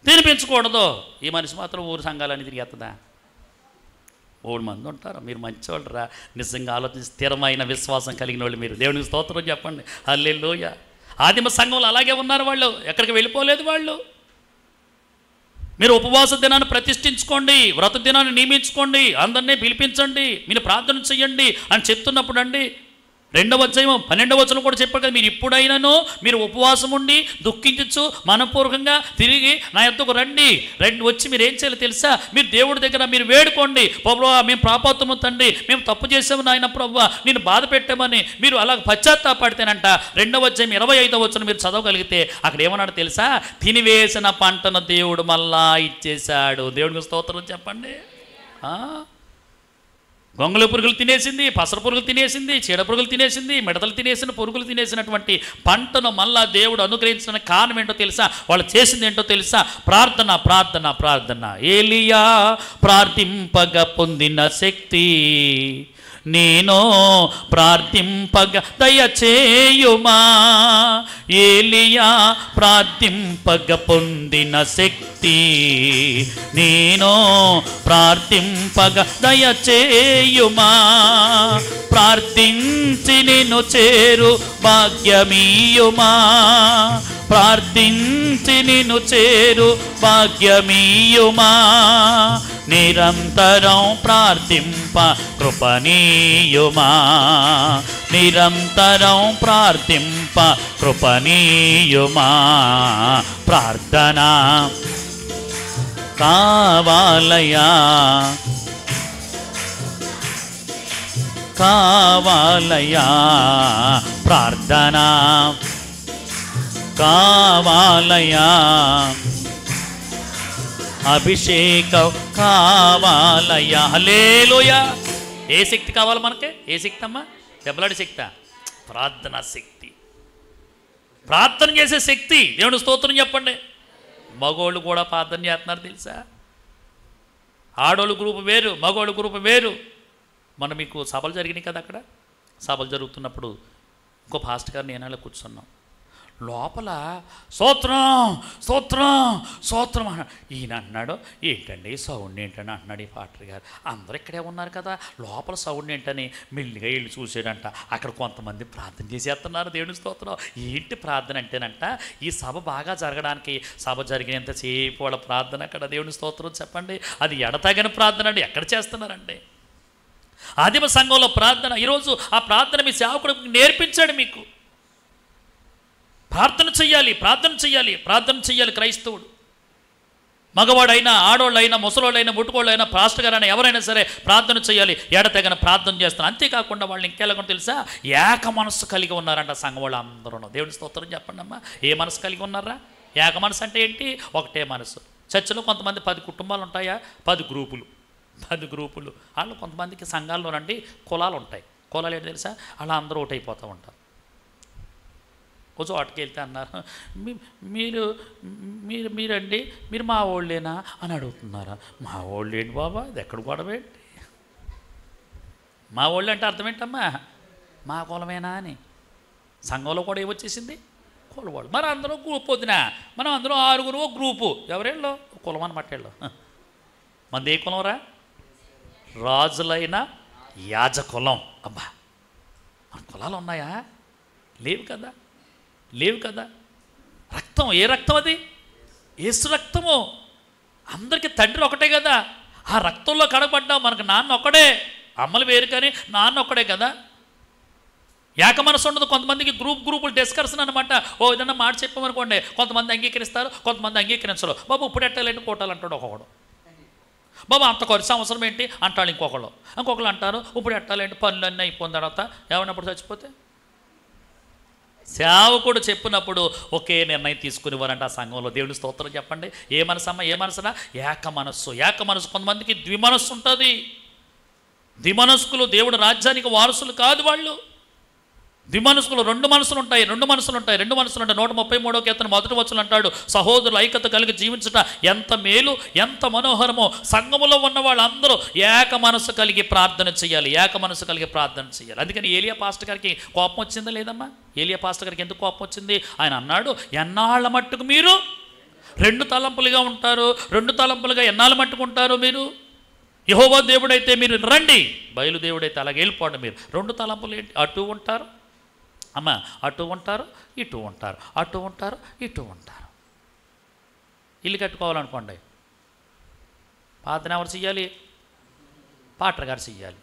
తినిపించకూడదు. ఈ మనిషి మాత్రం ఊరు సంఘాలని తిరిగేస్తుందా? 3 మంది ఉంటారు. మీరు మంచివాళ్ళు రా, నిజంగా ఆలోచించి స్థిరమైన విశ్వాసం కలిగిన వాళ్ళు మీరు. దేవునికి స్తోత్రం చెప్పండి. హల్లెలూయా. ఆదిమ సంఘంలో అలాగే ఉన్నారు వాళ్ళు, ఎక్కడికి వెళ్ళిపోలేదు వాళ్ళు. మీరు ఉపవాస దినాన్ని ప్రతిష్ఠించుకోండి, వ్రత దినాన్ని నియమించుకోండి, అందరినీ పిలిపించండి, మీరు ప్రార్థన చెయ్యండి అని చెప్తున్నప్పుడు అండి 2వ అధ్యాయం 12వ వచనం కూడా చెప్పారు కదా, మీరు ఇప్పుడైనాను మీరు ఉపవాసం ఉండి దుఃఖించచ్చు మనపూర్వకంగా తిరిగి నా యొద్దకు రండి. వచ్చి మీరు ఏం చేయాలి తెలుసా, మీరు దేవుడి దగ్గర మీరు వేడుకోండి, ప్రభువా మేము పాపాత్ములం తండ్రి, మేము తప్పు చేసాము నాయన ప్రభువా, నేను బాధ పెట్టామని మీరు అలా పశ్చాత్తాపడితేనంట 2వ అధ్యాయం 25వ వచనం మీరు చదవగలిగితే అక్కడ ఏమన్నాడు తెలుసా, తినివేసిన పంటను దేవుడు మళ్ళా ఇచ్చేశాడు. దేవుడికి స్తోత్రం చెప్పండి. గొంగళ పురుగులు తినేసింది, పసర పురుగులు తినేసింది, చీడ పురుగులు తినేసింది, మిడతలు తినేసిన పురుగులు తినేసినటువంటి పంటను మళ్ళా దేవుడు అనుగ్రహించిన కారణం ఏంటో తెలుసా, వాళ్ళు చేసింది ఏంటో తెలుసా, ప్రార్థన ప్రార్థన ప్రార్థన. ఏలియా ప్రార్థింపగా పొందిన శక్తి నేను ప్రార్థింపగా దయచేయుమా. ఏలియా ప్రార్థింపగా పొందిన శక్తి నేను ప్రార్థింపగా దయచేయుమా. ప్రార్థించి నిన్ను చేరు భాగ్యమీయుమా. ప్రార్థించి నిన్ను చేరు భాగ్యమీయుమా. నిరంతరం ప్రార్థింప కృపనీయుమా. నిరంతరం ప్రార్థింప కృపనీయుమా. ప్రార్థన కావాలయా కావాలయా. ప్రార్థన కావాలయా. అభిషేకం కావాలయ్యా. హల్లెలూయా. ఏ శక్తి కావాలి మనకి? ఏ శక్తి అమ్మా? దెబ్బలాడి శక్తి? ప్రార్థనా శక్తి, ప్రార్థన చేసే శక్తి. దేవుని స్తోత్రం చెప్పండి. మగోళ్ళు కూడా ప్రార్థన చేస్తున్నారు తెలుసా. ఆడోళ్ళు గ్రూపు వేరు, మగోళ్ళు గ్రూపు వేరు. మన మీకు సభలు జరిగినాయి కదా, అక్కడ సభలు జరుగుతున్నప్పుడు ఇంకో పాస్టర్ గారు నేను అలా కూర్చున్నాం. లోపల స్తోత్రం స్తోత్రం స్తోత్రం అన్నాడు. ఈయన అన్నాడు, ఏంటండి సౌండ్ ఏంటని అంటున్నాడు ఈ పాస్టర్ గారు. అందరూ ఇక్కడే ఉన్నారు కదా, లోపల సౌండ్ ఏంటని మెల్లిగా వెళ్ళి చూసాడంట. అక్కడ కొంతమంది ప్రార్థన చేసేస్తున్నారు. దేవుని స్తోత్రం. ఏంటి ప్రార్థన అంటేనంట, ఈ సభ బాగా జరగడానికి, సభ జరిగినంతసేపు వాళ్ళ ప్రార్థన అక్కడ. దేవుని స్తోత్రం చెప్పండి. అది ఎడతగని ప్రార్థన అండి. ఎక్కడ చేస్తున్నారండి? ఆదిమ సంఘంలో ప్రార్థన. ఈరోజు ఆ ప్రార్థన మీ సేవకుడు నేర్పించాడు మీకు. ప్రార్థన చెయ్యాలి, ప్రార్థన చెయ్యాలి, ప్రార్థన చెయ్యాలి. క్రైస్తవుడు మగవాడైనా, ఆడోళ్ళైనా, ముసలోళ్ళైనా, ముట్టుకోళ్ళైనా, పాస్టర్ గారైనా ఎవరైనా సరే ప్రార్థన చేయాలి. ఎడతెగన ప్రార్థన చేస్తారు. అంతేకాకుండా వాళ్ళు ఇంకెలాగో తెలుసా, ఏక మనస్సు కలిగి ఉన్నారంట సంఘం వాళ్ళు అందరూ. దేవుని స్తోత్రం చెప్పండి అమ్మా. ఏ మనసు కలిగి ఉన్నారా? ఏక మనసు అంటే ఏంటి? ఒకటే మనసు. చర్చలో కొంతమంది 10 కుటుంబాలు ఉంటాయా? 10 గ్రూపులు. 10 గ్రూపులు. వాళ్ళు కొంతమందికి సంఘాల్లోనండి కులాలు ఉంటాయి. కులాలు ఏంటి తెలుసా, అలా అందరూ ఒకటైపోతూ ఉంటారు. కొంచెం వాటికి వెళ్తే అన్నారు, మీరండి మీరు మా వాళ్ళేనా అని అడుగుతున్నారా? మా వాళ్ళు ఏంటి బాబా, ఇది ఎక్కడ గొడవ ఏంటి? మా వాళ్ళు అంటే అర్థం ఏంటమ్మా? మా కులమేనా అని. సంఘంలో కూడా ఏమొచ్చేసింది? కులవాళ్ళు. మరి అందరూ గ్రూప్ వద్దునా, మనం అందరం 6 గ్రూపు. ఎవరేళ్ళు కులం అన్నమాట వీళ్ళు. మనది ఏ కులం రా? రాజులైన యాజకులం. అబ్బా, మన కులాలు ఉన్నాయా? లేవు కదా, లేవు కదా. రక్తం, ఏ రక్తం అది? యేసు రక్తము. అందరికీ తండ్రి ఒకటే కదా. ఆ రక్తంలో కడబడ్డాం. మనకు నాన్న ఒక్కడే, అమ్మలు వేరు కానీ నాన్న ఒక్కడే కదా. ఏక మనసు ఉండదు. కొంతమందికి గ్రూపులు డిస్కషన్ అనమాట. ఓ ఏదన్నా మాట చెప్పామనుకోండి, కొంతమంది అంగీకరిస్తారు, కొంతమంది అంగీకరించరు. బాబు ఇప్పుడు ఎట్టాలంటే కోటాలంటాడు ఒకడు. బాబా అంత ఖర్చు అవసరం ఏంటి అంటాడు ఇంకొకళ్ళు అంటారు ఇప్పుడు ఎట్టాలంటే పనులన్నీ అయిపోయిన తర్వాత ఏమన్నప్పుడు చచ్చిపోతే. సేవకుడు చెప్పినప్పుడు ఒకే నిర్ణయం తీసుకునేవారంట ఆ సంఘంలో. దేవుని స్తోత్రం చెప్పండి. ఏ మనసమ్మా? ఏ మనసునా? ఏక మనస్సు. ఏక మనసు. కొంతమందికి ద్విమనస్సు ఉంటుంది. ద్విమనస్కులు దేవుడు రాజ్యానికి వారసులు కాదు వాళ్ళు. ద్విమనస్కులు రెండు మనసులు ఉంటాయి. 133వ కీర్తన 1వ వచనం అంటాడు, సహోదరులు ఐక్యత కలిగి జీవించుట ఎంత మేలు, ఎంత మనోహరమో. సంఘములో ఉన్న వాళ్ళందరూ ఏక మనసు కలిగి ప్రార్థన చేయాలి. ఏక మనసు కలిగి ప్రార్థన చేయాలి. అందుకని ఏలియా పాస్టర్ గారికి కోపం వచ్చిందా లేదమ్మా? ఏలియా పాస్టర్ గారికి ఎందుకు కోపం వచ్చింది? ఆయన అన్నాడు, ఎన్నాళ్ళ మట్టుకు మీరు 2 తలంపులుగా ఉంటారు? 2 తలంపులుగా ఎన్నాళ్ళ మట్టుకు ఉంటారు మీరు? యెహోవా దేవుడైతే మీరు రండి, బయలు దేవుడైతే అలాగే వెళ్ళిపోండి. మీరు 2 తలంపులు ఏంటి? అటు ఉంటారు అమ్మ, అటు ఉంటారు, ఇటు ఉంటారు, అటు ఉంటారు, ఇటు ఉంటారు. ఇల్లు కట్టుకోవాలనుకోండి, ప్రార్థన ఎవరు చెయ్యాలి? పాటర్ గారు చెయ్యాలి.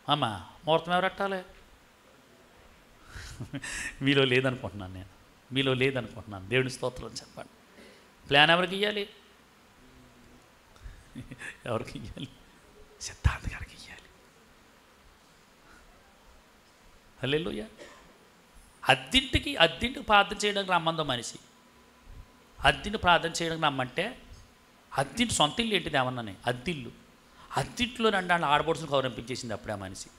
అమ్మ, ముహూర్తం ఎవరు పెట్టాలి? మీలో లేదనుకుంటున్నాను నేను, మీలో లేదనుకుంటున్నాను. దేవుని స్తోత్రం చెప్పండి. ప్లాన్ ఎవరికి ఇవ్వాలి? ఎవరికి ఇవ్వాలి? సిద్ధాంత్ గారికి ఇవ్వాలి. హల్లెలూయా. అద్దింటికి ప్రార్థన చేయడానికి రమ్మందో మనిషి. అద్దింటి ప్రార్థన చేయడానికి రమ్మంటే అద్దింటి సొంత ఇల్లు ఏంటిది ఏమన్నానే? అద్దిల్లు. అద్దింట్లో రెండు ఆడబడుచుని గౌరవించేసింది అప్పుడే ఆ మనిషి.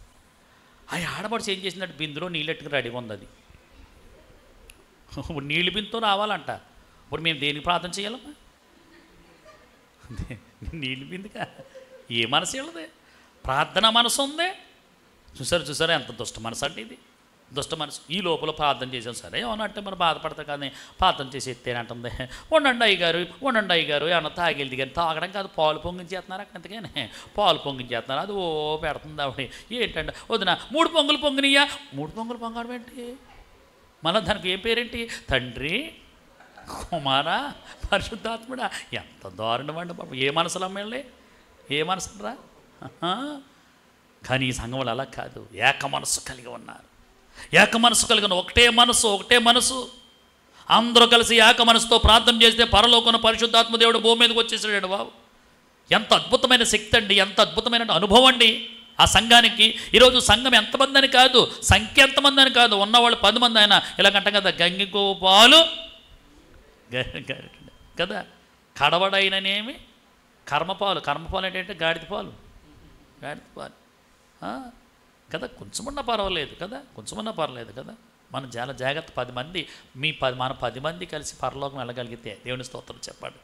ఆ ఆడబడుచు ఏం చేసిందంటే బిందులో నీళ్ళెట్టుకుని రెడీగా ఉంది. అది ఇప్పుడు నీళ్ళు బిందుతో రావాలంట. ఇప్పుడు మేము దేనికి ప్రార్థన చేయాలమ్మా? నీళ్ళు బిందుగా ఏ మనసు వెళ్ళదే? ప్రార్థన మనసు ఉంది. చూసారా ఎంత దుష్ట మనసు అంటే ఇది? దుష్ట మనసు. ఈ లోపల ప్రార్థన చేసాం. సరే ఏమనంటే మనం బాధపడతాం కానీ ప్రార్థన చేసి ఎత్తేనంటుంది. ఉండండి అయ్యగారు ఏమన్నా తాగెళ్ళి కానీ తాగడం కాదు, పాలు పొంగించేస్తున్నారు. అక్కడ అంతగానే పాలు పొంగించేస్తున్నారు. అది ఓ పెడుతుంది ఆవిడ. ఏంటంటే వదిన 3 పొంగులు పొంగినయ్యా. 3 పొంగులు పొంగడం ఏంటి? మళ్ళీ దానికి ఏం పేరేంటి? తండ్రి, కుమార, పరిశుద్ధాత్ముడా. ఎంత దారుణం అండి బాబు. ఏ మనసులు అమ్మేళ్ళే? ఏ మనసురా? కానీ ఈ సంఘంలో అలా కాదు. ఏక మనసు కలిగి ఉన్నారు. ఏక మనసు కలిగిన ఒకటే మనసు. అందరూ కలిసి ఏక మనసుతో ప్రార్థన చేస్తే పరలోకన పరిశుద్ధాత్మ దేవుడు భూమి మీదకి వచ్చేసాడు బాబు. ఎంత అద్భుతమైన శక్తి అండి, ఎంత అద్భుతమైన అనుభవం అండి ఆ సంఘానికి. ఈరోజు సంఘం ఎంతమంది అని కాదు, సంఖ్య ఎంతమంది అని కాదు, ఉన్నవాళ్ళు 10 మంది అయినా ఇలాగంటాం కదా, గంగికో పాలు కదా, కడవడైననేమి కర్మపాలు ఏంటంటే గాడిద పాలు కదా. కొంచెమన్నా పర్వాలేదు కదా. మనం చాలా జాగ్రత్త. 10 మంది మన 10 మంది కలిసి పరలోకం వెళ్ళగలిగితే దేవుని స్తోత్రం చెప్పండి.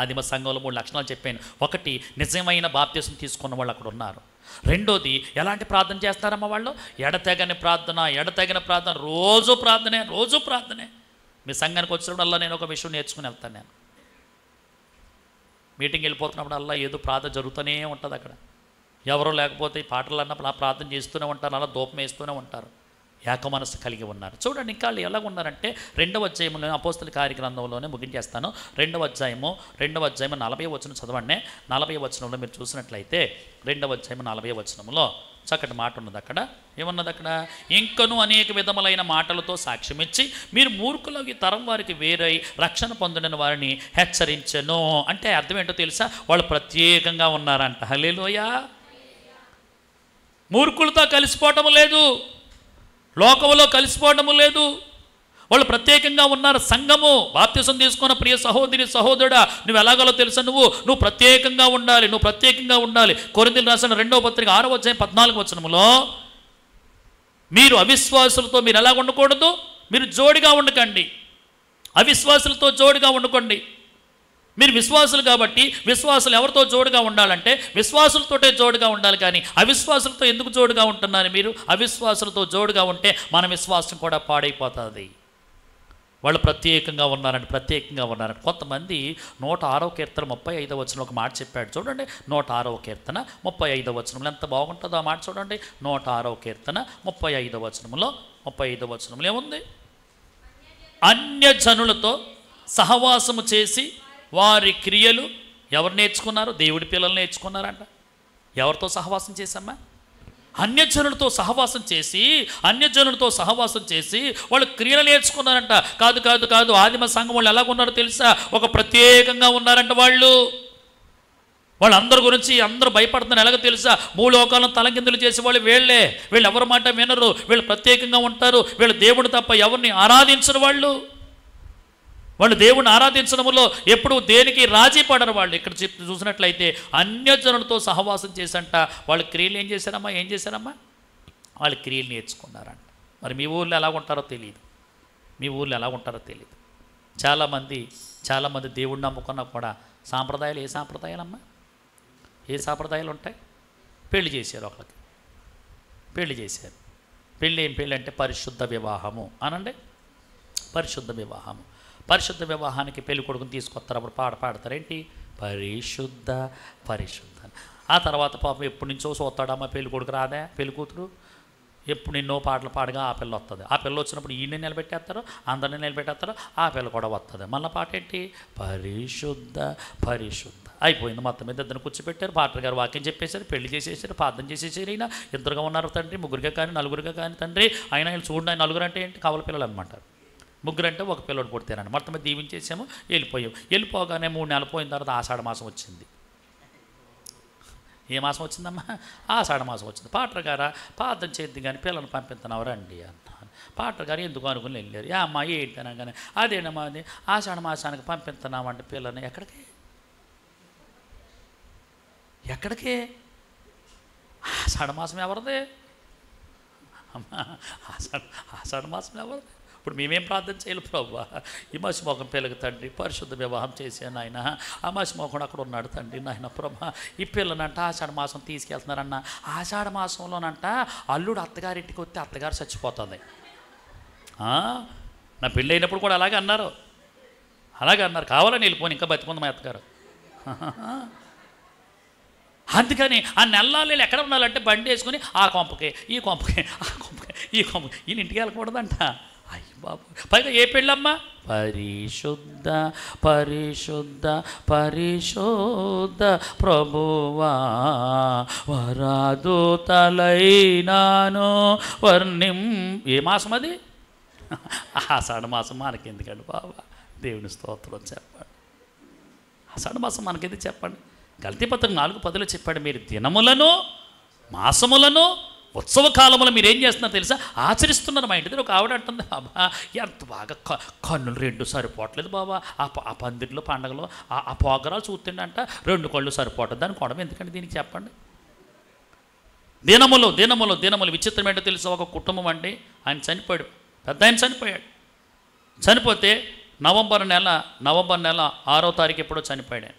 ఆదిమ సంఘంలో 3 లక్షణాలు చెప్పాను. 1, నిజమైన బాప్తిసం తీసుకున్న వాళ్ళు అక్కడ ఉన్నారు. 2ది, ఎలాంటి ప్రార్థన చేస్తారమ్మా వాళ్ళు? ఎడతెగని ప్రార్థన. రోజు ప్రార్థనే. మీ సంఘానికి వచ్చినప్పుడల్లా నేను ఒక విషయం నేర్చుకుని వెళ్తాను. నేను మీటింగ్ వెళ్ళిపోతున్నప్పుడల్లా ఏదో ప్రార్థన జరుగుతూనే ఉంటుంది అక్కడ. ఎవరో లేకపోతే ఈ పాటలు అన్నప్పుడు ఆ ప్రార్థన చేస్తూనే ఉంటారు, అలా ధూపం వేస్తూనే ఉంటారు. ఏక మనసు కలిగి ఉన్నారు. చూడండి ఇంకా వాళ్ళు ఎలాగ ఉన్నారంటే 2వ అధ్యాయంలో అపోస్తల కార్యగ్రంథంలోనే ముగించేస్తాను. 2వ అధ్యాయం 40వ వచనం చదవండి. 40వ వచనంలో మీరు చూసినట్లయితే 2వ అధ్యాయం 40వ వచనంలో చక్కటి మాట ఉన్నది. అక్కడ ఏమన్నది? అక్కడ ఇంకను అనేక విధములైన మాటలతో సాక్ష్యమిచ్చి మీరు మూర్ఖులకి తరం వారికి వేరై రక్షణ పొందిన వారిని హెచ్చరించెను. అంటే అర్థం ఏంటో తెలుసా? వాళ్ళు ప్రత్యేకంగా ఉన్నారంట. హల్లెలూయా. మూర్ఖులతో కలిసిపోవటం లేదు, లోకంలో కలిసిపోవటము లేదు. వాళ్ళు ప్రత్యేకంగా ఉన్నారు. సంఘము బాప్తిసం తీసుకున్న ప్రియ సహోదరి సహోదరుడా, నువ్వు ఎలాగలో తెలుసా? నువ్వు ప్రత్యేకంగా ఉండాలి. కొరింథీయులకు రాసిన 2వ పత్రిక 6వ అధ్యాయం 14వ వచనములో మీరు అవిశ్వాసులతో మీరు ఎలాగ ఉండకూడదు? మీరు జోడిగా ఉండకండి. అవిశ్వాసులతో జోడిగా ఉండకండి. మీరు విశ్వాసులు కాబట్టి విశ్వాసులు ఎవరితో జోడుగా ఉండాలంటే విశ్వాసులతోటే జోడుగా ఉండాలి. కానీ అవిశ్వాసులతో ఎందుకు జోడుగా ఉంటున్నారు మీరు? అవిశ్వాసులతో జోడుగా ఉంటే మన విశ్వాసం కూడా పాడైపోతుంది. వాళ్ళు ప్రత్యేకంగా ఉన్నారంట. కొంతమంది 106వ కీర్తన 35వ వచనంలో ఒక మాట చెప్పాడు చూడండి. 106వ కీర్తన 35వ వచనంలో ఎంత బాగుంటుందో ఆ మాట చూడండి. 106వ కీర్తన 35వ వచనంలో ఏముంది? అన్యజనులతో సహవాసము చేసి వారి క్రియలు ఎవరు నేర్చుకున్నారు? దేవుడి పిల్లలు నేర్చుకున్నారంట. ఎవరితో సహవాసం చేశామ్మా? అన్యజనులతో సహవాసం చేసి వాళ్ళు క్రియలు నేర్చుకున్నారంట. కాదు ఆదిమ సంఘం వాళ్ళు ఎలాగున్నారో తెలుసా? ఒక ప్రత్యేకంగా ఉన్నారంట. వాళ్ళందరి గురించి అందరూ భయపడుతున్నారు. ఎలాగో తెలుసా? భూలోకాలను తలకిందులు చేసే వాళ్ళు వీళ్ళు ఎవరి మాట వినరు, వీళ్ళు ప్రత్యేకంగా ఉంటారు, వీళ్ళు దేవుడు తప్ప ఎవరిని ఆరాధించరు. వాళ్ళు దేవుని ఆరాధించడంలో ఎప్పుడు దేనికి రాజీ పడరు. వాళ్ళు ఇక్కడ చూసినట్లయితే అన్యజనులతో సహవాసం చేసంట వాళ్ళు క్రియలు ఏం చేశారమ్మా? వాళ్ళు క్రియలు నేర్చుకున్నారంట. మరి మీ ఊళ్ళో ఎలా ఉంటారో తెలియదు. చాలామంది దేవుడిని నమ్ముకున్నా కూడా సాంప్రదాయాలు ఏ సాంప్రదాయాలు ఉంటాయి? పెళ్లి చేశారు. ఒకరికి పెళ్ళి అంటే పరిశుద్ధ వివాహము అనండి. పరిశుద్ధ వివాహానికి పెళ్లి కొడుకుని తీసుకొస్తారు. అప్పుడు పాడతారేంటి? పరిశుద్ధ. ఆ తర్వాత పాపం ఎప్పటి నుంచో చూస్తాడమ్మా పెళ్లి కొడుకు రాదా, పెళ్లి కూతురు ఎప్పుడు ఎన్నో పాటలు పాడగా ఆ పిల్ల వస్తుంది. ఆ పిల్ల వచ్చినప్పుడు ఈయన్ని నిలబెట్టేస్తారు, అందరినీ నిలబెట్టేస్తారు, ఆ పిల్ల కూడా వస్తుంది. మళ్ళీ పాట ఏంటి? పరిశుద్ధ. అయిపోయింది. మొత్తం మీద ఇద్దరిని కూర్చోపెట్టారు. పాటర్ గారు వాక్యం చెప్పేశారు, పెళ్లి చేసేసారు, ప్రార్థన చేసేసారు. అయినా ఇద్దరుగా ఉన్నారు తండ్రి, ముగ్గురుగా కానీ నలుగురుగా కానీ తండ్రి. అయినా వీళ్ళు చూడండి, నలుగురు అంటే ఏంటి? కవల పిల్లలు అనమాట. ముగ్గురంటే ఒక పిల్లడు పుడితేనండి. మొత్తం మీద దీవించేసాము, వెళ్ళిపోగానే 3 నెలలు పోయిన తర్వాత ఆషాఢ మాసం వచ్చింది. ఏ మాసం వచ్చిందమ్మా? ఆషాఢ మాసం వచ్చింది. పాటర్ గారా ప్రార్థన చేద్ది కానీ పిల్లల్ని పంపిస్తున్నావు రండి అన్నాను. పాటర్ గారు ఎందుకు అనుకుని వెళ్ళారు. అమ్మా ఏంటి అనగానే అదేనమ్మా అది ఆషాఢ మాసానికి పంపిస్తున్నామంటే పిల్లల్ని ఎక్కడికి ఆషాఢ మాసం ఎవరిది అమ్మా? ఆషాఢ మాసం ఎవరిది? ఇప్పుడు మేమేం ప్రార్థన చేయాలి ప్రభువా? ఈ మసిమోకం పిల్లకి తండ్రి పరిశుద్ధ వివాహం చేశాను ఆయన. ఆ మసిమోకం అక్కడ ఉన్నాడు తండ్రి నాయన ప్రభా. ఈ పిల్లనంట ఆషాఢ మాసం తీసుకెళ్తున్నారన్న. ఆషాఢ మాసంలోనంట అల్లుడు అత్తగారింటికి వస్తే అత్తగారు చచ్చిపోతుంది. నా పెళ్ళి అయినప్పుడు కూడా అలాగే అన్నారు. కావాలని వెళ్ళిపోయి ఇంకా బతికుంది మా అత్తగారు. అందుకని ఆ నెలలు ఎక్కడ ఉండాలంటే బండి వేసుకుని ఆ కొంపకి ఈ కొంపకి వీళ్ళ ఇంటికి వెళ్ళకూడదంట. అయ్యి బాబు, పైగా ఏ పెళ్ళమ్మా? పరిశుద్ధ ప్రభువా వరాదూతలైనాను ఏ మాసం అది? ఆషాఢ మాసం. మనకెందుకండి బాబా? దేవుని స్తోత్రం చెప్పండి. ఆషాఢ మాసం మనకెందుకు చెప్పండి? గల్తీపత్రిక 4:10 చెప్పాడు, మీరు దినములను మాసములను ఉత్సవ కాలంలో మీరు ఏం చేస్తున్నారో తెలుసా? ఆచరిస్తున్నారు. మా ఇంటి దగ్గర ఒక ఆవిడ అంటుంది, బాబా ఎంత బాగా కన్నులు 2 సరిపోవట్లేదు బాబా. ఆ పందిరిలో పండగలో ఆ పోగరాలు చూస్తుండంట 2 కళ్ళు సరిపోవట్లేదు. దాని కొడమ ఎందుకంటే దీనికి చెప్పండి. దినములు విచిత్రం ఏంటో తెలుసా? ఒక కుటుంబం అండి, ఆయన చనిపోయాడు, పెద్ద ఆయన చనిపోతే నవంబర్ నెల 6వ తారీఖు ఎప్పుడో చనిపోయాడు.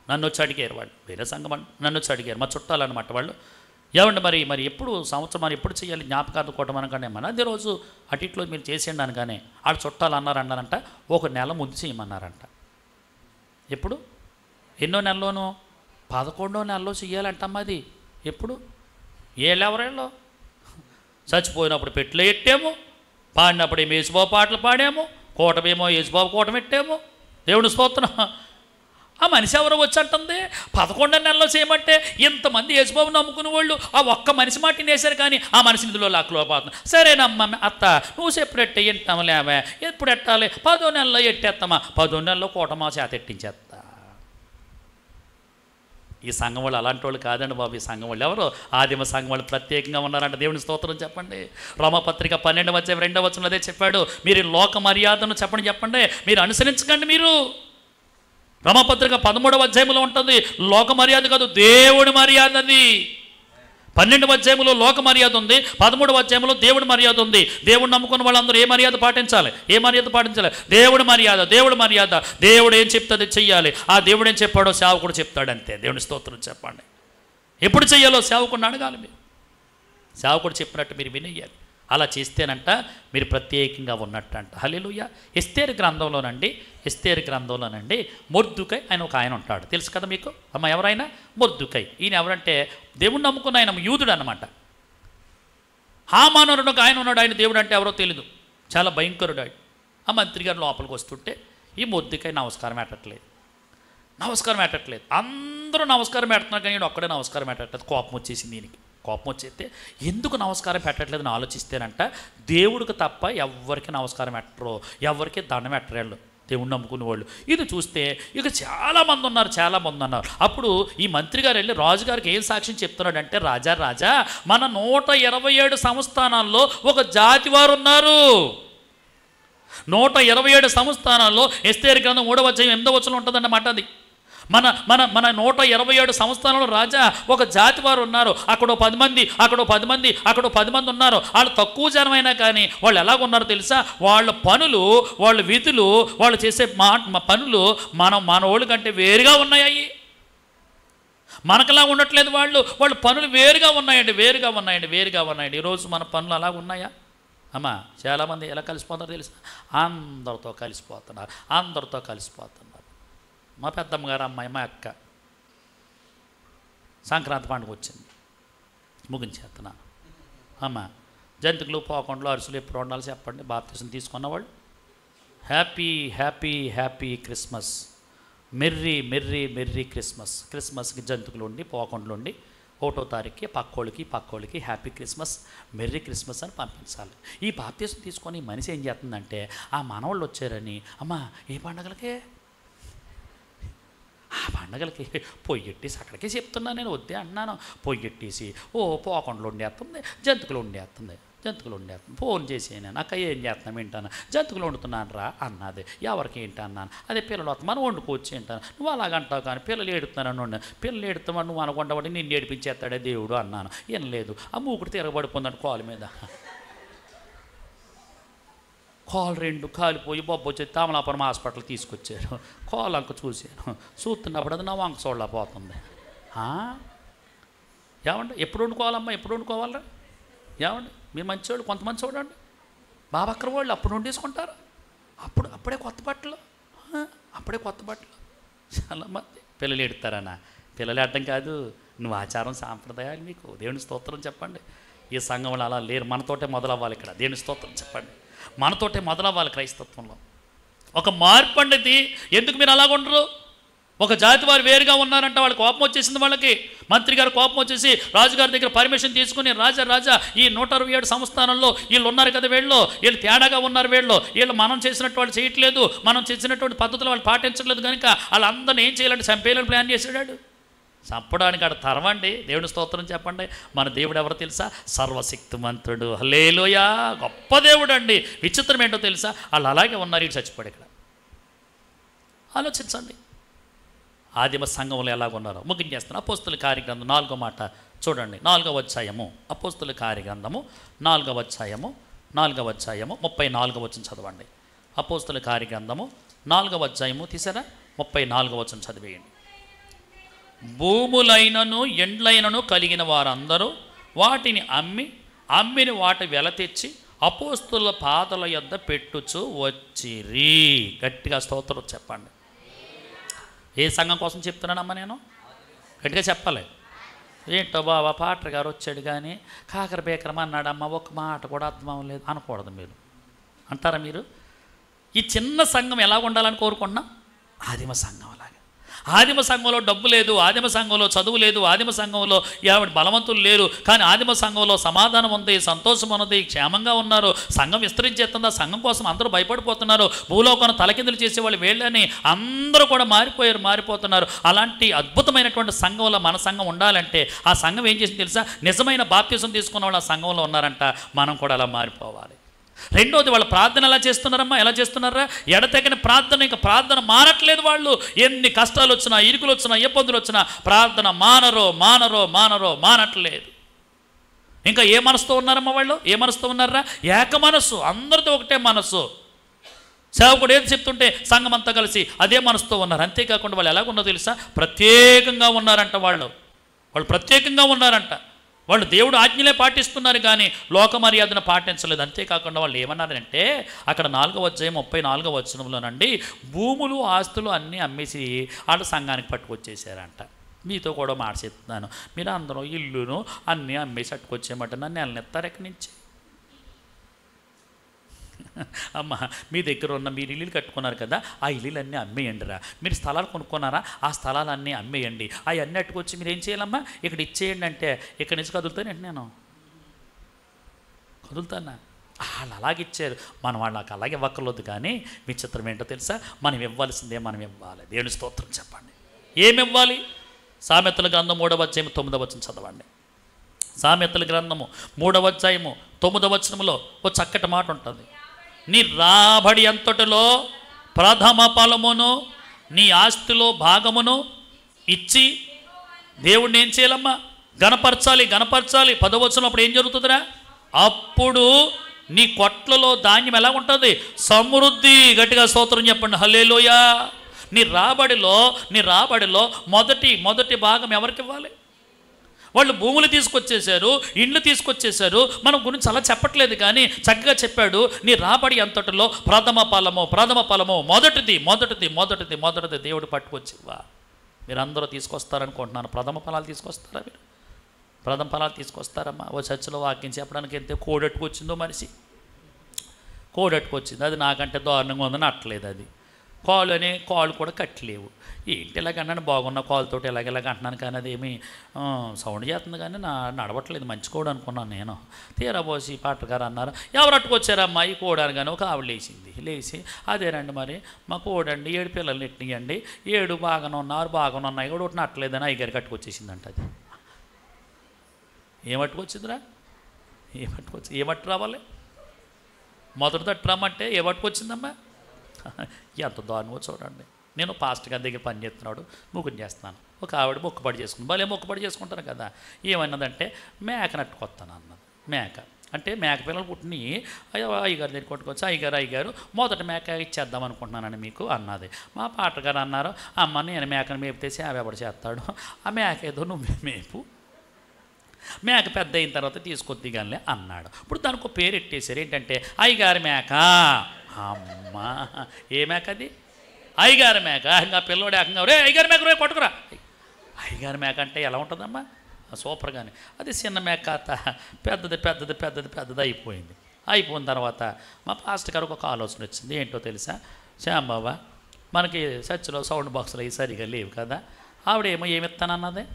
నన్ను వచ్చి అడిగారు వాళ్ళు, వేరే సంఘం నన్ను వచ్చి అడిగారు, మా చుట్టాలన్నమాట వాళ్ళు. ఏమండి మరి ఎప్పుడు సంవత్సరం మరి ఎప్పుడు చేయాలి జ్ఞాపకార్థం కొట్టం అనగానే అదే రోజు అటు ఇట్లో మీరు చేసేయండి అనగానే ఆడ చుట్టాలు అన్నారంట 1 నెల ముందు చేయమన్నారంట. ఎప్పుడు? ఎన్నో నెలలోనూ? 11వ నెలలో చెయ్యాలంటమ్మా. అది ఎప్పుడు? ఎవరేళ్ళో చచ్చిపోయినప్పుడు పెట్టులో ఎట్టాము, పాడినప్పుడు ఏమో యేసుబాబు పాటలు పాడాము, కూటమేమో యేసుబాబు కూటమి పెట్టాము. దేవుని స్తోత్రం. ఆ మనిషి ఎవరో వచ్చి అంటుంది 11వ నెలలో చేయమంటే ఇంతమంది యేసుబాబు నమ్ముకునే వాళ్ళు ఆ ఒక్క మనిషి మాట వేశారు కానీ ఆ మనిషి నిధిలో లాక్కులో పోతున్నా. సరేనమ్మా అత్త నువ్వు చెప్పినట్టే ఎంటాము లేవా? ఎప్పుడు ఎట్టాలి? 10వ నెలలో ఎట్టేస్తామా? 10వ నెలలో కూటమా చేత ఎట్టించేస్తా. ఈ సంఘం వాళ్ళు అలాంటి వాళ్ళు కాదండి బాబు. ఈ సంఘం వాళ్ళు ఎవరు? ఆదిమ సంఘం వాళ్ళు ప్రత్యేకంగా ఉన్నారంట. దేవుని స్తోత్రం చెప్పండి. రోమపత్రిక 12:2 అదే చెప్పాడు, మీరు లోక మర్యాదను చెప్పండి, మీరు అనుసరించకండి. మీరు రోమపత్రిక 13వ ఉంటుంది, లోక మర్యాద కాదు దేవుడి మర్యాద. అది 12వ లోక మర్యాద ఉంది, 13వ దేవుడి మర్యాద ఉంది. దేవుడు నమ్ముకున్న వాళ్ళందరూ ఏ మర్యాద పాటించాలి? దేవుడి మర్యాద. దేవుడు ఏం చెప్తుంది చెయ్యాలి. ఆ దేవుడు ఏం చెప్పాడో సేవకుడు చెప్తాడు అంతే. దేవుని స్తోత్రం చెప్పండి. ఎప్పుడు చెయ్యాలో సేవకుడిని అడగాలి. మీరు సేవకుడు చెప్పినట్టు మీరు వినేయాలి. అలా చేస్తేనంట మీరు ప్రత్యేకంగా ఉన్నట్టంట. హల్లెలూయా. ఎస్తేరు గ్రంథంలోనండి మొర్దుకై ఆయన ఒక ఆయన ఉంటాడు, తెలుసు కదా మీకు అమ్మ? ఎవరైనా మొర్దుకై. ఈయన ఎవరంటే దేవుణ్ణి నమ్ముకున్న ఆయన యూదుడు అనమాట. హామానుడు ఒక ఆయన ఉన్నాడు, ఆయన దేవుడు అంటే ఎవరో తెలీదు, చాలా భయంకరుడు. ఆ మంత్రి గారు లోపలికి వస్తుంటే ఈ మొర్దుకై నమస్కారం పెట్టట్లేదు. అందరూ నమస్కారం పెడుతున్నారు కానీ ఒక్కడే నమస్కారం పెట్టట్లేదు. కోపం వచ్చేసింది దీనికి. కోపం వచ్చేస్తే ఎందుకు నమస్కారం పెట్టట్లేదని ఆలోచిస్తేనంట దేవుడికి తప్ప ఎవరికి నమస్కారం పెట్టరు, ఎవరికి దండం పెట్టరేళ్ళు దేవుణ్ణి నమ్ముకునే వాళ్ళు. ఇది చూస్తే ఇక చాలామంది ఉన్నారు. అప్పుడు ఈ మంత్రి గారు వెళ్ళి రాజుగారికి ఏం సాక్ష్యం చెప్తున్నాడంటే, రాజా మన 127 సంస్థానాల్లో ఒక జాతి వారు ఉన్నారు. 127 సంస్థానాల్లో ఎస్తేరు గ్రంథం 3వ అధ్యాయం 8వ వచనం ఉంటుందన్నమాట. అది మన మన మన 127 సంస్థానంలో రాజా ఒక జాతి వారు ఉన్నారు. అక్కడో 10 మంది, అక్కడో 10 మంది ఉన్నారు. వాళ్ళు తక్కువ జనమైనా కానీ వాళ్ళు ఎలాగున్నారో తెలుసా? వాళ్ళ పనులు, వాళ్ళ విధులు, వాళ్ళు చేసే పనులు మన వాళ్ళ కంటే వేరుగా ఉన్నాయి. మనకలా ఉండట్లేదు. వాళ్ళ పనులు వేరుగా ఉన్నాయండి. ఈరోజు మన పనులు అలాగ ఉన్నాయా అమ్మా? చాలామంది ఎలా కలిసిపోతారో తెలుసా? అందరితో కలిసిపోతున్నారు. మా పెద్దమ్మ గారు అమ్మాయి, మా అక్క, సంక్రాంతి పండుగ వచ్చింది, ముగించేస్తున్నాను అమ్మ. జంతికలు, పోకుండా, అరుసులు ఎప్పుడు ఉండాలి చెప్పండి? బాప్తిసం తీసుకున్నవాళ్ళు హ్యాపీ క్రిస్మస్, మెర్రీ క్రిస్మస్కి జంతికలు ఉండి, పోకుండా ఉండి 1వ తారీఖుకి పక్కోళ్ళకి హ్యాపీ క్రిస్మస్, మెర్రీ క్రిస్మస్ అని పంపించాలి. ఈ బాప్తిసం తీసుకొని మనిషి ఏం చేస్తుందంటే, ఆ మనవాళ్ళు వచ్చారని అమ్మ ఏ పండగలకే, ఆ పండగలకి పొయ్యెట్టేసి అక్కడికే చెప్తున్నాను నేను, వద్దే అంటున్నాను. పొయ్యెట్టేసి పోకుండా వండేస్తుంది, జంతికలు వండేస్తుంది. ఫోన్ చేసి నేను అక్క ఏం చేస్తున్నాం ఏంటన్నా, జంతికలు వండుతున్నాను రా అన్నది. ఎవరికి ఏంటి అన్నాను. అదే పిల్లలు వస్తాం మనం వండుకోవచ్చు ఏంటాను. నువ్వు అలాగంటావు కానీ పిల్లలు ఏడుతున్నాను. పిల్లలు ఏడుతామని నువ్వు అనుకుంటావు, నిన్ను ఏడిపించేస్తాడే దేవుడు అన్నాను. ఏం లేదు, ఆ మూకుడు తిరగబడిపోందండి కాలు మీద. కాలు 2 కాలిపోయి బొబ్బ వచ్చి తామలాపురం హాస్పిటల్ తీసుకొచ్చారు. కాలు అంక చూశాను, చూస్తున్నప్పుడు అది నా వంక చూడలేకపోతుంది. ఏమండి ఎప్పుడు వండుకోవాలమ్మా, ఎప్పుడు వండుకోవాలరా? ఏమండి మీరు మంచివాళ్ళు, కొంతమంది చూడండి బాబక్కర వాళ్ళు అప్పుడు వండేసుకుంటారు. అప్పుడే కొత్త బట్టలు చాలా మంది. పిల్లలు ఎడతారన్నా? పిల్లలు ఎడడం కాదు, నువ్వు ఆచారం సాంప్రదాయాలు మీకు దేవుని స్తోత్రం చెప్పండి. ఈ సంఘంలో అలా లేరు. మనతోటే మొదలవ్వాలి ఇక్కడ. దేవుని స్తోత్రం చెప్పండి. మనతోటే మొదలవ్వాలి క్రైస్తత్వంలో. ఒక మార్పు అండి. ఎందుకు మీరు అలాగ ఉండరు? ఒక జాతి వారు వేరుగా ఉన్నారంట. వాళ్ళు కోపం వచ్చేసింది వాళ్ళకి. మంత్రి గారు కోపం వచ్చేసి రాజుగారి దగ్గర పర్మిషన్ తీసుకుని, రాజా ఈ 127 సంస్థానంలో వీళ్ళు ఉన్నారు కదా, వీళ్ళు తేడాగా ఉన్నారు, వీళ్ళు మనం చేసినట్టు వాళ్ళు చేయట్లేదు, మనం చేసినటువంటి పద్ధతులు వాళ్ళు పాటించట్లేదు కనుక వాళ్ళందరినీ ఏం చేయాలంటే చంపేయాలని ప్లాన్ చేసాడు. చంపడానికి ఆడ తరవండి. దేవుని స్తోత్రం చెప్పండి. మన దేవుడు ఎవరు తెలుసా? సర్వశక్తిమంతుడు. హల్లెలూయా. గొప్ప దేవుడు అండి. విచిత్రం ఏంటో తెలుసా? వాళ్ళు అలాగే ఉన్నారు, ఇటు చచ్చిపోయాడు. ఇక్కడ ఆలోచించండి. ఆదిమ సంఘంలో ఎలాగున్నారో ముగించేస్తాను. అపోస్తుల కార్యగ్రంథం 4వ మాట చూడండి. 4వ అధ్యాయము, అపోస్తుల కార్యగ్రంథము 4వ అధ్యాయము 34వ వచనం చదవండి. అపోస్తుల కార్యగ్రంథము 4వ అధ్యాయము తీసారా? 34వ వచనం చదివేయండి. భూములైనను ఎండ్లైనను కలిగిన వారందరూ వాటిని అమ్మిని వాటి వెల తెచ్చి అపోస్తుల పాదల యొద్ద పెట్టుచు వచ్చిరి. గట్టిగా స్తోత్రం చెప్పండి. ఏ సంఘం కోసం చెప్తున్నానమ్మా నేను? గట్టిగా చెప్పాలి. ఏంటో బాబా పాటర్ గారు వచ్చాడు కానీ కాకర బేకరం అన్నాడమ్మా, ఒక మాట కూడా అర్థం అవ్వలేదు అనకూడదు. మీరు అంటారా? మీరు ఈ చిన్న సంఘం ఎలా ఉండాలని కోరుకుంటున్నాం? ఆదిమ సంఘం అలాగే. ఆదిమ సంఘంలో డబ్బు లేదు, ఆదిమ సంఘంలో చదువు లేదు, ఆదిమ సంఘంలో ఎవరి బలవంతులు లేరు, కానీ ఆదిమ సంఘంలో సమాధానం ఉంది, సంతోషం ఉన్నది, క్షేమంగా ఉన్నారు. సంఘం విస్తరించేస్తుందా? సంఘం కోసం అందరూ భయపడిపోతున్నారు. భూలోకాన్ని తలకిందులు చేసేవాళ్ళు వీళ్ళని అందరూ కూడా మారిపోతున్నారు. అలాంటి అద్భుతమైనటువంటి సంఘంలో మన సంఘం ఉండాలంటే ఆ సంఘం ఏం చేసింది తెలుసా? నిజమైన బాప్తిసం తీసుకున్న వాళ్ళు ఆ సంఘంలో ఉన్నారంట. మనం కూడా అలా మారిపోవాలి. రెండోది, వాళ్ళ ప్రార్థన ఎలా చేస్తున్నారమ్మా? ఎలా చేస్తున్నారా? ఎడతెగని ప్రార్థన. ఇంకా ప్రార్థన మానట్లేదు వాళ్ళు. ఎన్ని కష్టాలు వచ్చినా, ఇరుకులు వచ్చినా, ఇబ్బందులు వచ్చినా ప్రార్థన మానట్లేదు. ఇంకా ఏ మనసుతో ఉన్నారమ్మా వాళ్ళు? ఏ మనసుతో ఉన్నారా? ఏక మనస్సు. అందరితో ఒకటే మనస్సు. సేవకుడు ఏది చెప్తుంటే సంఘం అంతా కలిసి అదే మనసుతో ఉన్నారు. అంతేకాకుండా వాళ్ళు ఎలాగున్నదో తెలుసా? ప్రత్యేకంగా ఉన్నారంట. వాళ్ళు ప్రత్యేకంగా ఉన్నారంట. వాళ్ళు దేవుడు ఆజ్ఞలే పాటిస్తున్నారు కానీ లోక మర్యాదను పాటించలేదు. అంతేకాకుండా వాళ్ళు ఏమన్నారంటే అక్కడ 4వ అధ్యాయం 34వ వచనంలోనండి, భూములు ఆస్తులు అన్నీ అమ్మేసి వాళ్ళ సంఘానికి పట్టుకొచ్చేసారంట. మీతో కూడా మాట చెప్తున్నాను, మీరు అందరూ ఇల్లును అన్నీ అమ్మేసి పట్టుకొచ్చేయమంటే నన్ను నెలనెత్తారు ఎక్కడి నుంచి? అమ్మ, మీ దగ్గర ఉన్న మీరు ఇల్లు కట్టుకున్నారు కదా, ఆ ఇల్లులన్నీ అమ్మేయండి రా. మీరు స్థలాలు కొనుక్కున్నారా, ఆ స్థలాలన్నీ అమ్మేయండి. అవన్నీ అట్టుకొచ్చి మీరు ఏం చేయాలమ్మా, ఇక్కడ ఇచ్చేయండి అంటే ఇక్కడి నుంచి కదులుతానంటే నేను కదులుతానా? వాళ్ళు అలాగిచ్చారు. మనం వాళ్ళకి అలాగే ఇవ్వక్కర్లేదు. కానీ విచిత్రం ఏంటో తెలుసా, మనం ఇవ్వాల్సిందే మనం ఇవ్వాలి. దేవుని స్తోత్రం చెప్పండి. ఏమి ఇవ్వాలి? సామెతల గ్రంథం 3వ అధ్యాయం 9వ వచనం చదవండి. సామెతల గ్రంథము 3వ అధ్యాయము 9వ వచనంలో ఒక చక్కటి మాట ఉంటుంది. నీ రాబడి అంతటిలో ప్రథమ ఫలమును నీ ఆస్తిలో భాగమును ఇచ్చి దేవుడిని ఏం చేయాలమ్మా, గణపరచాలి. 10వ వచనం అప్పుడు ఏం జరుగుతుందిరా, అప్పుడు నీ కొట్లలో ధాన్యం ఎలా ఉంటుంది, సమృద్ధి. గట్టిగా స్తోత్రం చెప్పండి, హల్లెలూయా. నీ రాబడిలో మొదటి భాగం ఎవరికి ఇవ్వాలి? వాళ్ళు భూములు తీసుకొచ్చేసారు, ఇండ్లు తీసుకొచ్చేసారు. మనం గురించి అలా చెప్పట్లేదు కానీ చక్కగా చెప్పాడు. నీ రాబడి అంతటిలో ప్రథమ ఫలము మొదటిది దేవుడు పట్టుకొచ్చివా. మీరు అందరూ తీసుకొస్తారనుకుంటున్నాను. ప్రథమ ఫలాలు తీసుకొస్తారా? మీరు ప్రథమ ఫలాలు తీసుకొస్తారమ్మా? ఓ చర్చలో వాక్యం చెప్పడానికి వెళ్తే కోడెట్టుకొచ్చిందో మనిషి, కోడెట్టుకొచ్చింది. అది నాకంటే దారుణంగా ఉందని అట్లేదు. అది కాళ్ళు కూడా కట్టలేవు. ఏంటి ఇలాగన్నాను, బాగున్న కాలుతోటి ఇలాగ అంటున్నాను కానీ అదేమి సౌండ్ చేస్తుంది కానీ నడవట్లేదు. మంచి కోడి అనుకున్నాను నేను. తీరబోసి పాటగారు అన్నారు, ఎవరు అట్టుకొచ్చారమ్మా ఈ కోడాను కానీ ఒక ఆవిడ లేచి అదేనండి మరి మా కోడండి 7 పిల్లలు ఎట్టియండి, 7 బాగానే ఉన్నాయి కూడా ఒకటి నట్టలేదని అయ్యగారికి కట్టుకొచ్చేసిందంట. అది ఏమట్టుకొచ్చిందిరా? ఏమట్టు రావాలి? మొదటి తట్టు రమ్మంటే ఏమట్టుకొచ్చిందమ్మా? ఎంత దారుణమో చూడండి. నేను పాస్టర్ గారి దగ్గర పని చేస్తున్నాడు, ముగ్గురు చేస్తున్నాను. ఒక ఆవిడ మొక్కుబడి చేసుకుని భలే మొక్కుబడి చేసుకుంటాను కదా. ఏమన్నదంటే మేక నట్టుకొస్తాను అన్నది. మేక అంటే మేక పిల్లలు పుట్టిని అయ్యగారు దగ్గర కొట్టుకొచ్చి అయ్యగారు మొదటి మేక ఇచ్చేద్దాం అనుకుంటున్నానండి మీకు అన్నది. మా పాటగారు అన్నారు, అమ్మ నేను మేకను మేపితేసి ఎవడు చేస్తాడు, ఆ మేక ఏదో నువ్వు మేపు, మేక పెద్ద అయిన తర్వాత తీసుకొద్ది కానీ అన్నాడు. ఇప్పుడు దానికి ఒక పేరు ఎట్టేశారు, ఏంటంటే అయ్యగారి మేక. అమ్మ, ఏ మేక అది? అయ్యగారి మేక. ఇంకా పిల్లోడు ఏకంగా రే అయ్యగారి మేక రే కొట్టుకురా. అయ్యగారి మేక అంటే ఎలా ఉంటుందమ్మా, సూపర్గానే. అది చిన్న మేక కాత పెద్దది అయిపోయిన తర్వాత మా పాస్టర్ గారికి ఒక ఆలోచన వచ్చింది. ఏంటో తెలుసా, శ్యాంబాబా మనకి చర్చిలో సౌండ్ బాక్సులు అవి సరిగా లేవు కదా, ఆవిడేమో ఏమిస్తానన్నదే,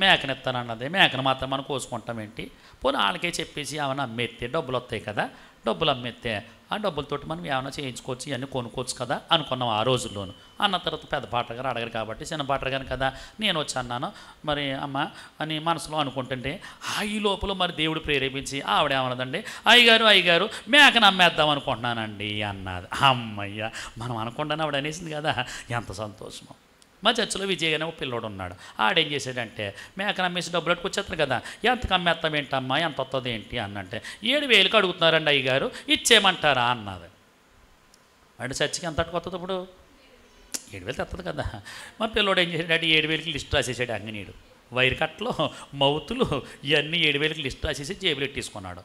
మేకనిస్తానన్నదే. మేకను మాత్రం మనం కోసుకుంటాం ఏంటి, పోనీ వాళ్ళకే చెప్పేసి ఏమైనా అమ్మేస్తే డబ్బులు వస్తాయి కదా, డబ్బులు అమ్మేస్తే ఆ డబ్బులతోటి మనం ఏమైనా చేయించుకోవచ్చు, ఇవన్నీ కొనుక్కోవచ్చు కదా అనుకున్నాం ఆ రోజుల్లోనూ. అన్న తర్వాత పెద్ద పాటగారు అడగరు కాబట్టి చిన్న పాటగారు కదా నేను వచ్చి అన్నాను, మరి అమ్మ అని మనసులో అనుకుంటుంటే ఈ లోపల మరి దేవుడు ప్రేరేపించి ఆవిడేమన్నదండి, అయ్యగారు మేకను అమ్మేద్దాం అనుకుంటున్నానండి అన్నది. అమ్మయ్య, మనం అనుకుంటాను ఆవిడ అనేసింది కదా, ఎంత సంతోషమో. మా చర్చిలో విజయ్ అనే ఒక పిల్లోడు ఉన్నాడు. ఆడేం చేశాడంటే మేకను అమ్మేసి డబ్బులు అట్టుకొచ్చేస్తారు కదా, ఎంతకు అమ్మేస్తాం ఏంటమ్మా, ఎంత వస్తుంది ఏంటి అన్నంటే 7,000కి అడుగుతున్నారండి అయ్యగారు, ఇచ్చేయమంటారా అన్నది. అంటే చర్చికి ఎంత అట్టుకొస్తుంది ఇప్పుడు? 7,000 తెస్తుంది కదా. మా పిల్లోడు ఏం చేశాడంటే 7,000కి లిస్ట్ రాసేసాడు. అంగనీడు వైర్ కట్లు మౌతులు ఇవన్నీ 7,000కి లిస్ట్ రాసేసి జేబులు ఎట్టేసుకున్నాడు.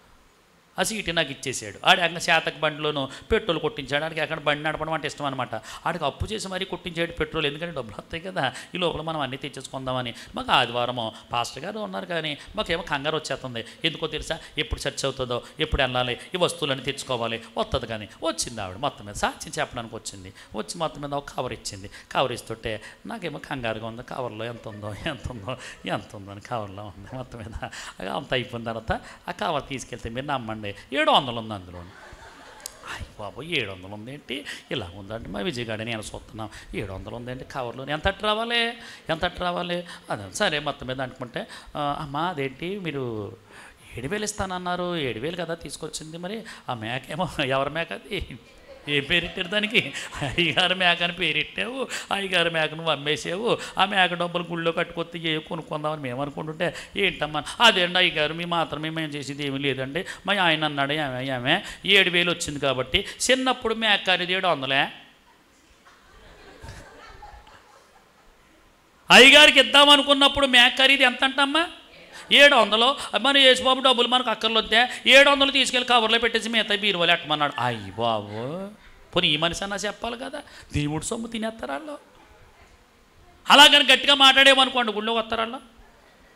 ఆ సీటు నాకు ఇచ్చేసాడు. ఆడి శాతక బండిలోనూ పెట్రోల్ కొట్టించాడు. ఆడికి అక్కడ బండి నడపడం అంటే ఇష్టం అనమాట. ఆడికి అప్పు చేసి మరీ కొట్టించాడు పెట్రోల్, ఎందుకంటే డబ్బులు వస్తాయి కదా, ఈ లోపల మనం అన్నీ తెచ్చేసుకుందామని. మాకు ఆదివారము పాస్టర్ గారు ఉన్నారు కానీ మాకేమో కంగారు వచ్చేస్తుంది. ఎందుకో తెలుసా, ఎప్పుడు చర్చ అవుతుందో, ఎప్పుడు వెళ్ళాలి, ఈ వస్తువులన్నీ తెచ్చుకోవాలి, వస్తుంది కానీ వచ్చింది ఆవిడ మొత్తం మీద సాక్ష్యం చెప్పడానికి వచ్చి మొత్తం మీద ఒక కవర్ ఇచ్చింది. కవర్ ఇస్తుంటే నాకేమో కంగారుగా ఉంది, కవర్లో ఎంత ఉందో అని కవర్లో ఉంది. మొత్తం మీద అంత అయిపోయిన తర్వాత ఆ కవర్ తీసుకెళ్తే మీరు నమ్మండి 700 ఉంది అందులో. అయ్యి బాబు 700 ఉంది ఏంటి, ఇలా ఉందండి మా విజయగాడి నేను చూస్తున్నాం, 700 ఉందేంటి కవర్లో, ఎంత అట్టు రావాలి అదే. సరే మొత్తం మీద అనుకుంటే అమ్మ అదేంటి మీరు 7,000 ఇస్తానన్నారు, 7,000 కదా తీసుకొచ్చింది, మరి ఆ మేక ఏమో ఎవరి మేక అది, ఏ పేరెట్టారు దానికి? అయ్యగారి మేక అని పేరెట్టావు, అయ్యగారి మేక నువ్వు అమ్మేసావు, ఆ మేక డబ్బులు గుళ్ళో కట్టుకొస్తే ఏ కొనుక్కుందామని మేము అనుకుంటుంటే ఏంటమ్మా అదేండి అయ్యగారు మీ మాత్రం మేము చేసేది ఏమీ లేదండి, మా ఆయన అన్నాడు ఆమె 7,000 వచ్చింది కాబట్టి చిన్నప్పుడు మేక అనేది 700. అయ్యగారికి ఇద్దామనుకున్నప్పుడు మేక ఖరీదు ఎంత అంటమ్మా 700 మన యేసుబాబు డబ్బులు మనకు అక్కర్లొద్దే 700 తీసుకెళ్ళి కవర్లో పెట్టేసి మిగతా బీరువాలు ఎట్టమన్నాడు. అయ్యి బాబు, పోనీ ఈ మనిషి అన్నా చెప్పాలి కదా, దేవుడు సొమ్ము తినేస్తారు వాళ్ళు. అలాగని గట్టిగా మాట్లాడేమనుకోండి గుళ్ళో వస్తారు వాళ్ళు.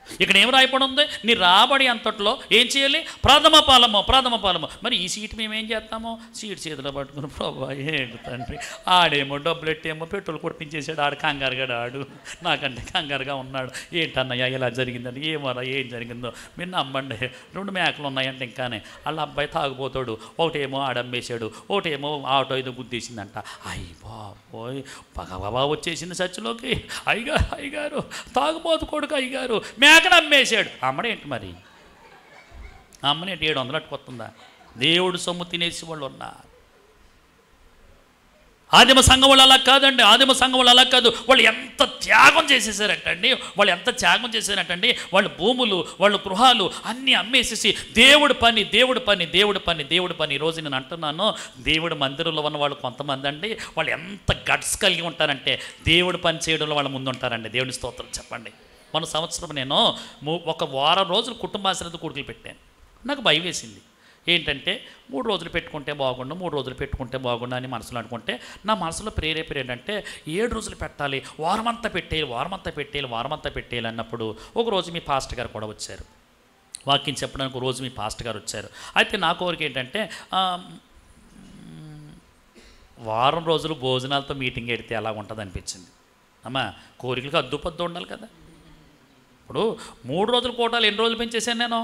ఇక్కడ ఏం రాయపడి ఉంది, నీ రాబడి అంతట్లో ఏం చేయాలి, ప్రథమ ఫలము. మరి ఈ సీట్ మేమేం చేస్తామో, సీట్ చేతిలో పట్టుకుని ప్రభా ఏంటి తండ్రి, ఆడేమో డబ్బులు ఎట్టేమో పెట్రోల్ కొట్టించేసాడు, ఆడు కంగారుగా ఆడు నాకంటే కంగారుగా ఉన్నాడు, ఏంటన్నయ్యా ఇలా జరిగిందని. ఏం జరిగిందో మీరు నమ్మండి, 2 మేకలు ఉన్నాయంటే ఇంకానే వాళ్ళ అబ్బాయి తాగుపోతాడు, ఒకటేమో ఆడమ్మేశాడు, ఒకటేమో ఆటో ఏదో గుద్దేసిందంట. అయ్యి బాబోయ్, పగబా వచ్చేసింది చర్చిలోకి. అయ్యగారు తాగుబోతు కొడుకు, అయ్యగారు మేకను అమ్మేశాడు. అమ్మడేంటి మరి, అమ్మనేంటి 700 అట్టుకొస్తుందా? దేవుడు సొమ్ము తినేసి వాళ్ళు ఉన్నారు. ఆదిమ సంఘం వాళ్ళు అలా కాదండి, వాళ్ళు ఎంత త్యాగం చేసేసారంటండి, వాళ్ళ భూములు, వాళ్ళ గృహాలు అన్నీ అమ్మేసేసి దేవుడి పని. ఈరోజు నేను అంటున్నాను, దేవుడి మందిరంలో ఉన్న వాళ్ళు కొంతమంది అండి, వాళ్ళు ఎంత గట్స్ కలిగి ఉంటారంటే దేవుడి పని చేయడంలో వాళ్ళ ముందు ఉంటారండి. దేవుని స్తోత్రం చెప్పండి. మన సంవత్సరం నేను 1 వారం రోజులు కుటుంబాశ్రద్ధ కూడుకులు పెట్టాను. నాకు భయం వేసింది. ఏంటంటే 3 రోజులు పెట్టుకుంటే బాగుండు అని మనసులో అనుకుంటే, నా మనసులో ప్రేరేపణ ఏంటంటే 7 రోజులు పెట్టాలి, వారమంతా పెట్టేయాలి అన్నప్పుడు ఒకరోజు మీ పాస్టర్ గారు కూడా వచ్చారు, వాక్యం చెప్పడానికి. రోజు మీ పాస్టర్ గారు వచ్చారు. అయితే నా కోరిక ఏంటంటే, వారం రోజులు భోజనాలతో మీటింగ్ పెడితే ఎలా ఉంటుంది అనిపించింది. అమ్మా, కోరికలకు అద్దుపద్దు ఉండాలి కదా. ఇప్పుడు 3 రోజులు కోటాలు ఎన్ని రోజులు పెంచేశాను నేను,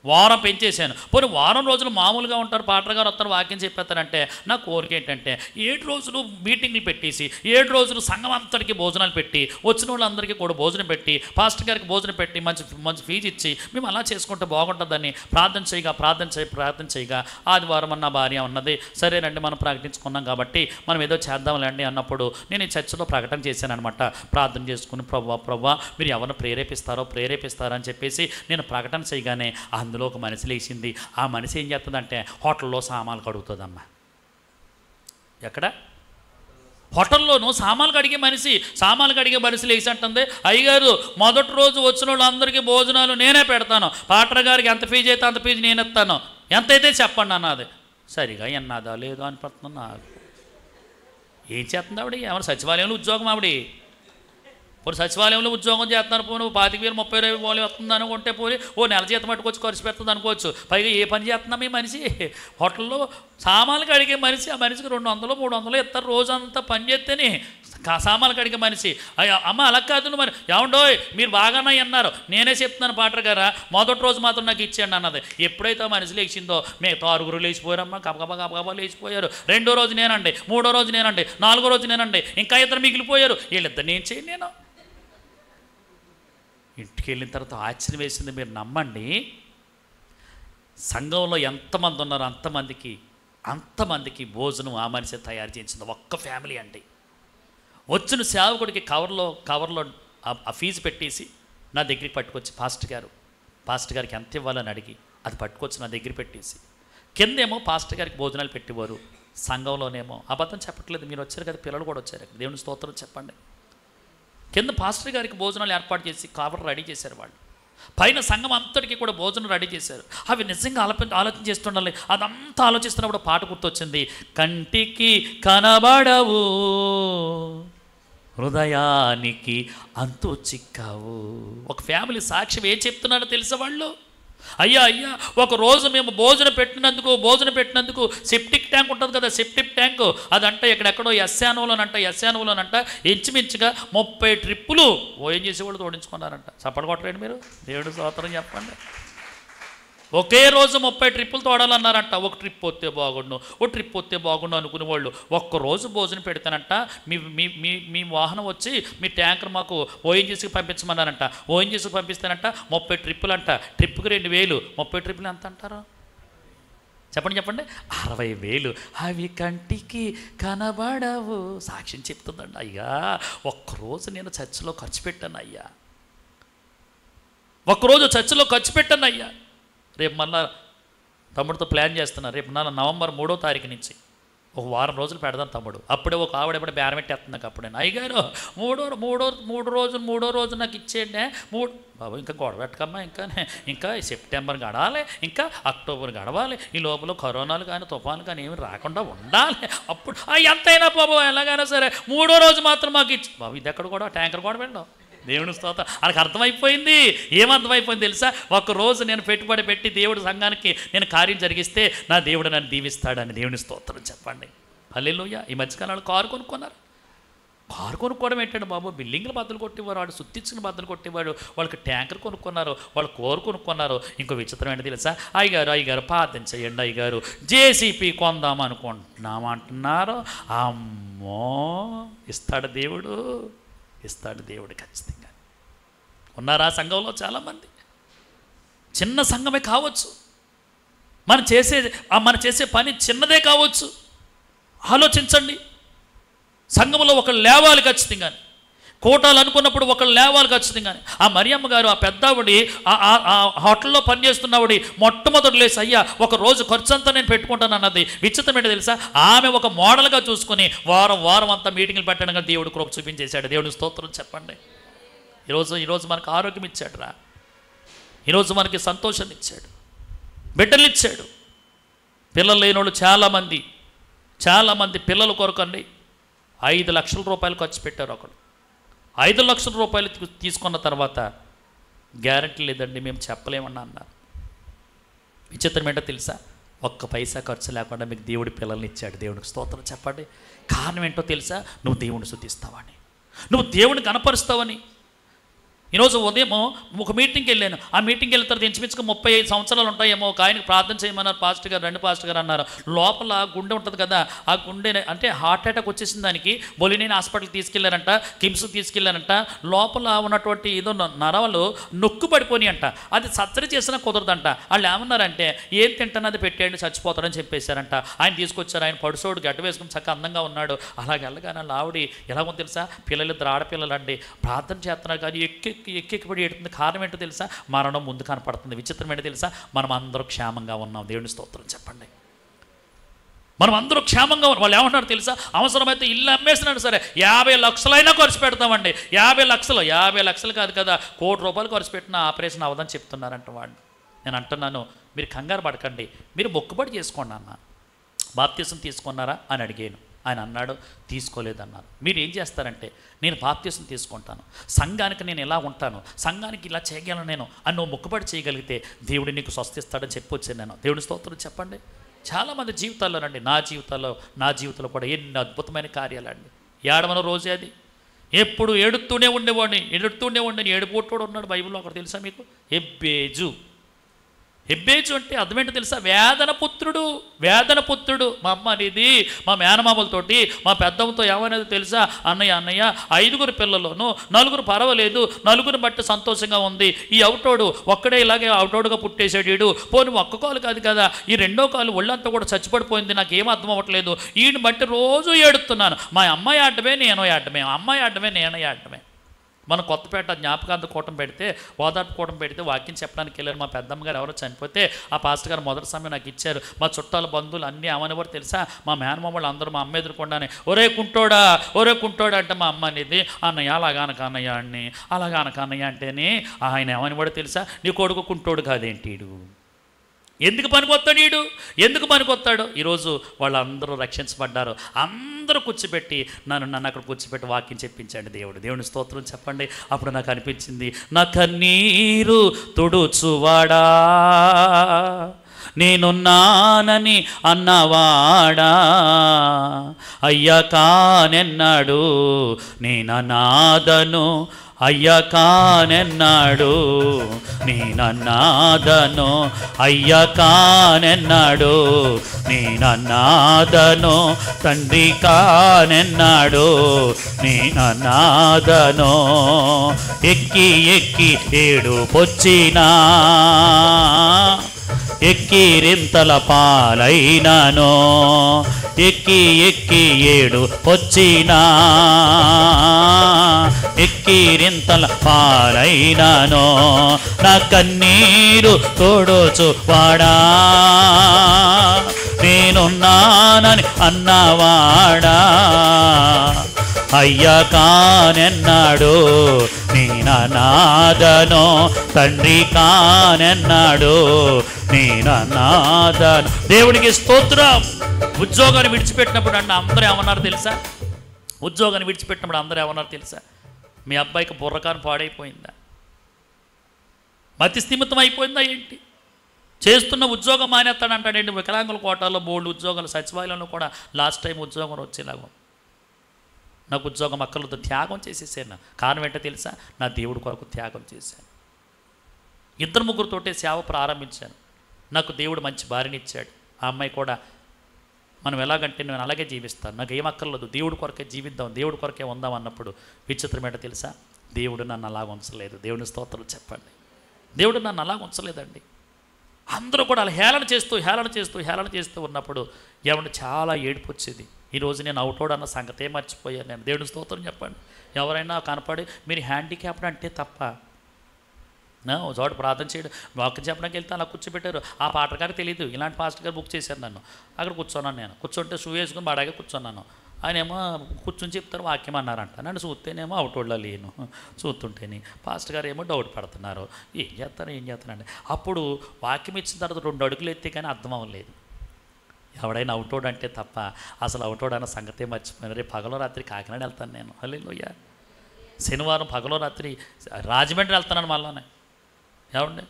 వారం పెంచేశాను. పోనీ వారం రోజులు మామూలుగా ఉంటారు, పాటలు గారు వస్తారు, వాక్యం చెప్పేస్తారంటే నా కోరిక ఏంటంటే 7 రోజులు మీటింగ్లు పెట్టేసి 7 రోజులు సంఘం అంతటికి భోజనాలు పెట్టి, వచ్చిన వాళ్ళందరికీ కూడా భోజనం పెట్టి, పాస్టర్ గారికి భోజనం పెట్టి, మంచి ఫీజు ఇచ్చి మేము అలా చేసుకుంటే బాగుంటుందని ప్రార్థన చేయగా ఆదివారం అన్న భార్య ఉన్నది. సరేనండి, మనం ప్రకటించుకున్నాం కాబట్టి మనం ఏదో చేద్దాంలేండి అన్నప్పుడు నేను ఈ చర్చిలో ప్రకటన చేశాను అనమాట. ప్రార్థన చేసుకుని ప్రభా మీరు ఎవరిని ప్రేరేపిస్తారని చెప్పేసి నేను ప్రకటన చేయగానే అందులో ఒక మనిషి లేచింది. ఆ మనిషి ఏం చేస్తుందంటే హోటల్లో సామాన్లు కడుగుతుందమ్మా. ఎక్కడ? హోటల్లోనూ సామాన్లు కడిగే మనిషి లేచి అంటుంది, అయ్యగారు మొదటి రోజు వచ్చిన వాళ్ళందరికీ భోజనాలు నేనే పెడతాను, పాటర్ గారికి ఎంత ఫీజు అయితే అంత ఫీజు నేను ఇస్తాను, ఎంతైతే చెప్పండి అన్నది. సరిగా ఎన్నదా లేదో అనిపిస్తుంది నాకు. ఏం చేస్తుంది ఆవిడ? ఏమన్నా సచివాలయంలో ఉద్యోగం ఆవిడ? పోనీ సచివాలయంలో ఉద్యోగం చేస్తున్నారు, పోనీ 25,000 30,000 వస్తుంది అనుకుంటే పోనీ ఓ నెల జీతం పట్టుకొచ్చి ఖర్చు పెడుతుంది అనుకోవచ్చు. పైగా ఏ పని చేస్తున్నాం ఈ మనిషి? హోటల్లో సామాన్లు కడిగే మనిషి. ఆ మనిషికి 200 300 ఇస్తారు రోజంతా పని చేస్తేనే. సామాన్లు కడిగే మనిషి. అమ్మ అలా కాదు, మరి ఏమండోయ్ మీరు బాగానే అన్నారు, నేనే చెప్తున్నాను పాటర్ గారా, మొదటి రోజు మాత్రం నాకు ఇచ్చేయండి అన్నది. ఎప్పుడైతే ఆ మనిషి లేచిందో మిగతా 6 లేచిపోయారమ్మా, గబగబా లేచిపోయారు. 2వ రోజు నేనండి, 3వ రోజు నేనండి, 4వ రోజు నేనండి, ఇంకా 2 మిగిలిపోయారు. వీళ్ళిద్దరు నేను చేయను. నేను ఇంటికి వెళ్ళిన తర్వాత ఆశ్చర్యం వేసింది. మీరు నమ్మండి, సంఘంలో ఎంతమంది ఉన్నారో అంతమందికి భోజనం ఆ మనిషి తయారు చేయించింది. ఒక్క ఫ్యామిలీ అండి. వచ్చిన సేవకుడికి కవర్లో ఆ ఫీజు పెట్టేసి నా దగ్గరికి పట్టుకొచ్చి పాస్టర్ గారికి ఎంత ఇవ్వాలని అడిగి అది పట్టుకొచ్చి నా దగ్గర పెట్టేసి, కిందేమో పాస్టర్ గారికి భోజనాలు పెట్టేవారు, సంఘంలోనేమో అబద్ధం చెప్పట్లేదు, మీరు వచ్చారు కదా, పిల్లలు కూడా వచ్చారు, దేవుని స్తోత్రం చెప్పండి. కింద పాస్టర్ గారికి భోజనాలు ఏర్పాటు చేసి కవర్ రెడీ చేశారు వాళ్ళు. పైన సంఘం అంతటికీ కూడా భోజనం రెడీ చేశారు. అవి నిజంగా ఆలోచన చేస్తుండాలి. అదంతా ఆలోచిస్తున్నప్పుడు పాట గుర్తొచ్చింది, కంటికి కనబడవు హృదయానికి అంతు చిక్కావు. ఒక ఫ్యామిలీ సాక్ష్యం ఏం చెప్తున్నారో తెలుసా వాళ్ళు? అయ్యా ఒక రోజు మేము భోజనం పెట్టినందుకు సెప్టిక్ ట్యాంక్ ఉంటుంది కదా, సెప్టిక్ ట్యాంకు అదంట ఎక్కడెక్కడో ఎస్యానులోనంట ఇంచుమించుగా 30 ట్రిప్పులు ఏం చేసేవాళ్ళు తోడించుకున్నారంట. చప్పలు కొట్టలేండి మీరు, దేవుడు స్తోత్రం చెప్పండి. ఒకే రోజు 30 ట్రిప్పులు తోడాలన్నారంట. ఒక ట్రిప్ వస్తే బాగుండు అనుకునేవాళ్ళు ఒక్కరోజు భోజనం పెడతానంట. మీ వాహనం వచ్చి మీ ట్యాంకర్ మాకు ఓఎన్జీసీకి పంపించమన్నారంట. ఓఎన్జీసీకి పంపిస్తానంట. 30 ట్రిప్పులు అంట. ట్రిప్పుకి 2,000. 30 ట్రిప్పులు ఎంత అంటారు చెప్పండి? 60,000. అవి కంటికి కనబడవు. సాక్ష్యం చెప్తుందండి. అయ్యా ఒక్కరోజు నేను చర్చిలో ఖర్చు పెట్టాను అయ్యా, రేపు మళ్ళా తమ్ముడితో ప్లాన్ చేస్తున్నా. రేపు నవంబర్ 3వ తారీఖు నుంచి ఒక వారం రోజులు పెడదాం తమ్ముడు. అప్పుడే ఒక ఆవిడ ఎప్పుడు బేరం పెట్టేస్తుంది నాకు. అప్పుడే అయ్యగారు మూడో రోజు నాకు ఇచ్చేయండి. బాబు ఇంకా గొడవ పెట్టకమ్మా, ఇంకా సెప్టెంబర్ గడవాలి, ఇంకా అక్టోబర్ గడవాలి, ఈ లోపల కరోనాలు కానీ తుఫాను కానీ ఏమి రాకుండా ఉండాలి. అప్పుడు ఎంతైనా బాబు ఎలాగైనా సరే మూడో రోజు మాత్రం మాకు ఇచ్చి. బాబు ఇది ఎక్కడ కూడా ట్యాంకర్ కూడా వెళ్ళాం. దేవుని స్తోత్రం. వాళ్ళకి అర్థమైపోయింది. ఏమర్థమైపోయింది తెలుసా? ఒక్కరోజు నేను పెట్టుబడి పెట్టి దేవుడి సంఘానికి నేను కార్యం జరిగిస్తే నా దేవుడు నన్ను దీవిస్తాడని. దేవుని స్తోత్రం చెప్పండి. హల్లెలూయా. ఈ మధ్యకాలంలో కారు కొనుక్కున్నారు. కారు కొనుక్కోవడం ఏంటంటే బాబు, బిల్డింగ్లు బద్దలు కొట్టేవారు, వాడు సుత్తిచ్చిన బద్దలు కొట్టేవాడు, వాళ్ళకి ట్యాంకర్ కొనుక్కున్నారు, వాళ్ళు కోరు కొనుక్కున్నారు. ఇంకో విచిత్రం ఏంటి తెలుసా? అయ్యగారు ప్రార్థన చేయండి అయ్యగారు, జేసీపీ కొందాం అనుకుంటున్నామంటున్నారు. అమ్మో, ఇస్తాడు దేవుడు, ఇస్తాడు దేవుడు ఖచ్చితంగా. ఉన్నారా సంఘంలో చాలామంది? చిన్న సంఘమే కావచ్చు, మనం చేసే పని చిన్నదే కావచ్చు. ఆలోచించండి. సంఘంలో ఒకళ్ళు లేవాలి ఖచ్చితంగా. కోటాలు అనుకున్నప్పుడు ఒకళ్ళు లేవాలి ఖచ్చితంగా. ఆ మరియమ్మ గారు, ఆ పెద్దావిడి, ఆ హోటల్లో పనిచేస్తున్నవాడి మొట్టమొదటి లేసి అయ్యా ఒక రోజు ఖర్చు అంతా నేను పెట్టుకుంటాను అన్నది. విచిత్రం ఏంటో తెలుసా? ఆమె ఒక మోడల్గా చూసుకుని వారం అంతా మీటింగ్లు పెట్టడానికి దేవుడు కృప చూపించేశాడు. దేవుడి స్తోత్రం చెప్పండి. ఈరోజు మనకు ఆరోగ్యం ఇచ్చాడు రా. ఈరోజు మనకి సంతోషాన్ని ఇచ్చాడు, బిడ్డలు ఇచ్చాడు. పిల్లలు లేని వాళ్ళు చాలామంది పిల్లల కొరకండి 5 లక్షల రూపాయలు ఖర్చు పెట్టారు. ఒకడు 5 లక్షల రూపాయలు తీసుకున్న తర్వాత గ్యారెంటీ లేదండి మేము చెప్పలేమన్నా అన్నారు. విచిత్రం ఏంటో తెలుసా? ఒక్క పైసా ఖర్చు లేకుండా మీకు దేవుడి పిల్లల్ని ఇచ్చాడు. దేవుడికి స్తోత్రం చెప్పండి. కారణం ఏంటో తెలుసా? నువ్వు దేవుడిని స్తుతిస్తావని, నువ్వు దేవుడిని కనపరుస్తావని. ఈరోజు ఉదయం ఒక మీటింగ్కి వెళ్ళాను. ఆ మీటింగ్కి వెళ్ళిన తర్వాత ఇంచుమించుగా 35 సంవత్సరాలు ఉంటాయేమో. ఒక ఆయనకి ప్రార్థన చేయమన్నారు పాస్టర్ గారు, 2 పాస్టర్ గారు అన్నారు. లోపల గుండె ఉంటుంది కదా, ఆ గుండె అంటే హార్ట్ అటాక్ వచ్చేసిన దానికి బొలినేని హాస్పిటల్కి తీసుకెళ్లారంట, కిమ్స్కి తీసుకెళ్లారంట. లోపల ఉన్నటువంటి ఏదో నరాలు నొక్కు పడిపోయి అంట. అది సర్జరీ చేసినా కుదరదంట. వాళ్ళు ఏమన్నారంటే ఏం తింటానది పెట్టేయండి చచ్చిపోతారని చెప్పేశారంట. ఆయన తీసుకొచ్చారు. ఆయన పడుసోడు గడ్డ వేసుకుని చక్కగా అందంగా ఉన్నాడు. అలాగే వెళ్ళగానే ఆవిడ ఎలాగో తెలుసా? పిల్లలిద్దరు ఆడపిల్లలు అండి, ప్రార్థన చేస్తున్నారు కానీ ఎక్కిపడి ఎడుతుంది. కారణం ఏంటో తెలుసా? మరణం ముందు కనపడుతుంది. విచిత్రం ఏంటో తెలుసా? మనం అందరూ క్షేమంగా ఉన్నాం. దేవుని స్తోత్రం చెప్పండి. మనం అందరూ క్షేమంగా ఉన్నాం. వాళ్ళు ఏమంటున్నారు తెలుసా? అవసరమైతే ఇల్లు అమ్మేసినాడు సరే 50 లక్షలైనా ఖర్చు పెడతామండి. 50 లక్షలు కాదు కదా, ₹1 కోటి ఖర్చు పెట్టిన ఆపరేషన్ అవ్వదని చెప్తున్నారంట వాడు. నేను అంటున్నాను, మీరు కంగారు పడకండి, మీరు మొక్కుబడి చేసుకోండి అన్న. బాప్తిసం తీసుకున్నారా అని అడిగాను. ఆయన అన్నాడు తీసుకోలేదన్నారు. మీరు ఏం చేస్తారంటే, నేను బాప్తిసం తీసుకుంటాను, సంఘానికి నేను ఎలా ఉంటాను, సంఘానికి ఇలా చేయగలను నేను అని నువ్వు మొక్కుబడి చేయగలిగితే దేవుడు నీకు స్వస్థిస్తాడని చెప్పొచ్చాను నేను. దేవుడి స్తోత్రం చెప్పండి. చాలామంది జీవితాల్లోనండి, నా జీవితంలో కూడా ఎన్ని అద్భుతమైన కార్యాలండి. 7వ రోజే అది. ఎప్పుడు ఏడుతూనే ఉండేవాడిని. ఏడుపోటుడు ఉన్నాడు బైబిల్లో. ఒకటి తెలుసా మీకు? ఎబ్బేజు అంటే అర్థమేంటో తెలుసా? వేదన పుత్రుడు. మా అమ్మ అనేది మా మేనమామలతోటి మా పెద్దమ్మతో ఏమనేది తెలుసా? అన్నయ్య 5 పిల్లల్లోనూ 4 పర్వాలేదు, 4 బట్టి సంతోషంగా ఉంది. ఈ అవుటోడు ఒక్కడే ఇలాగే అవుటోడుగా పుట్టేశాడు. వీడు పోనీ ఒక్క కాలు కాదు కదా, ఈ 2వ కాలు ఒళ్ళంతా కూడా చచ్చిపడిపోయింది, నాకు ఏం అర్థం అవ్వట్లేదు. వీడిని బట్టి రోజు ఏడుతున్నాను. మా అమ్మాయి ఆడమే నేను ఆడమే. మన కొత్తపేట జ్ఞాపకాంత కూటం పెడితే, ఓదార్పు కూటం పెడితే వాక్యం చెప్పడానికి వెళ్ళారు. మా పెద్దమ్మ గారు ఎవరో చనిపోతే ఆ పాస్టర్ గారు మొదటి సమయం నాకు ఇచ్చారు. మా చుట్టాల బంధువులు అన్నీ ఏమనేవారు తెలుసా? మా మేనమామ వాళ్ళు అందరూ మా అమ్మ ఎదురుకుండానే ఒరే కుంటోడా అంటే మా అమ్మ అనేది అన్నయ్య అలాగానక అన్నయ్య అంటేనే ఆయన ఏమనివాడు తెలుసా? నీ కొడుకు కుంటోడు కాదేంటి వీడు, ఎందుకు పనికొస్తాడు? ఈరోజు వాళ్ళందరూ రక్షించబడ్డారు. అందరూ కూర్చోబెట్టి నన్ను అక్కడ కూర్చోబెట్టి వాక్యం చెప్పించండి దేవుని స్తోత్రం చెప్పండి. అప్పుడు నాకు అనిపించింది, నా కన్నీరు తుడుచువాడా, నేనున్నానని అన్నవాడా, అయ్యా కానెన్నాడు నేననాదను, అయ్యా కానెన్నాడు నేనన్నాదను, అయ్యా కానెన్నాడు నేనన్నాదను, తండ్రి కానెన్నాడు నేనన్నాదను. ఎక్కి ఏడుపొచ్చినా, ఎక్కిరింతల పాలైనాను, ఎక్కి ఏడుపొచ్చినా, ఎక్కిరింతల పాలైనాను. నా కన్నీరు తోడోచు వాడా, నేనున్నానని అన్నవాడా, అయ్యా కానెన్నాడు నేననాథను, తండ్రి కానెన్నాడు నేననాథను. దేవుడికి స్తోత్రం. ఉద్యోగాన్ని విడిచిపెట్టినప్పుడు అన్న అందరూ ఏమన్నారు తెలుసా? ఉద్యోగాన్ని విడిచిపెట్టినప్పుడు అందరూ ఏమన్నారు తెలుసా? మీ అబ్బాయికి బుర్రకాను పాడైపోయిందా, మతి స్థిమితం అయిపోయిందా ఏంటి? చేస్తున్న ఉద్యోగం మానేస్తాడంటాడేంటి? వికలాంగుల కోటాలో బోల్డ్ ఉద్యోగాలు, సచివాలయంలో కూడా లాస్ట్ టైం ఉద్యోగం వచ్చేలాగా నాకు ఉద్యోగం అక్కర్లతో త్యాగం చేసేసాను. కారణం ఏంటో తెలుసా? నా దేవుడి కొరకు త్యాగం చేశాను. 2-3తోటే సేవ ప్రారంభించాను. నాకు దేవుడు మంచి భార్యనిచ్చాడు. ఆ అమ్మాయి కూడా మనం ఎలాగంటే నేను అలాగే జీవిస్తాను, నాకు ఏం అక్కర్లేదు, దేవుడి కొరకే జీవిద్దాం, దేవుడి కొరకే ఉందాం అన్నప్పుడు విచిత్రం ఏంటో తెలుసా? దేవుడు నన్ను అలాగ ఉంచలేదు. దేవుని స్తోత్రం చెప్పండి. దేవుడు నన్ను అలాగ ఉంచలేదండి. అందరూ కూడా అలా హేళన చేస్తూ ఉన్నప్పుడు ఏమంటే చాలా ఏడుపు వచ్చేది. ఈరోజు నేను అవుటోడ్ అన్న సంగతే మర్చిపోయాను నేను. దేవుని స్తోత్రం చెప్పండి. ఎవరైనా కనపడి మీరు హ్యాండిక్యాప్డ్ అంటే తప్ప, ఒక చోట ప్రార్థన చేయడం, వాక్యం చెప్పడానికి వెళ్తే అలా కూర్చోబెట్టారు. ఆ పాటగారికి తెలియదు, ఇలాంటి పాస్టర్ గారు బుక్ చేశారు నన్ను. అక్కడ కూర్చున్నాను నేను. కూర్చుంటే షూ వేసుకుని బాడాగా కూర్చున్నాను. ఆయన ఏమో కూర్చొని చెప్తారు, వాక్యం అన్నారంట. నన్ను చూస్తేనేమో అవుటోడ్లో లేను, చూస్తుంటేనే పాస్టర్ గారు ఏమో డౌట్ పడుతున్నారు. ఏం చేస్తానండి. అప్పుడు వాక్యం ఇచ్చిన తర్వాత 2 అడుగులు ఎత్తే కానీ అర్థం అవ్వలేదు. ఎవడైనా అవుటోడ్ అంటే తప్ప అసలు అవుటోడ్ అన్న సంగతే మర్చిపోయిన. రేపు పగలో రాత్రి కాకినాడ వెళ్తాను నేను. హల్లెలూయా. శనివారం పగలో రాత్రి రాజమండ్రి వెళ్తున్నాను మళ్ళానే. ఏమండి,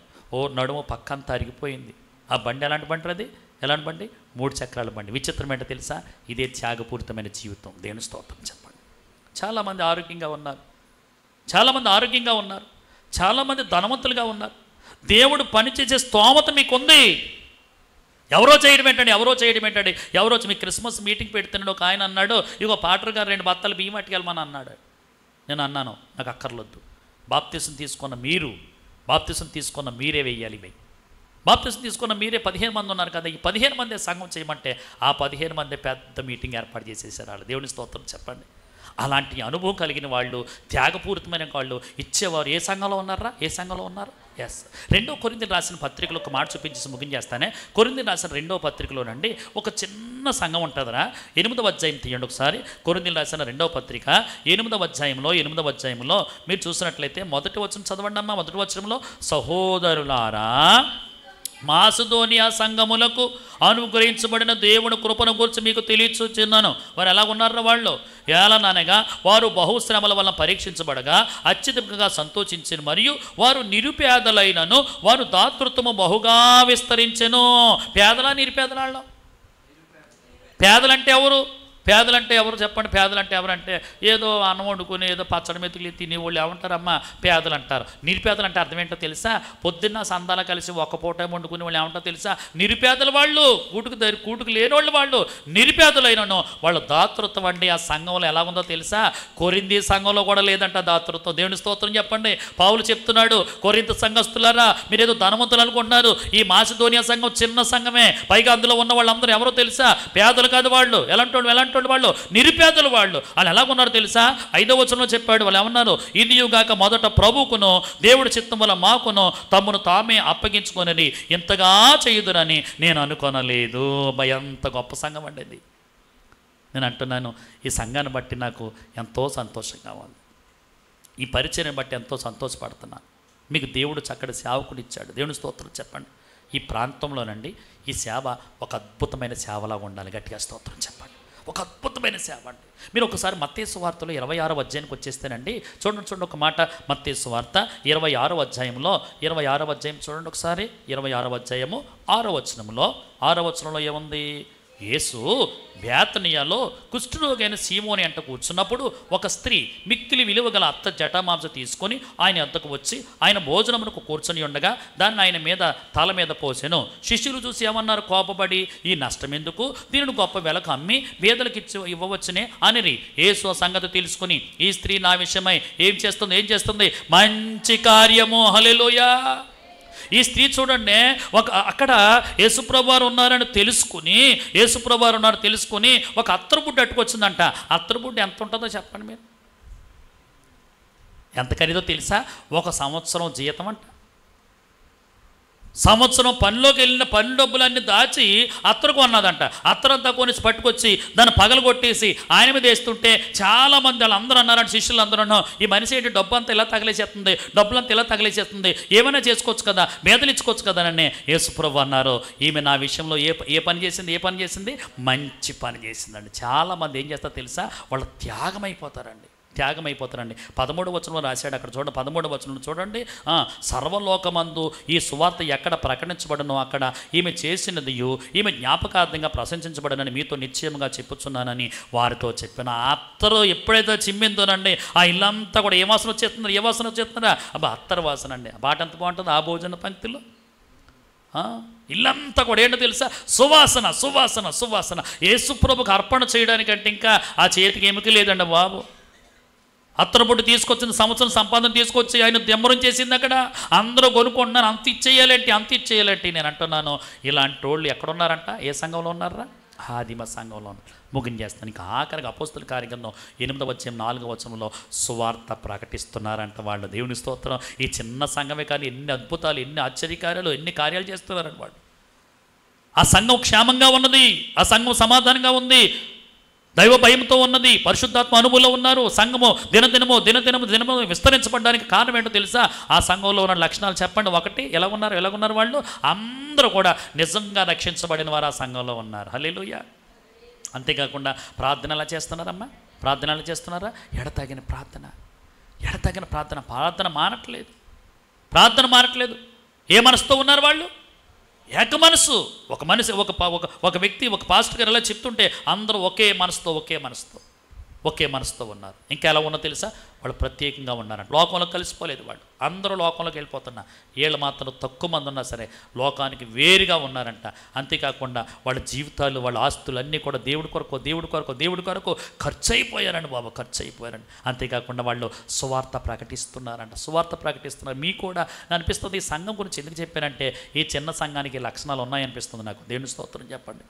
నడుము పక్కంతా అరిగిపోయింది. ఆ బండి ఎలాంటి బండి? అది ఎలాంటి బండి? 3 చక్రాల బండి. విచిత్రం ఏంటో తెలుసా? ఇదే త్యాగపూరితమైన జీవితం. దేవుని స్తోత్రం చెప్పండి. చాలామంది ఆరోగ్యంగా ఉన్నారు, చాలామంది ధనవంతులుగా ఉన్నారు. దేవుడు పనిచేసే స్తోమత మీకుంది. ఎవరో చేయడం ఏంటండి? ఎవరో మీ క్రిస్మస్ మీటింగ్ పెడుతున్నాడు. ఒక ఆయన అన్నాడు, ఇగో పాటర్ గారు 2 బత్తాలు బియ్యం పట్టుకెళ్ళమని అన్నాడు. నేను అన్నాను, నాకు అక్కర్లొద్దు. బాప్తిసం తీసుకున్న మీరే వెయ్యాలి. బాప్తిసం తీసుకున్న మీరే 15 మంది ఉన్నారు కదా, ఈ 15 మందే సంఘం చేయమంటే ఆ 15 మందే పెద్ద మీటింగ్ ఏర్పాటు చేసేసారు వాళ్ళు. దేవుని స్తోత్రం చెప్పండి. అలాంటి అనుభవం కలిగిన వాళ్ళు, త్యాగపూరితమైన వాళ్ళు, ఇచ్చేవారు ఏ సంఘంలో ఉన్నారు? ఎస్. 2 కొరింథీయులకు రాసిన పత్రికలో ఒక మాట చూపించేసి ముగించేస్తానే. కొరింథీయులకు రాసిన 2వ పత్రికలోనండి ఒక చిన్న సంఘం ఉంటుందిరా. 8వ అధ్యాయం తీయండి ఒకసారి. కొరింథీయులకు రాసిన 2వ పత్రిక 8వ అధ్యాయంలో మీరు చూసినట్లయితే మొదటి వచనం చదవండి అమ్మా. మొదటి వచనంలో, సహోదరులారా మాసిదోనియా సంఘములకు అనుగ్రహించబడిన దేవుని కృపను గురించి మీకు తెలియచున్నాను. వారు ఎలా ఉన్నారా? వాళ్ళు ఏలనగా వారు బహుశ్రమల వల్ల పరీక్షించబడగా అత్యధికంగా సంతోషించను, మరియు వారు నిరుపేదలైనను వారు దాతృత్వము బహుగా విస్తరించెను. పేదలా నిరుపేదలాళ్ళు? పేదలంటే ఎవరు చెప్పండి? పేదలంటే ఎవరంటే ఏదో అన్నం వండుకొని ఏదో పచ్చడి మెతుకులు తినేవాళ్ళు ఏమంటారమ్మా? పేదలు అంటారు. నిరుపేదలు అంటే అర్థం ఏంటో తెలుసా? పొద్దున్న సందాలు కలిసి ఒక్క పూట వండుకునే వాళ్ళు ఏమంటారో తెలుసా? నిరుపేదలు వాళ్ళు. కూటుకు లేని వాళ్ళు నిరుపేదలైనను వాళ్ళు దాతృత్వం అండి. ఆ సంఘంలో ఎలా ఉందో తెలుసా? కొరింథీ సంఘంలో కూడా లేదంట దాతృత్వం. దేవుని స్తోత్రం చెప్పండి. పౌలు చెప్తున్నాడు, కొరింథీ సంఘస్థులారా మీరేదో ధనవంతులు అనుకుంటున్నారు. ఈ మాసిదోనియా సంఘం చిన్న సంఘమే. పైగా అందులో ఉన్న వాళ్ళందరూ ఎవరో తెలుసా? పేదలు కాదు వాళ్ళు. ఎలాంటి వాళ్ళు? నిరుపేదలు వాళ్ళు. వాళ్ళు ఎలాగున్నారు తెలుసా? 5వ వచనంలో చెప్పాడు, వాళ్ళు ఏమన్నారు? ఇదియుగాక మొదట ప్రభువుకును దేవుడి చిత్తం వల్ల మాకును తమ్మును తామే అప్పగించుకొనని ఇంతగా చేయుదురని నేను అనుకోనలేదు. ఎంత గొప్ప సంఘం అండి ఇది. నేను అంటున్నాను, ఈ సంఘాన్ని బట్టి నాకు ఎంతో సంతోషంగా ఉంది. ఈ పరిచయం బట్టి ఎంతో సంతోషపడుతున్నాను. మీకు దేవుడు చక్కటి సేవకుడు ఇచ్చాడు. దేవుని స్తోత్రం చెప్పండి. ఈ ప్రాంతంలోనండి ఈ సేవ ఒక అద్భుతమైన సేవలాగా ఉండాలి. గట్టిగా స్తోత్రం చెప్పండి. ఒక అద్భుతమైన సేవ అండి. మీరు ఒకసారి మత్తయి సువార్తలో 26వ అధ్యాయానికి వచ్చేస్తేనండి, చూడండి ఒక మాట. మత్తయి సువార్త 26వ అధ్యాయంలో 26వ అధ్యాయం చూడండి ఒకసారి. 26వ అధ్యాయము 6వ వచనంలో ఏముంది? యేసు బేతనియాలో కుష్ఠరోగైన సీమోని అంట కూర్చున్నప్పుడు ఒక స్త్రీ మిక్కిలి విలువ గల అత్త జటామాంస తీసుకొని ఆయన వద్దకు వచ్చి ఆయన భోజనమునకు కూర్చొని ఉండగా దాన్ని ఆయన మీద తల మీద పోసెను. శిష్యులు చూసి ఏమన్నారు? కోపపడి, ఈ నష్టం ఎందుకు? దీనిని గొప్ప వెలకు అమ్మి పేదలకు ఇవ్వవచ్చునే అనిరి. యేసు ఆ సంగతి తెలుసుకుని, ఈ స్త్రీ నా విషయమై ఏం చేస్తుంది? మంచి కార్యము. హల్లెలూయా. ఈ స్త్రీ చూడండి, అక్కడ యేసుప్రభువారు ఉన్నారని తెలుసుకుని ఒక అత్తరుబుడ్డ అట్టుకొచ్చిందంట. అత్తరుబుడ్డ ఎంత ఉంటుందో చెప్పండి మీరు? ఎంత ఖరీదో తెలుసా? 1 సంవత్సరం జీతం అంట. సంవత్సరం పనిలోకి వెళ్ళిన పని డబ్బులన్నీ దాచి అత్తరు కొన్నదంట. అత్తరంతా కొనేసి పట్టుకొచ్చి దాన్ని పగలగొట్టేసి ఆయన మీద వేస్తుంటే చాలామంది వాళ్ళందరూ అన్నారంట, శిష్యులు అందరూ అన్నాం, ఈ మనిషి ఏంటి డబ్బు అంతా ఇలా తగిలేసేస్తుంది, డబ్బులంతా ఇలా తగిలేసేస్తుంది, ఏమైనా చేసుకోవచ్చు కదా, మేదలు ఇచ్చుకోవచ్చు కదా అని యేసుప్రభు అన్నారు. ఈమె నా విషయంలో ఏ పని చేసింది? మంచి పని చేసిందండి. చాలామంది ఏం చేస్తారో తెలుసా, వాళ్ళు త్యాగమైపోతారండి. 13వ వచనంలో రాశాడు. అక్కడ చూడండి, 13వ వచనంలో చూడండి, సర్వలోకమందు ఈ సువార్త ఎక్కడ ప్రకటించబడనో అక్కడ ఈమె చేసినదియు ఈమె జ్ఞాపకార్థంగా ప్రశంసించబడనని మీతో నిశ్చయంగా చెప్పుచున్నానని వారితో చెప్పిన. అత్తరు ఎప్పుడైతే చిమ్మిందోనండి, ఆ ఇల్లంతా కూడా ఏ వాసన వచ్చేస్తున్నారా? అబ్బా అత్తరు వాసన అండి. ఆ బాట ఎంత బాగుంటుంది ఆ భోజన పంక్తిలో. ఇల్లంతా కూడా ఏంటో తెలుసా, సువాసన. యేసుప్రభుకు అర్పణ చేయడానికంటే ఇంకా ఆ చేతికి ఎముక లేదండి బాబు. అత్తరపొట్టు తీసుకొచ్చిన సంవత్సరం సంపాదన తీసుకొచ్చి ఆయన దెమ్మరం చేసింది. అక్కడ అందరూ కొనుక్కుంటున్నారు. అంత ఇచ్చేయాలంటే నేను అంటున్నాను, ఇలాంటి వాళ్ళు ఎక్కడున్నారంట? ఏ సంఘంలో ఉన్నారా? ఆదిమ సంఘంలో. ముగించేస్తాను. ఇంకా ఆఖరికి అపోస్తుల కార్యగ్రంథం 8వ అధ్యాయం 4వ వచనంలో సువార్త ప్రకటిస్తున్నారంట వాళ్ళు. దేవుని స్తోత్రం. ఈ చిన్న సంఘమే కానీ ఎన్ని అద్భుతాలు, ఎన్ని ఆశ్చర్యకార్యాలు, ఎన్ని కార్యాలు చేస్తున్నారంట వాళ్ళు. ఆ సంఘం క్షేమంగా ఉన్నది, ఆ సంఘం సమాధానంగా ఉంది, దైవ భయంతో ఉన్నది, పరిశుద్ధాత్మ అనుభవంలో ఉన్నారు. సంఘము దినదినము విస్తరించబడడానికి కారణం ఏంటో తెలుసా? ఆ సంఘంలో ఉన్న లక్షణాలు చెప్పండి. ఒకటి, ఎలాగున్నారు వాళ్ళు? అందరూ కూడా నిజంగా రక్షించబడిన వారు ఆ సంఘంలో ఉన్నారు. హల్లెలూయా. అంతేకాకుండా ప్రార్థన ఎలా చేస్తున్నారా? ఎడతగిన ప్రార్థన మానట్లేదు. ఏ మనసుతో ఉన్నారు వాళ్ళు? ఏక మనసు. ఒక వ్యక్తి, ఒక పాస్టర్ గారు ఎలా చెప్తుంటే అందరూ ఒకే మనసుతో ఉన్నారు. ఇంకా ఎలా ఉన్నో తెలుసా? వాళ్ళు ప్రత్యేకంగా ఉన్నారంట. లోకంలో కలిసిపోలేదు వాళ్ళు, అందరూ లోకంలోకి వెళ్ళిపోతున్నా. వీళ్ళు మాత్రం తక్కువ మంది ఉన్నా సరే లోకానికి వేరుగా ఉన్నారంట. అంతేకాకుండా వాళ్ళ జీవితాలు, వాళ్ళ ఆస్తులు అన్నీ కూడా దేవుడి కొరకు ఖర్చు అయిపోయారండి బాబు. అంతేకాకుండా వాళ్ళు సువార్త ప్రకటిస్తున్నారు. మీకు కూడా అనిపిస్తుంది ఈ సంఘం గురించి ఎందుకు చెప్పానంటే, ఈ చిన్న సంఘానికి లక్షణాలు ఉన్నాయనిపిస్తుంది నాకు. దేవుని స్తోత్రం చెప్పండి.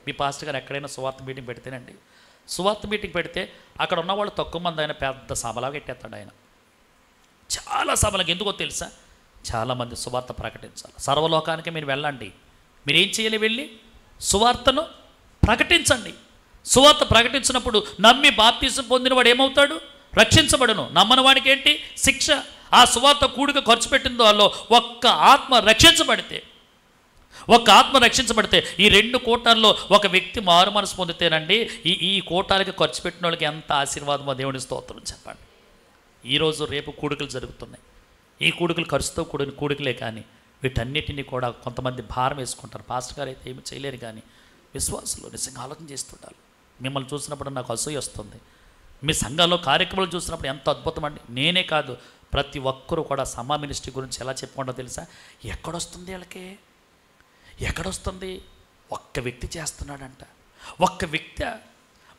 మీ పాస్టర్ గారు ఎక్కడైనా సువార్త మీటింగ్ పెడితేనండి, సువార్త మీటింగ్ పెడితే అక్కడ ఉన్న వాళ్ళు తక్కువ మంది, ఆయన పెద్ద సభలాగా పెట్టేస్తాడు ఆయన. చాలా సభలకు. ఎందుకో తెలుసా? చాలామంది సువార్త ప్రకటించాలి. సర్వలోకానికి మీరు వెళ్ళండి. మీరు ఏం చేయాలి? వెళ్ళి సువార్తను ప్రకటించండి. సువార్త ప్రకటించినప్పుడు నమ్మి బాప్తిసం పొందినవాడు ఏమవుతాడు? రక్షించబడును. నమ్మని వాడికి ఏంటి? శిక్ష. ఆ సువార్త కూడిక ఖర్చు పెట్టిన వాళ్ళలో ఒక్క ఆత్మ రక్షించబడితే ఈ 2 కోటాల్లో ఒక వ్యక్తి మారు మనసు పొందితేనండి, ఈ కోటాలకి ఖర్చు పెట్టిన వాళ్ళకి ఎంత ఆశీర్వాదమో దేవుని స్తోత్రం చెప్పండి. ఈరోజు రేపు కూడికలు జరుగుతున్నాయి. ఈ కూడికలు ఖర్చుతో కూడిన కూడికలే, కానీ వీటన్నిటిని కూడా కొంతమంది భారం వేసుకుంటారు. పాస్టర్ గారు అయితే ఏమి చేయలేరు, కానీ విశ్వాసులు నిజంగా ఆలోచన చేస్తుంటారు. మిమ్మల్ని చూసినప్పుడు నాకు అసూయ వస్తుంది. మీ సంఘాల్లో కార్యక్రమాలు చూసినప్పుడు ఎంత అద్భుతం అండి. నేనే కాదు, ప్రతి ఒక్కరూ కూడా సమా మినిస్ట్రీ గురించి ఎలా చెప్పుకుంటో తెలుసా? ఎక్కడొస్తుంది? ఒక్క వ్యక్తి చేస్తున్నాడంట. ఒక్క వ్యక్తి.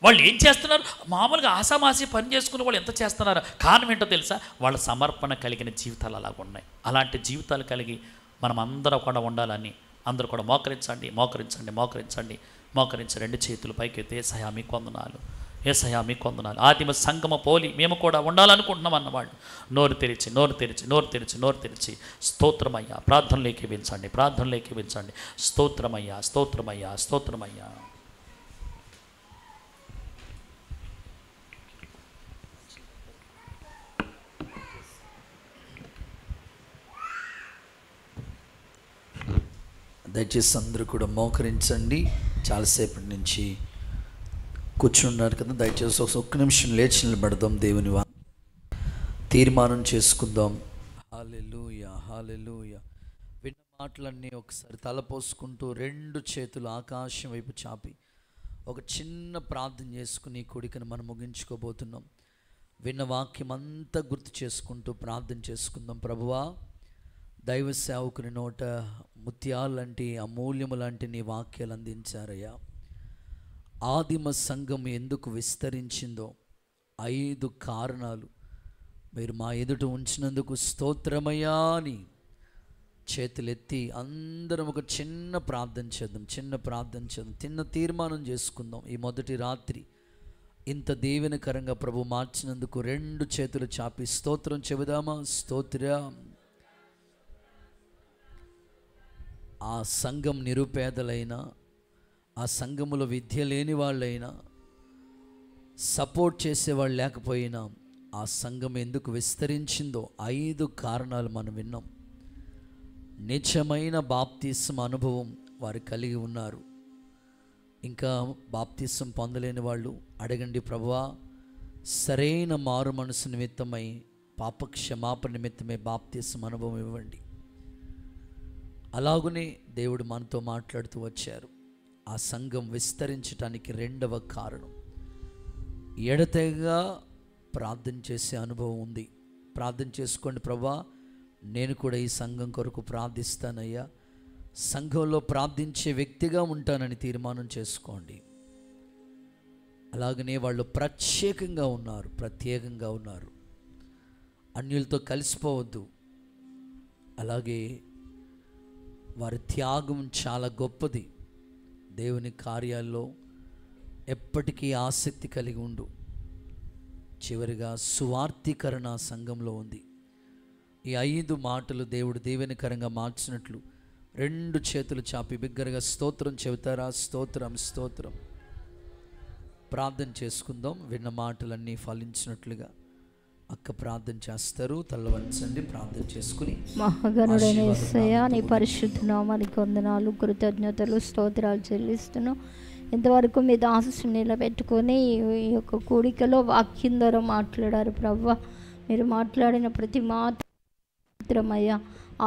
వాళ్ళు ఏం చేస్తున్నారు? మామూలుగా ఆసామాసి పని చేసుకుని వాళ్ళు ఎంత చేస్తున్నారు? కారణం ఏంటో తెలుసా? వాళ్ళ సమర్పణ కలిగిన జీవితాలు అలాగ ఉన్నాయి. అలాంటి జీవితాలు కలిగి మనం అందరూ కూడా ఉండాలని అందరూ కూడా మోకరించండి. 2 చేతులు పైకెత్తి యేసయ్యా మీకు వందనాలు. ఆదిమ సంగమ పోలి మేము కూడా ఉండాలనుకుంటున్నాం అన్నవాళ్ళు నోరు తెరిచి స్తోత్రమయ్యా, ప్రార్థనలోకి పెంచండి. స్తోత్రమయ్యా. దయచేసి అందరూ కూడా మోకరించండి. చాలాసేపటి నుంచి కూర్చున్నారు కదా, దయచేసి ఒక్క నిమిషం లేచి నిలబడదాం. దేవుని తీర్మానం చేసుకుందాం. హల్లెలూయా. విన్న మాటలన్నీ ఒకసారి తలపోసుకుంటూ 2 చేతులు ఆకాశం వైపు చాపి ఒక చిన్న ప్రార్థన చేసుకుని కొడుకుని మనం ముగించుకోబోతున్నాం. విన్న వాక్యం అంతా గుర్తు చేసుకుంటూ ప్రార్థన చేసుకుందాం. ప్రభువా, దైవ సేవకుని నోట ముత్యాలు లాంటి, అమూల్యము లాంటి నీ వాక్యాలు అందించారయ్యా. ఆదిమ సంఘం ఎందుకు విస్తరించిందో 5 కారణాలు మీరు మా ఎదుట ఉంచినందుకు స్తోత్రమయ్యా అని చేతులెత్తి అందరం ఒక చిన్న ప్రార్థన చేద్దాం. చిన్న తీర్మానం చేసుకుందాం. ఈ మొదటి రాత్రి ఇంత దీవెనకరంగా ప్రభు మార్చినందుకు 2 చేతులు చాపి స్తోత్రం చెబుదామా? ఆ సంఘం నిరుపేదలైనా, ఆ సంఘములో విద్య లేని వాళ్ళైనా, సపోర్ట్ చేసేవాళ్ళు లేకపోయినా ఆ సంఘం ఎందుకు విస్తరించిందో 5 కారణాలు మనం విన్నాం. నిజమైన బాప్తిస్మ అనుభవం వారు కలిగి ఉన్నారు. ఇంకా బాప్తిస్మ పొందలేని వాళ్ళు అడగండి, ప్రభువా సరైన మారు మనసు నిమిత్తమై, పాప క్షమాపణ నిమిత్తమై బాప్తిస్మ అనుభవం ఇవ్వండి. అలాగునే దేవుడు మనతో మాట్లాడుతూ వచ్చారు. ఆ సంఘం విస్తరించడానికి 2వ కారణం, ఎడతెగగా ప్రార్థన చేసే అనుభవం ఉంది. ప్రార్థన చేసుకోండి, ప్రభువా నేను కూడా ఈ సంఘం కొరకు ప్రార్థిస్తానయ్యా, సంఘంలో ప్రార్థించే వ్యక్తిగా ఉంటానని తీర్మానం చేసుకోండి. అలాగనే వాళ్ళు ప్రత్యేకంగా ఉన్నారు, ప్రత్యేకంగా ఉన్నారు. అన్యులతో కలిసిపోవద్దు. అలాగే వారి త్యాగం చాలా గొప్పది. దేవుని కార్యాల్లో ఎప్పటికీ ఆసక్తి కలిగి ఉండు. చివరిగా సువార్తీకరణ సంఘంలో ఉంది. ఈ 5 మాటలు దేవుడు దీవెనకరంగా మార్చినట్లు 2 చేతులు చాపి బిగ్గరగా స్తోత్రం చెబుతారా? స్తోత్రం, స్తోత్రం. ప్రార్థన చేసుకుందాం. విన్న మాటలన్నీ ఫలించినట్లుగా. అక్క ప్రార్థన చేస్తారు, తల వంచండి, ప్రార్థన చేసుకుని. మహాగణుడైన యేసయ్య, నీ పరిశుద్ధ నామానికి వందనాలు, కృతజ్ఞతలు, స్తోత్రాలు చెల్లిస్తున్నాం. ఇంతవరకు మీ దాసుని నిలబెట్టుకొని ఈ యొక్క కూడికలో వాక్యం ద్వారా మాట్లాడారు ప్రభువా. మీరు మాట్లాడిన ప్రతి మాత్రమయ్యా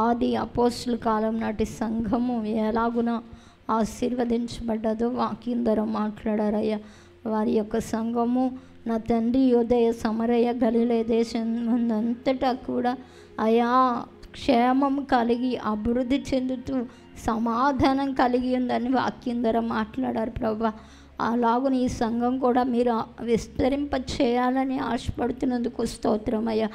ఆది అపోస్తుల కాలం నాటి సంఘము ఎలాగున ఆశీర్వదించబడ్డదో వాక్యం ద్వారా మాట్లాడారయ్యా. వారి యొక్క సంఘము నా తండ్రి యోదయ సమరయ గలిలే దేశం అంతటా కూడా అయా క్షేమం కలిగి అభివృద్ధి చెందుతూ సమాధానం కలిగి ఉందని వాక్యం ద్వారా మాట్లాడారు ప్రభా. అలాగున ఈ సంఘం కూడా మీరు విస్తరింప చేయాలని ఆశపడుతున్నందుకు స్తోత్రమయ్యా.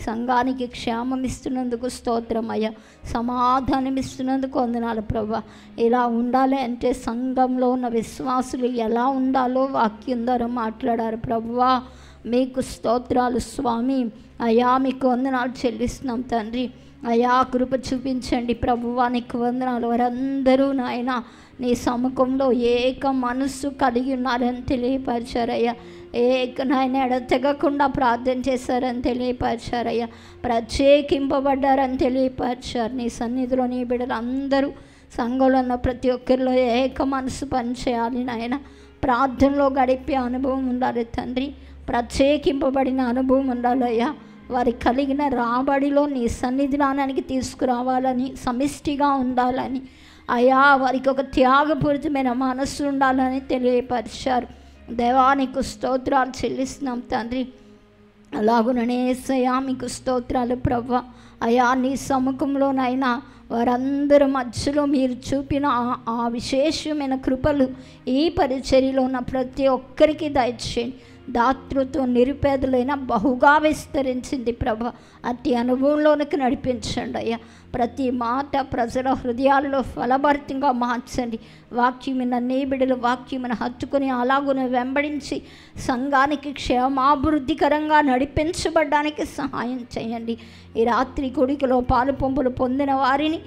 సంఘానికి క్షేమం ఇస్తున్నందుకు స్తోత్రమయ్యా. సమాధానం ఇస్తున్నందుకు వందనాలు ప్రభా. ఇలా ఉండాలి అంటే సంఘంలో ఉన్న విశ్వాసులు ఎలా ఉండాలో వాక్యం ద్వారా మాట్లాడారు ప్రభువా. మీకు స్తోత్రాలు స్వామి. అయ్యా మీకు వందనాలు చెల్లిస్తున్నాం తండ్రి. అయ్యా కృప చూపించండి ప్రభువా, నీకు వందనాలు. వారందరూ నాయన నీ సముఖంలో ఏక మనస్సు కలిగి ఉన్నారని తెలియపరిచారయ్యా. నాయన ఎడతెగకుండా ప్రార్థన చేశారని తెలియపరిచారయ్యా. ప్రత్యేకింపబడ్డారని తెలియపరిచారు. నీ సన్నిధిలో నీ బిడ్డలు అందరూ సంఘంలో ఉన్న ప్రతి ఒక్కరిలో ఏక మనసు పనిచేయాలి నాయన. ప్రార్థనలో గడిపే అనుభవం ఉండాలి తండ్రి. ప్రత్యేకింపబడిన అనుభవం ఉండాలయ్యా. వారి కలిగిన రాబడిలో నీ సన్నిధానానికి తీసుకురావాలని, సమిష్టిగా ఉండాలని అయ్యా, వారికి ఒక త్యాగపూరితమైన మనస్సు ఉండాలని తెలియపరిచారు. దేవానికి స్తోత్రాలు చెల్లిస్తున్నాం తండ్రి. అలాగుననే యేసయ్యా మీకు స్తోత్రాలు ప్రభా. అయ్యా నీ సముఖంలోనైనా వారందరి మధ్యలో మీరు చూపిన ఆ విశేషమైన కృపలు ఈ పరిచర్యలో ఉన్న ప్రతి ఒక్కరికి దయచేయండి. దాతృత్వం నిరుపేదలైన బహుగా విస్తరించింది ప్రభ. అట్టి అనుభవంలోనికి నడిపించండి అయ్యా. ప్రతి మాట ప్రజల హృదయాల్లో ఫలభరితంగా మార్చండి. వాక్యమైన నీ బిడ్డలు వాక్యమైన హత్తుకుని అలాగున వెంబడించి సంఘానికి క్షేమాభివృద్ధికరంగా నడిపించబడడానికి సహాయం చేయండి. ఈ రాత్రి కొడుకులో పాలు పంపులు పొందిన వారిని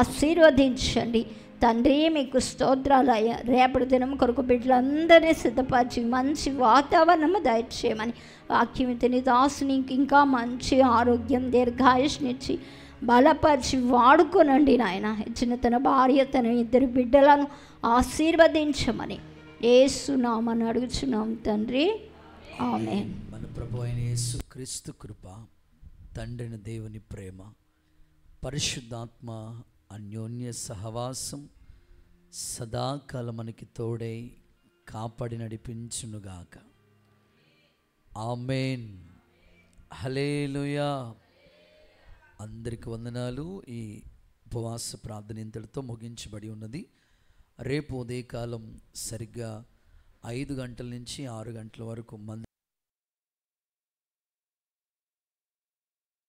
ఆశీర్వదించండి తండ్రి. మీకు స్తోత్రాలు అయ్యా. రేపటి దినం కొరకు బిడ్డలందరినీ సిద్ధపరిచి మంచి వాతావరణము దయచేయమని వాక్యం తిని దాసునికి ఇంకా మంచి ఆరోగ్యం దీర్ఘాయుష్నిచ్చి బలపరిచి వాడుకోనండి నాయన. ఇచ్చిన తన భార్య తన 2 బిడ్డలను ఆశీర్వదించమని యేసు నామమున అడుగుచున్నాం తండ్రి, ఆమేన్. మన ప్రభు అయిన యేసు క్రీస్తు కృప, తండ్రిని దేవుని ప్రేమ, పరిశుద్ధాత్మ అన్యోన్య సహవాసం సదాకాలం మనకి తోడై కాపాడి నడిపించునుగాక. ఆమేన్. హల్లెలూయా. అందరికి వందనాలు. ఈ ఉపవాస ప్రార్థన ఇంతటితో ముగించబడి ఉన్నది. రేపు ఉదయకాలం సరిగ్గా 5 గంటల నుంచి 6 గంటల వరకు